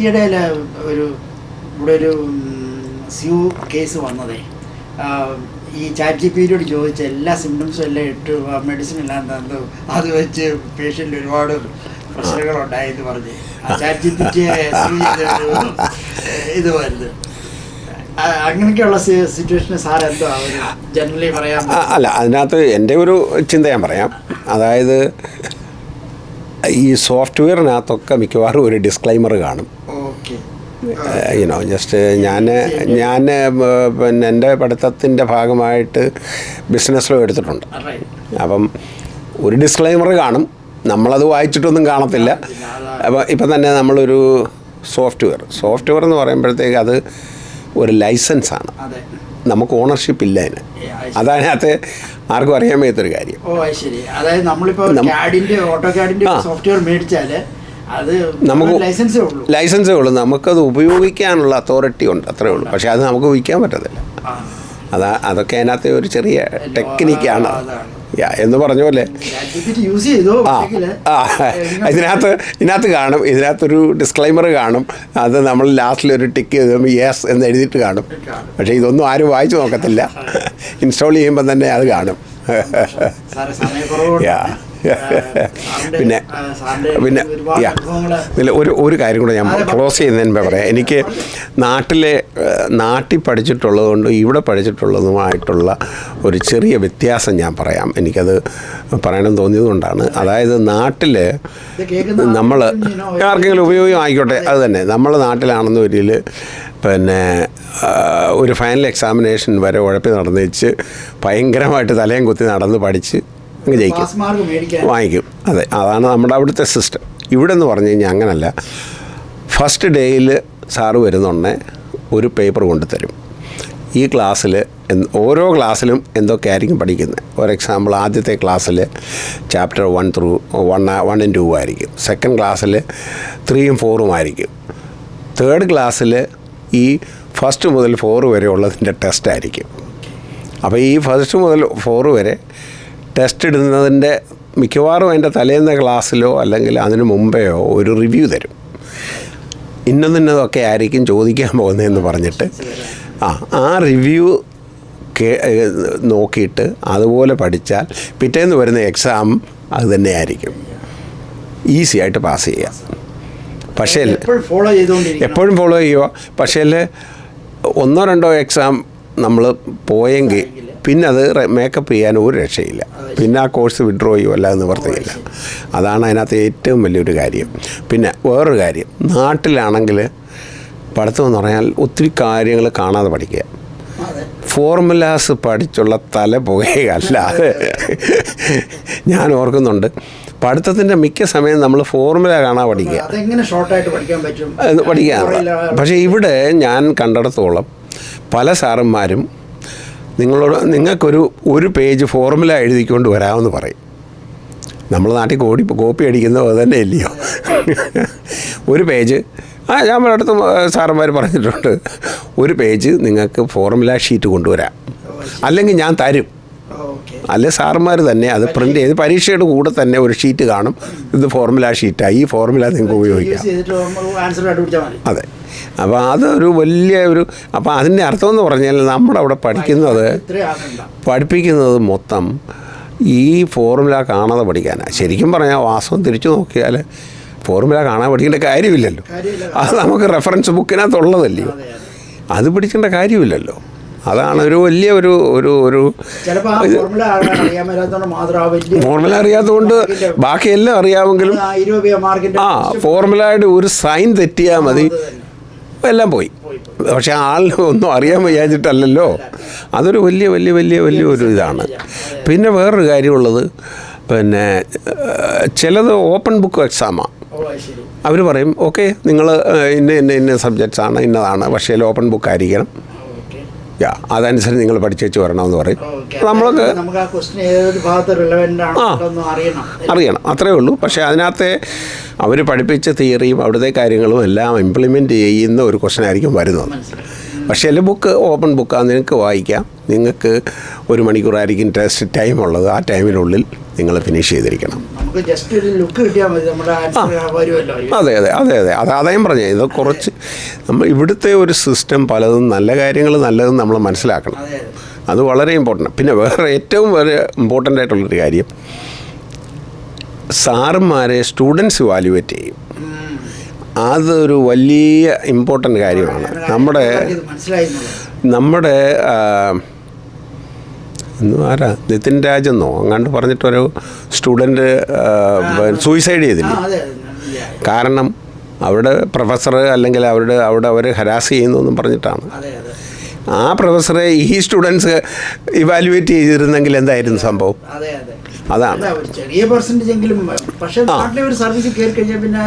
B: ഈയിടയിൽ ഇവിടെ ഒരു സ്യൂ കേസ് വന്നതേ, ഈ ChatGPT-യോട് ചോദിച്ച എല്ലാ സിംറ്റംസും എല്ലാം ഇട്ട് മെഡിസിൻ എല്ലാം തന്നു, അത് വെച്ച് പേഷ്യൻ്റ് ഒരുപാട് പ്രശ്നങ്ങളുണ്ടായെന്ന് പറഞ്ഞ് ChatGPT ഇത് വരുന്നത്. അങ്ങനെയൊക്കെയുള്ള സിറ്റുവേഷന് സാർ എന്തോ ജനറലി പറയാം?
A: അല്ല, അതിനകത്ത് എൻ്റെ ഒരു ചിന്ത ഞാൻ പറയാം. അതായത് ഈ സോഫ്റ്റ്വെയറിനകത്തൊക്കെ മിക്കവാറും ഒരു ഡിസ്ക്ലൈമർ കാണും. ജസ്റ്റ് ഞാൻ പിന്നെ എൻ്റെ പഠിത്തത്തിൻ്റെ ഭാഗമായിട്ട് ബിസിനസ്സിലും എടുത്തിട്ടുണ്ട്. അപ്പം ഒരു ഡിസ്ക്ലൈമർ കാണും, നമ്മളത് വായിച്ചിട്ടൊന്നും കാണത്തില്ല. അപ്പോൾ ഇപ്പം തന്നെ നമ്മളൊരു സോഫ്റ്റ്വെയർ എന്ന് പറയുമ്പോഴത്തേക്ക് അത് ഒരു ലൈസൻസാണ്, നമുക്ക് ഓണർഷിപ്പ് ഇല്ല അതിന്. അതതിനകത്ത് ആർക്കും അറിയാൻ വയ്യാത്തൊരു കാര്യം.
B: അതായത് നമ്മളിപ്പോൾ സോഫ്റ്റ്വെയർ മേടിച്ചാൽ അത് നമുക്ക്
A: ലൈസൻസേ ഉള്ളൂ, നമുക്കത് ഉപയോഗിക്കാനുള്ള അതോറിറ്റി ഉണ്ട്, അത്രേ ഉള്ളൂ. പക്ഷേ അത് നമുക്ക് വിൽക്കാൻ പറ്റത്തില്ല. അതൊക്കെ അതിനകത്ത് ഒരു ചെറിയ ടെക്നിക്കാണ് എന്ന് പറഞ്ഞ പോലെ. ഇതിനകത്ത് കാണും, ഇതിനകത്തൊരു ഡിസ്ക്ലൈമർ കാണും. അത് നമ്മൾ ലാസ്റ്റിലൊരു ടിക്ക് യെസ് എന്ന് എഴുതിയിട്ട് കാണും. പക്ഷേ ഇതൊന്നും ആരും വായിച്ചു നോക്കത്തില്ല. ഇൻസ്റ്റാൾ ചെയ്യുമ്പോൾ തന്നെ അത് കാണും. പിന്നെ ഒരു കാര്യം കൂടെ ഞാൻ ക്ലോസ് ചെയ്യുന്നതിന് മുമ്പേ പറയാം. എനിക്ക് നാട്ടിൽ പഠിച്ചിട്ടുള്ളതുകൊണ്ട് ഇവിടെ പഠിച്ചിട്ടുള്ളതുമായിട്ടുള്ള ഒരു ചെറിയ വ്യത്യാസം ഞാൻ പറയാം. എനിക്കത് പറയണം തോന്നിയതുകൊണ്ടാണ്. അതായത് നാട്ടിൽ നമ്മൾ ആർക്കെങ്കിലും ഉപയോഗം ആയിക്കോട്ടെ, അത് തന്നെ നമ്മൾ നാട്ടിലാണെന്ന് വരിയിൽ പിന്നെ ഒരു ഫൈനൽ എക്സാമിനേഷൻ വരെ ഉഴപ്പി നടന്നു വെച്ച് ഭയങ്കരമായിട്ട് തലയും കുത്തി നടന്ന് പഠിച്ച് അങ്ങ് ജയിക്കും, വാങ്ങിക്കും. അതാണ് നമ്മുടെ അവിടുത്തെ സിസ്റ്റം. ഇവിടെ എന്ന് പറഞ്ഞു കഴിഞ്ഞാൽ അങ്ങനല്ല. ഫസ്റ്റ് ഡേയിൽ സാറ് വരുന്നുണ്ടെ ഒരു പേപ്പർ കൊണ്ടുതരും. ഈ ക്ലാസ്സിൽ ഓരോ ക്ലാസ്സിലും എന്തൊക്കെ ആയിരിക്കും പഠിക്കുന്നത്. ഫോർ എക്സാമ്പിൾ, ആദ്യത്തെ ക്ലാസ്സിൽ ചാപ്റ്റർ 1 and 2 ആയിരിക്കും. സെക്കൻഡ് ക്ലാസ്സിൽ 3 and 4 ആയിരിക്കും. തേർഡ് ക്ലാസ്സിൽ ഈ ഫസ്റ്റ് മുതൽ 4 വരെ ഉള്ളതിൻ്റെ ടെസ്റ്റായിരിക്കും. അപ്പോൾ ഈ ഫസ്റ്റ് മുതൽ 4 വരെ ടെസ്റ്റ് ഇടുന്നതിൻ്റെ മിക്കവാറും അതിൻ്റെ തലേന്ന ക്ലാസ്സിലോ അല്ലെങ്കിൽ അതിന് മുമ്പെയോ ഒരു റിവ്യൂ തരും. ഇന്നതൊക്കെ ആയിരിക്കും ചോദിക്കാൻ പോകുന്നതെന്ന് പറഞ്ഞിട്ട് ആ റിവ്യൂ നോക്കിയിട്ട് അതുപോലെ പഠിച്ചാൽ പിറ്റേന്ന് വരുന്ന എക്സാം അത് തന്നെയായിരിക്കും, ഈസി ആയിട്ട് പാസ് ചെയ്യുക. പക്ഷേ എപ്പോഴും ഫോളോ ചെയ്യുക. പക്ഷേ 1-2 എക്സാം നമ്മൾ പോയെങ്കിൽ പിന്നെ അത് മേക്കപ്പ് ചെയ്യാൻ ഒരു രക്ഷയില്ല. പിന്നെ ആ കോഴ്സ് വിഡ്രോ ചെയ്യുമോ അല്ലാതെ നിവർത്തിയില്ല. അതാണ് അതിനകത്ത് ഏറ്റവും വലിയൊരു കാര്യം. പിന്നെ വേറൊരു കാര്യം, നാട്ടിലാണെങ്കിൽ പഠിത്തം എന്ന് പറഞ്ഞാൽ ഒത്തിരി കാര്യങ്ങൾ കാണാതെ പഠിക്കുക. ഫോർമുലാസ് പഠിച്ചുള്ള തല പുകയല്ലാതെ ഞാൻ ഓർക്കുന്നുണ്ട്, പഠിത്തത്തിൻ്റെ മിക്ക സമയം നമ്മൾ ഫോർമുല കാണാൻ പഠിക്കുക. പക്ഷേ ഇവിടെ ഞാൻ കണ്ടിടത്തോളം പല സാറന്മാരും നിങ്ങൾക്കൊരു പേജ് ഫോർമുല എഴുതിക്കൊണ്ട് വരാമെന്ന് പറയും. നമ്മൾ നാട്ടിൽ കോപ്പി അടിക്കുന്നത് അത് തന്നെ ഇല്ലയോ. ഒരു പേജ് ഞാൻ അടുത്ത സാറന്മാർ പറഞ്ഞിട്ടുണ്ട്, ഒരു പേജ് നിങ്ങൾക്ക് ഫോർമുല ഷീറ്റ് കൊണ്ടുവരാം, അല്ലെങ്കിൽ ഞാൻ തരും. അല്ലെ സാറന്മാർ തന്നെ അത് പ്രിൻ്റ് ചെയ്ത് പരീക്ഷയുടെ കൂടെ തന്നെ ഒരു ഷീറ്റ് കാണും, ഇത് ഫോർമുല ഷീറ്റാണ്, ഈ ഫോർമുല നിങ്ങൾക്ക് ഉപയോഗിക്കാം. അതെ. അപ്പോൾ അതൊരു വലിയ അപ്പോൾ അതിൻ്റെ അർത്ഥം എന്ന് പറഞ്ഞാൽ നമ്മുടെ അവിടെ പഠിപ്പിക്കുന്നത് മൊത്തം ഈ ഫോർമുല കാണാതെ പഠിക്കാനാണ്. ശരിക്കും പറഞ്ഞാൽ വാസ്തവം തിരിച്ചു നോക്കിയാൽ ഫോർമുല കാണാൻ പഠിക്കേണ്ട കാര്യമില്ലല്ലോ. അത് നമുക്ക് റെഫറൻസ് ബുക്കിനകത്തുള്ളതല്ലയോ, അത് പഠിക്കേണ്ട കാര്യമില്ലല്ലോ. അതാണ് ഒരു വലിയ ഒരു ഫോർമുല അറിയാത്തതുകൊണ്ട് ബാക്കിയെല്ലാം അറിയാമെങ്കിലും ഫോർമുലയുടെ ഒരു സൈൻ തെറ്റിയാൽ മതി, എല്ലാം പോയി. പക്ഷെ ആളിന് ഒന്നും അറിയാൻ വയ്യാഞ്ഞിട്ടല്ലല്ലോ. അതൊരു വലിയ ഒരു ഇതാണ്. പിന്നെ വേറൊരു കാര്യമുള്ളത്, പിന്നെ ചിലത് ഓപ്പൺ ബുക്ക് എക്സാമാണ്. അവർ പറയും ഓക്കെ നിങ്ങൾ ഇന്ന സബ്ജക്ട്സാണ് ഇന്നതാണ്, പക്ഷേ ഓപ്പൺ ബുക്ക് ആയിരിക്കണം, അതനുസരിച്ച് നിങ്ങൾ പഠിച്ചു വരണമെന്ന് പറയും. നമ്മളൊക്കെ അറിയണം, അത്രയേ ഉള്ളൂ. പക്ഷേ അതിനകത്തെ അവർ പഠിപ്പിച്ച തിയറിയും അവിടുത്തെ കാര്യങ്ങളും എല്ലാം ഇംപ്ലിമെൻറ്റ് ചെയ്യുന്ന ഒരു ക്വസ്റ്റൻ ആയിരിക്കും വരുന്നത്. പക്ഷേ ബുക്ക് ഓപ്പൺ ബുക്കാണ്, നിങ്ങൾക്ക് വായിക്കാം. നിങ്ങൾക്ക് 1 മണിക്കൂറായിരിക്കും ടെസ്റ്റ് ടൈം ഉള്ളത്. ആ ടൈമിനുള്ളിൽ നിങ്ങൾ ഫിനിഷ് ചെയ്തിരിക്കണം. അതെ അതായും പറഞ്ഞു. ഇത് കുറച്ച് നമ്മൾ ഇവിടുത്തെ ഒരു സിസ്റ്റം പലതും നല്ല കാര്യങ്ങൾ നല്ലതും നമ്മൾ മനസ്സിലാക്കണം. അത് വളരെ ഇമ്പോർട്ടൻ്റ്. പിന്നെ വേറെ ഏറ്റവും വളരെ ഇമ്പോർട്ടൻ്റ് ആയിട്ടുള്ളൊരു കാര്യം, സാറന്മാരെ സ്റ്റുഡൻസ് ഇവാലുവേറ്റ് ചെയ്യും. അതൊരു വലിയ ഇമ്പോർട്ടൻ്റ് കാര്യമാണ്. നമ്മുടെ ആരാ നിതിൻ രാജെന്നോ അങ്ങാണ്ട് പറഞ്ഞിട്ടൊരു സ്റ്റുഡൻറ്റ് സൂയിസൈഡ് ചെയ്തില്ല. കാരണം അവിടെ പ്രൊഫസർ അല്ലെങ്കിൽ അവിടെ അവർ ഹരാസ് ചെയ്യുന്നു എന്നും പറഞ്ഞിട്ടാണ്. ആ പ്രൊഫസറെ ഈ സ്റ്റുഡൻസ് ഇവാലുവേറ്റ് ചെയ്തിരുന്നെങ്കിൽ എന്തായിരുന്നു സംഭവം? അതാണ്.
B: ചെറിയ പെർസെന്റേജ് എങ്കിലും ഒരു സർവീസ് കയറി കഴിഞ്ഞാൽ പിന്നെ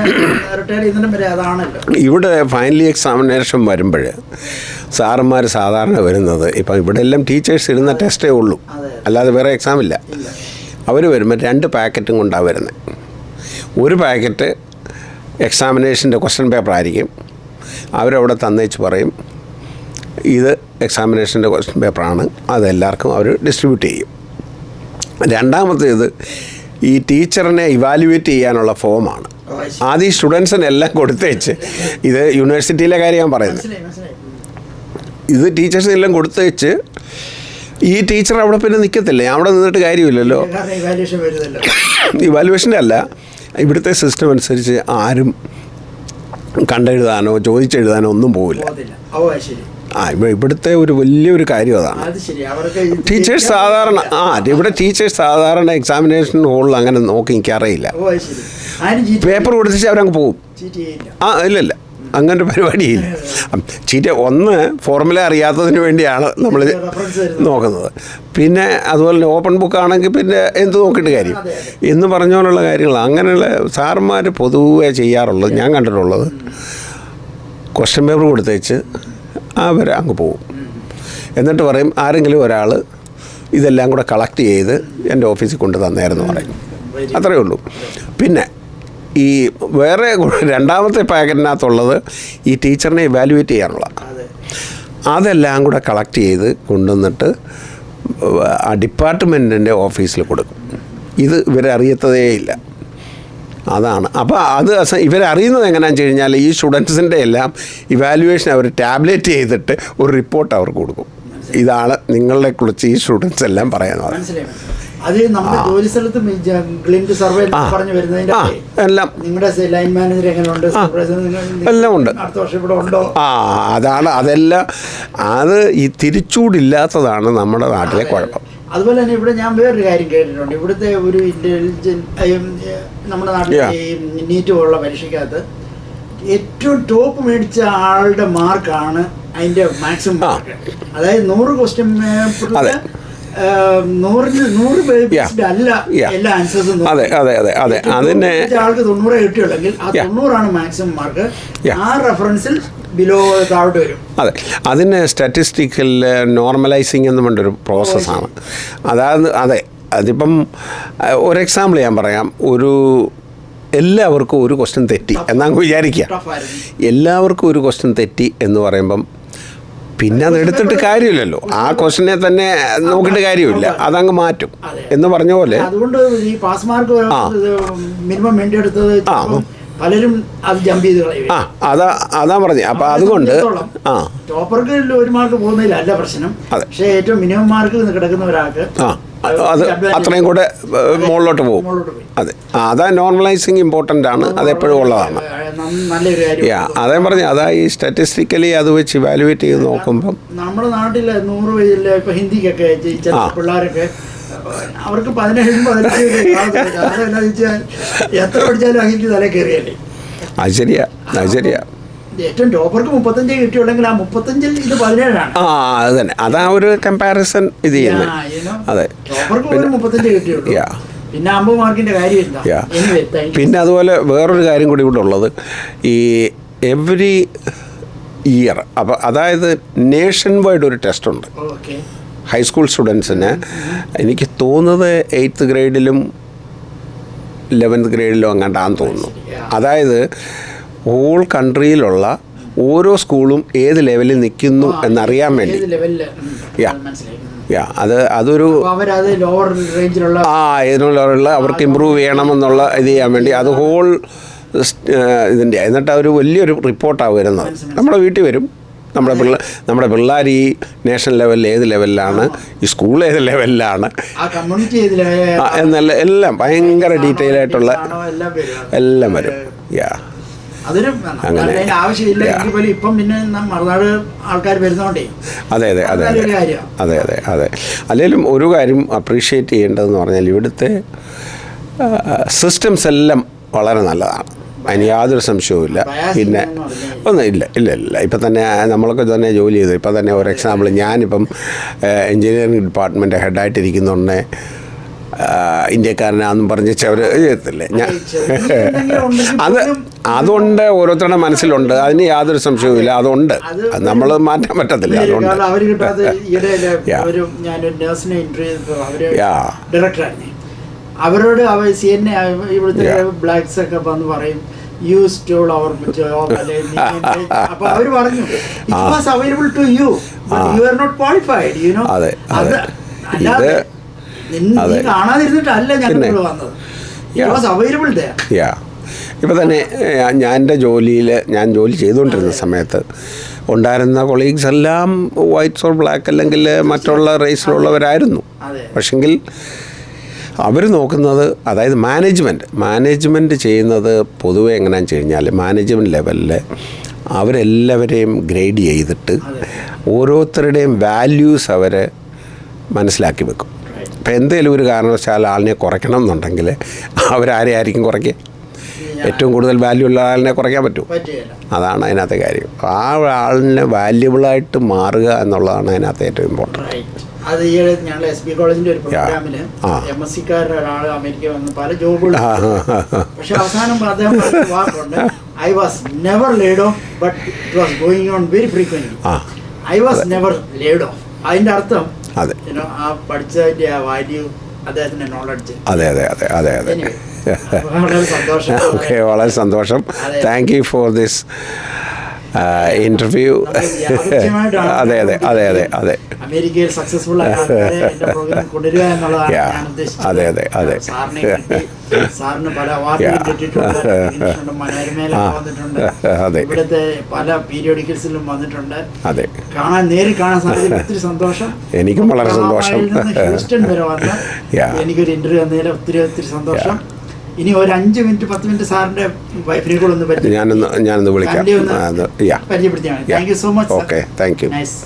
B: റിട്ടയർ ചെയ്യുന്നതിനും വരെ അതാണല്ലോ.
A: ഇവിടെ ഫൈനൽ എക്സാമിനേഷൻ വരുമ്പോൾ സാറന്മാർ സാധാരണ വരുന്നത്, ഇപ്പം ഇവിടെ എല്ലാം ടീച്ചേഴ്സ് ഇടുന്ന ടെസ്റ്റേ ഉള്ളൂ, അല്ലാതെ വേറെ എക്സാം ഇല്ല. അവർ വരുമ്പോൾ 2 പാക്കറ്റും കൊണ്ടാണ് വരുന്നത്. ഒരു പാക്കറ്റ് എക്സാമിനേഷൻ്റെ ക്വസ്റ്റ്യൻ പേപ്പർ ആയിരിക്കും. അവരവിടെ തന്നേച്ച് പറയും ഇത് എക്സാമിനേഷൻ്റെ ക്വസ്റ്റ്യൻ പേപ്പറാണ്, അതെല്ലാവർക്കും അവർ ഡിസ്ട്രിബ്യൂട്ട് ചെയ്യും. രണ്ടാമത്തേത് ഈ ടീച്ചറിനെ ഇവാലുവേറ്റ് ചെയ്യാനുള്ള ഫോമാണ്. ആദ്യം സ്റ്റുഡൻസിനെല്ലാം കൊടുത്തേച്ച്, ഇത് യൂണിവേഴ്സിറ്റിയിലെ കാര്യം ഞാൻ പറയുന്നത്, ഇത് ടീച്ചേഴ്സിനെല്ലാം കൊടുത്തേച്ച് ഈ ടീച്ചർ അവിടെ പിന്നെ നിൽക്കത്തില്ല, അവിടെ നിന്നിട്ട് കാര്യമില്ലല്ലോ. ഇവാലുവേഷൻ്റെ അല്ല, ഇവിടുത്തെ സിസ്റ്റം അനുസരിച്ച് ആരും കണ്ടെഴുതാനോ ചോദിച്ചെഴുതാനോ ഒന്നും പോവില്ല. ഇവിടുത്തെ ഒരു വലിയൊരു കാര്യം അതാണ്. ടീച്ചേഴ്സ് സാധാരണ ഇവിടെ ടീച്ചേഴ്സ് സാധാരണ എക്സാമിനേഷൻ ഹോളിൽ അങ്ങനെ നോക്കി എനിക്കറിയില്ല. പേപ്പർ കൊടുത്തിട്ട് അവരങ്ങ് പോകും. ഇല്ല അങ്ങനെ ഒരു പരിപാടിയില്ല. ചീറ്റ ഒന്ന് ഫോർമുല അറിയാത്തതിന് വേണ്ടിയാണ് നമ്മൾ നോക്കുന്നത്. പിന്നെ അതുപോലെ ഓപ്പൺ ബുക്കാണെങ്കിൽ പിന്നെ എന്ത് നോക്കിയിട്ട് കാര്യം എന്ന് പറഞ്ഞ പോലുള്ള കാര്യങ്ങൾ. അങ്ങനെയുള്ള സാറന്മാർ പൊതുവെ ചെയ്യാറുള്ളത് ഞാൻ കണ്ടിട്ടുള്ളത്, ക്വസ്റ്റ്യൻ പേപ്പർ കൊടുത്തേച്ച് അവർ അങ്ങ് പോകും. എന്നിട്ട് പറയും ആരെങ്കിലും ഒരാൾ ഇതെല്ലാം കൂടെ കളക്ട് ചെയ്ത് എൻ്റെ ഓഫീസിൽ കൊണ്ട് തന്നേരെന്ന് പറയും. അത്രയേ ഉള്ളൂ. പിന്നെ ഈ വേറെ രണ്ടാമത്തെ പാക്കറ്റിനകത്തുള്ളത് ഈ ടീച്ചറിനെ ഇവാലുവേറ്റ് ചെയ്യാനുള്ള. അതെല്ലാം കൂടെ കളക്ട് ചെയ്ത് കൊണ്ടുവന്നിട്ട് ആ ഡിപ്പാർട്ട്മെൻറ്റിൻ്റെ ഓഫീസിൽ കൊടുക്കും. ഇത് ഇവരറിയത്തതേ ഇല്ല. അതാണ്. അപ്പോൾ അത് ഇവരറിയുന്നത് എങ്ങനെയാണെന്ന് വെച്ച് കഴിഞ്ഞാൽ ഈ സ്റ്റുഡൻസിൻ്റെ എല്ലാം ഇവാലുവേഷൻ അവർ ടാബ്ലേറ്റ് ചെയ്തിട്ട് ഒരു റിപ്പോർട്ട് അവർക്ക് കൊടുക്കും. ഇതാണ് നിങ്ങളെ കുറിച്ച് ഈ സ്റ്റുഡൻസ് എല്ലാം പറയുന്നത്.
B: അത് നമ്മുടെ ജോലി സ്ഥലത്ത് ക്ലിനിക് സർവേ പറഞ്ഞു വരുന്നതിന്റെ
A: എല്ലാം
B: നിങ്ങളുടെ ലൈൻ മാനേജർ എങ്ങനെയുണ്ട്,
A: എല്ലാം ഉണ്ട്.
B: അടുത്ത വർഷം ഇവിടെ ഉണ്ടോ?
A: അതാണ്. അതെല്ലാം അത് ഈ തിരിച്ചൂടില്ലാത്തതാണ് നമ്മുടെ നാട്ടിലെ കുഴപ്പം.
B: അതുപോലെ തന്നെ ഇവിടെ ഞാൻ വേറൊരു കാര്യം കേട്ടിട്ടുണ്ട്. ഇവിടുത്തെ ഒരു നമ്മുടെ നാട്ടിലെ നീറ്റ് പോലുള്ള പരീക്ഷയ്ക്കകത്ത് ഏറ്റവും ടോപ്പ് മേടിച്ച ആളുടെ മാർക്കാണ് അതിന്റെ മാക്സിമം മാർക്ക്. അതായത് 100 ക്വസ്റ്റ്യൻ പേപ്പറിൽ 100 അല്ല എല്ലാ ആൻസേഴ്സും.
A: അതെ അതിന്
B: ആൾക്ക് 90 കിട്ടിയുള്ളെങ്കിൽ ആ 90 മാക്സിമം മാർക്ക്. ആ റെഫറൻസിൽ ബിലോ താഴോട്ട് വരും.
A: അതെ, അതിന് സ്റ്റാറ്റിസ്റ്റിക്കൽ നോർമലൈസിങ് എന്ന് പറഞ്ഞൊരു പ്രോസസ്സാണ്. അതെ അതിപ്പം ഒരു എക്സാമ്പിൾ ഞാൻ പറയാം. എല്ലാവർക്കും ഒരു ക്വസ്റ്റ്യൻ തെറ്റി എന്നങ്ങ് വിചാരിക്കുക. എല്ലാവർക്കും ഒരു ക്വസ്റ്റ്യൻ തെറ്റി എന്ന് പറയുമ്പം പിന്നെ അത് എടുത്തിട്ട് കാര്യമില്ലല്ലോ. ആ ക്വസ്റ്റിനെ തന്നെ നോക്കിയിട്ട് കാര്യമില്ല, അതങ്ങ് മാറ്റും എന്ന് പറഞ്ഞ പോലെ.
B: അതുകൊണ്ട് ഈ പാസ് മാർക്ക് മിനിമം വേണ്ടിയെടുത്തത് പലരും അത് ജമ്പ് ചെയ്ത് കളയും.
A: അതാ പറഞ്ഞത്. അപ്പം അതുകൊണ്ട്
B: ടോപ്പർക്ക് 1 മാർക്ക് പോകുന്നതിലല്ല പ്രശ്നം. പക്ഷേ ഏറ്റവും മിനിമം മാർക്ക് കിടക്കുന്ന ഒരാൾക്ക്
A: അത് അത്രയും കൂടെ മുകളിലോട്ട് പോകും. അതെ, അതാ നോർമലൈസിങ് ഇമ്പോർട്ടൻ്റ് ആണ്. അതെപ്പോഴും ഉള്ളതാണ്. അതേ പറഞ്ഞു. അതാ ഈ സ്റ്റാറ്റിസ്റ്റിക്കലി അത് വെച്ച് ഇവാലുവേറ്റ് ചെയ്ത് നോക്കുമ്പം
B: നമ്മുടെ നാട്ടിലെ 100 വയസ്സിലെ ഇപ്പൊ ഹിന്ദിക്കൊക്കെ പിള്ളേരൊക്കെ അവർക്ക് 17 എത്ര പഠിച്ചാലും ഹിന്ദി തല കയറിയല്ലേ.
A: അത് ശരിയാ.
B: ഏറ്റവും ടോപ്പർക്ക് 35 കിട്ടിയുള്ളെങ്കിൽ ആ 35-ൽ ഇത് 17ആണ്.
A: അത് തന്നെ. അതാ ഒരു കമ്പാരിസൺ ഇത് ചെയ്യുന്നത്. അതെ,
B: ടോപ്പർക്ക് 35 കിട്ടിയുള്ളൂ. പിന്നെ 50 മാർക്കിന്റെ കാര്യം.
A: പിന്നെ അതുപോലെ വേറൊരു കാര്യം കൂടി ഇവിടെ ഉള്ളത്, ഈ എവറി ഇയർ അപ്പോൾ അതായത് നേഷൻ വൈഡ് ഒരു ടെസ്റ്റ് ഉണ്ട് ഹൈസ്കൂൾ സ്റ്റുഡൻസിന്. എനിക്ക് തോന്നുന്നത് 8th ഗ്രേഡിലും 11th ഗ്രേഡിലും അങ്ങാണ്ടാന്ന് തോന്നുന്നു. അതായത് ഹോൾ കൺട്രിയിലുള്ള ഓരോ സ്കൂളും ഏത് ലെവലിൽ നിൽക്കുന്നു എന്നറിയാൻ വേണ്ടി. അതൊരു ഇതിനുള്ള അവർക്ക് ഇമ്പ്രൂവ് ചെയ്യണമെന്നുള്ള ഇത് ചെയ്യാൻ വേണ്ടി അത് ഹോൾ ഇതിൻ്റെ. എന്നിട്ട് അവർ വലിയൊരു റിപ്പോർട്ടാണ് വരുന്നത്. നമ്മുടെ വീട്ടിൽ വരും. നമ്മുടെ പിള്ളേർ ഈ നാഷണൽ ലെവലിൽ ഏത് ലെവലിലാണ്, ഈ സ്കൂൾ ഏത് ലെവലിലാണ് എന്നല്ല എല്ലാം ഭയങ്കര ഡീറ്റെയിൽ ആയിട്ടുള്ള എല്ലാം വരും. അങ്ങനെ അതെ. അല്ലെങ്കിലും ഒരു കാര്യം അപ്രീഷിയേറ്റ് ചെയ്യേണ്ടതെന്ന് പറഞ്ഞാൽ ഇവിടുത്തെ സിസ്റ്റംസ് എല്ലാം വളരെ നല്ലതാണ്. അതിന് യാതൊരു സംശയവുമില്ല. പിന്നെ ഇല്ല. ഇപ്പം തന്നെ നമ്മളൊക്കെ തന്നെ ജോലി ചെയ്തു. ഇപ്പം തന്നെ ഒരു എക്സാമ്പിൾ, ഞാനിപ്പം എൻജിനീയറിംഗ് ഡിപ്പാർട്ട്മെൻറ്റ് ഹെഡായിട്ടിരിക്കുന്നുണ്ടേ ഇന്ത്യക്കാരനാണെന്നും പറഞ്ഞ് അവർ ചെയ്യത്തില്ലേ. അതുകൊണ്ട് ഓരോരുത്തരുടെ മനസ്സിലുണ്ട്. അതിന് യാതൊരു സംശയവുമില്ല. അതുണ്ട്, നമ്മൾ മാറ്റാൻ പറ്റത്തില്ല. അതുകൊണ്ട്
B: അവരോട് CNA ഇവിടുത്തെ ബ്ലാക്സ് ഒക്കെ വന്ന് പറയും യു സ്റ്റോൾ അവർ ജോബ്. അപ്പൊ അവർ പറഞ്ഞു it was available to you but you are not qualified. You know, അല്ലാതെ കാണാതിരുന്നിട്ടല്ല ഞങ്ങൾ വന്നത്. It was available there.
A: ഇപ്പം തന്നെ ഞാൻ ജോലി ചെയ്തുകൊണ്ടിരുന്ന സമയത്ത് ഉണ്ടായിരുന്ന കൊളീഗ്സ് എല്ലാം വൈറ്റ്സ് ഓർ ബ്ലാക്ക് അല്ലെങ്കിൽ മറ്റുള്ള റേസിലുള്ളവരായിരുന്നു. പക്ഷെങ്കിൽ അവർ നോക്കുന്നത്, അതായത് മാനേജ്മെൻറ്റ് ചെയ്യുന്നത് പൊതുവെ എങ്ങനെയാണെന്ന് വെച്ച് കഴിഞ്ഞാൽ മാനേജ്മെൻറ്റ് ലെവലിൽ അവരെല്ലാവരെയും ഗ്രേഡ് ചെയ്തിട്ട് ഓരോരുത്തരുടെയും വാല്യൂസ് അവർ മനസ്സിലാക്കി വെക്കും. ഇപ്പം എന്തെങ്കിലും ഒരു കാരണവശാൽ ആളിനെ കുറയ്ക്കണം എന്നുണ്ടെങ്കിൽ അവരാരെയായിരിക്കും കുറയ്ക്കുക? ഏറ്റവും കൂടുതൽ വാല്യൂ ഉള്ള ആളിനെ കുറയ്ക്കാൻ പറ്റും? അതാണ് അതിനകത്തെ കാര്യം. ആ ആളിനെ വാല്യുബിളായിട്ട് മാറുക എന്നുള്ളതാണ് അതിനകത്ത് ഏറ്റവും ഇമ്പോർട്ടൻറ്റ്.
B: അത് ഈ ഞങ്ങൾ SB കോളേജിൻ്റെ ഒരു പ്രോഗ്രാമിൽ MSc-കാരുടെ ഒരാൾ അമേരിക്ക വന്ന് പല ജോബുകളും, പക്ഷെ അവസാനം അദ്ദേഹം വാക്കുണ്ട്, I was never laid of but it was going on very frequently. I was never laid of. അതിൻ്റെ അർത്ഥം ആ പഠിച്ചതിൻ്റെ ആ വാല്യൂ അദ്ദേഹത്തിൻ്റെ നോളജ്.
A: അതെ.
B: വളരെ സന്തോഷം.
A: ഓക്കെ, വളരെ സന്തോഷം. Thank you for this interview അതെ അതെ അതെ അതെ അതെ
B: അമേരിക്കയിൽ സക്സസ്ഫുൾ ആയ ആൾക്കാരെ എൻ്റെ പ്രോഗ്രാം കൊണ്ടുവരിക എന്നുള്ളതാണ് ഞാൻ ഉദ്ദേശിച്ചത്.
A: അതെ അതെ അതെ
B: സാറിനെ കിട്ടി, സാറിന് പല അവാർഡുകളും കിട്ടിയിട്ടുണ്ട്, മനോരമയിലൊക്കെ വന്നിട്ടുണ്ട്,
A: അതെ.
B: ഇവിടുത്തെ പല പീരിയോഡിക്കൽസിലും വന്നിട്ടുണ്ട്.
A: അതെ,
B: നേരിൽ കാണാൻ സാധിച്ചതിൽ ഒത്തിരി സന്തോഷം.
A: എനിക്കും വളരെ സന്തോഷം.
B: ഹ്യൂസ്റ്റൺ വരെ വന്ന് എനിക്കൊരു ഇന്റർവ്യൂ തന്നതിൽ ഒത്തിരി ഒത്തിരി സന്തോഷം. ഇനി ഒരു 5 മിനിറ്റ് 10 മിനിറ്റ് സാറിന്റെ വൈഫിനെ കൂടെ ഒന്ന്
A: ഞാനൊന്ന് വിളിക്കാം.
B: പരിചയപ്പെടുത്തിയാണ്. Thank you so much.
A: Okay, thank you.
B: Nice.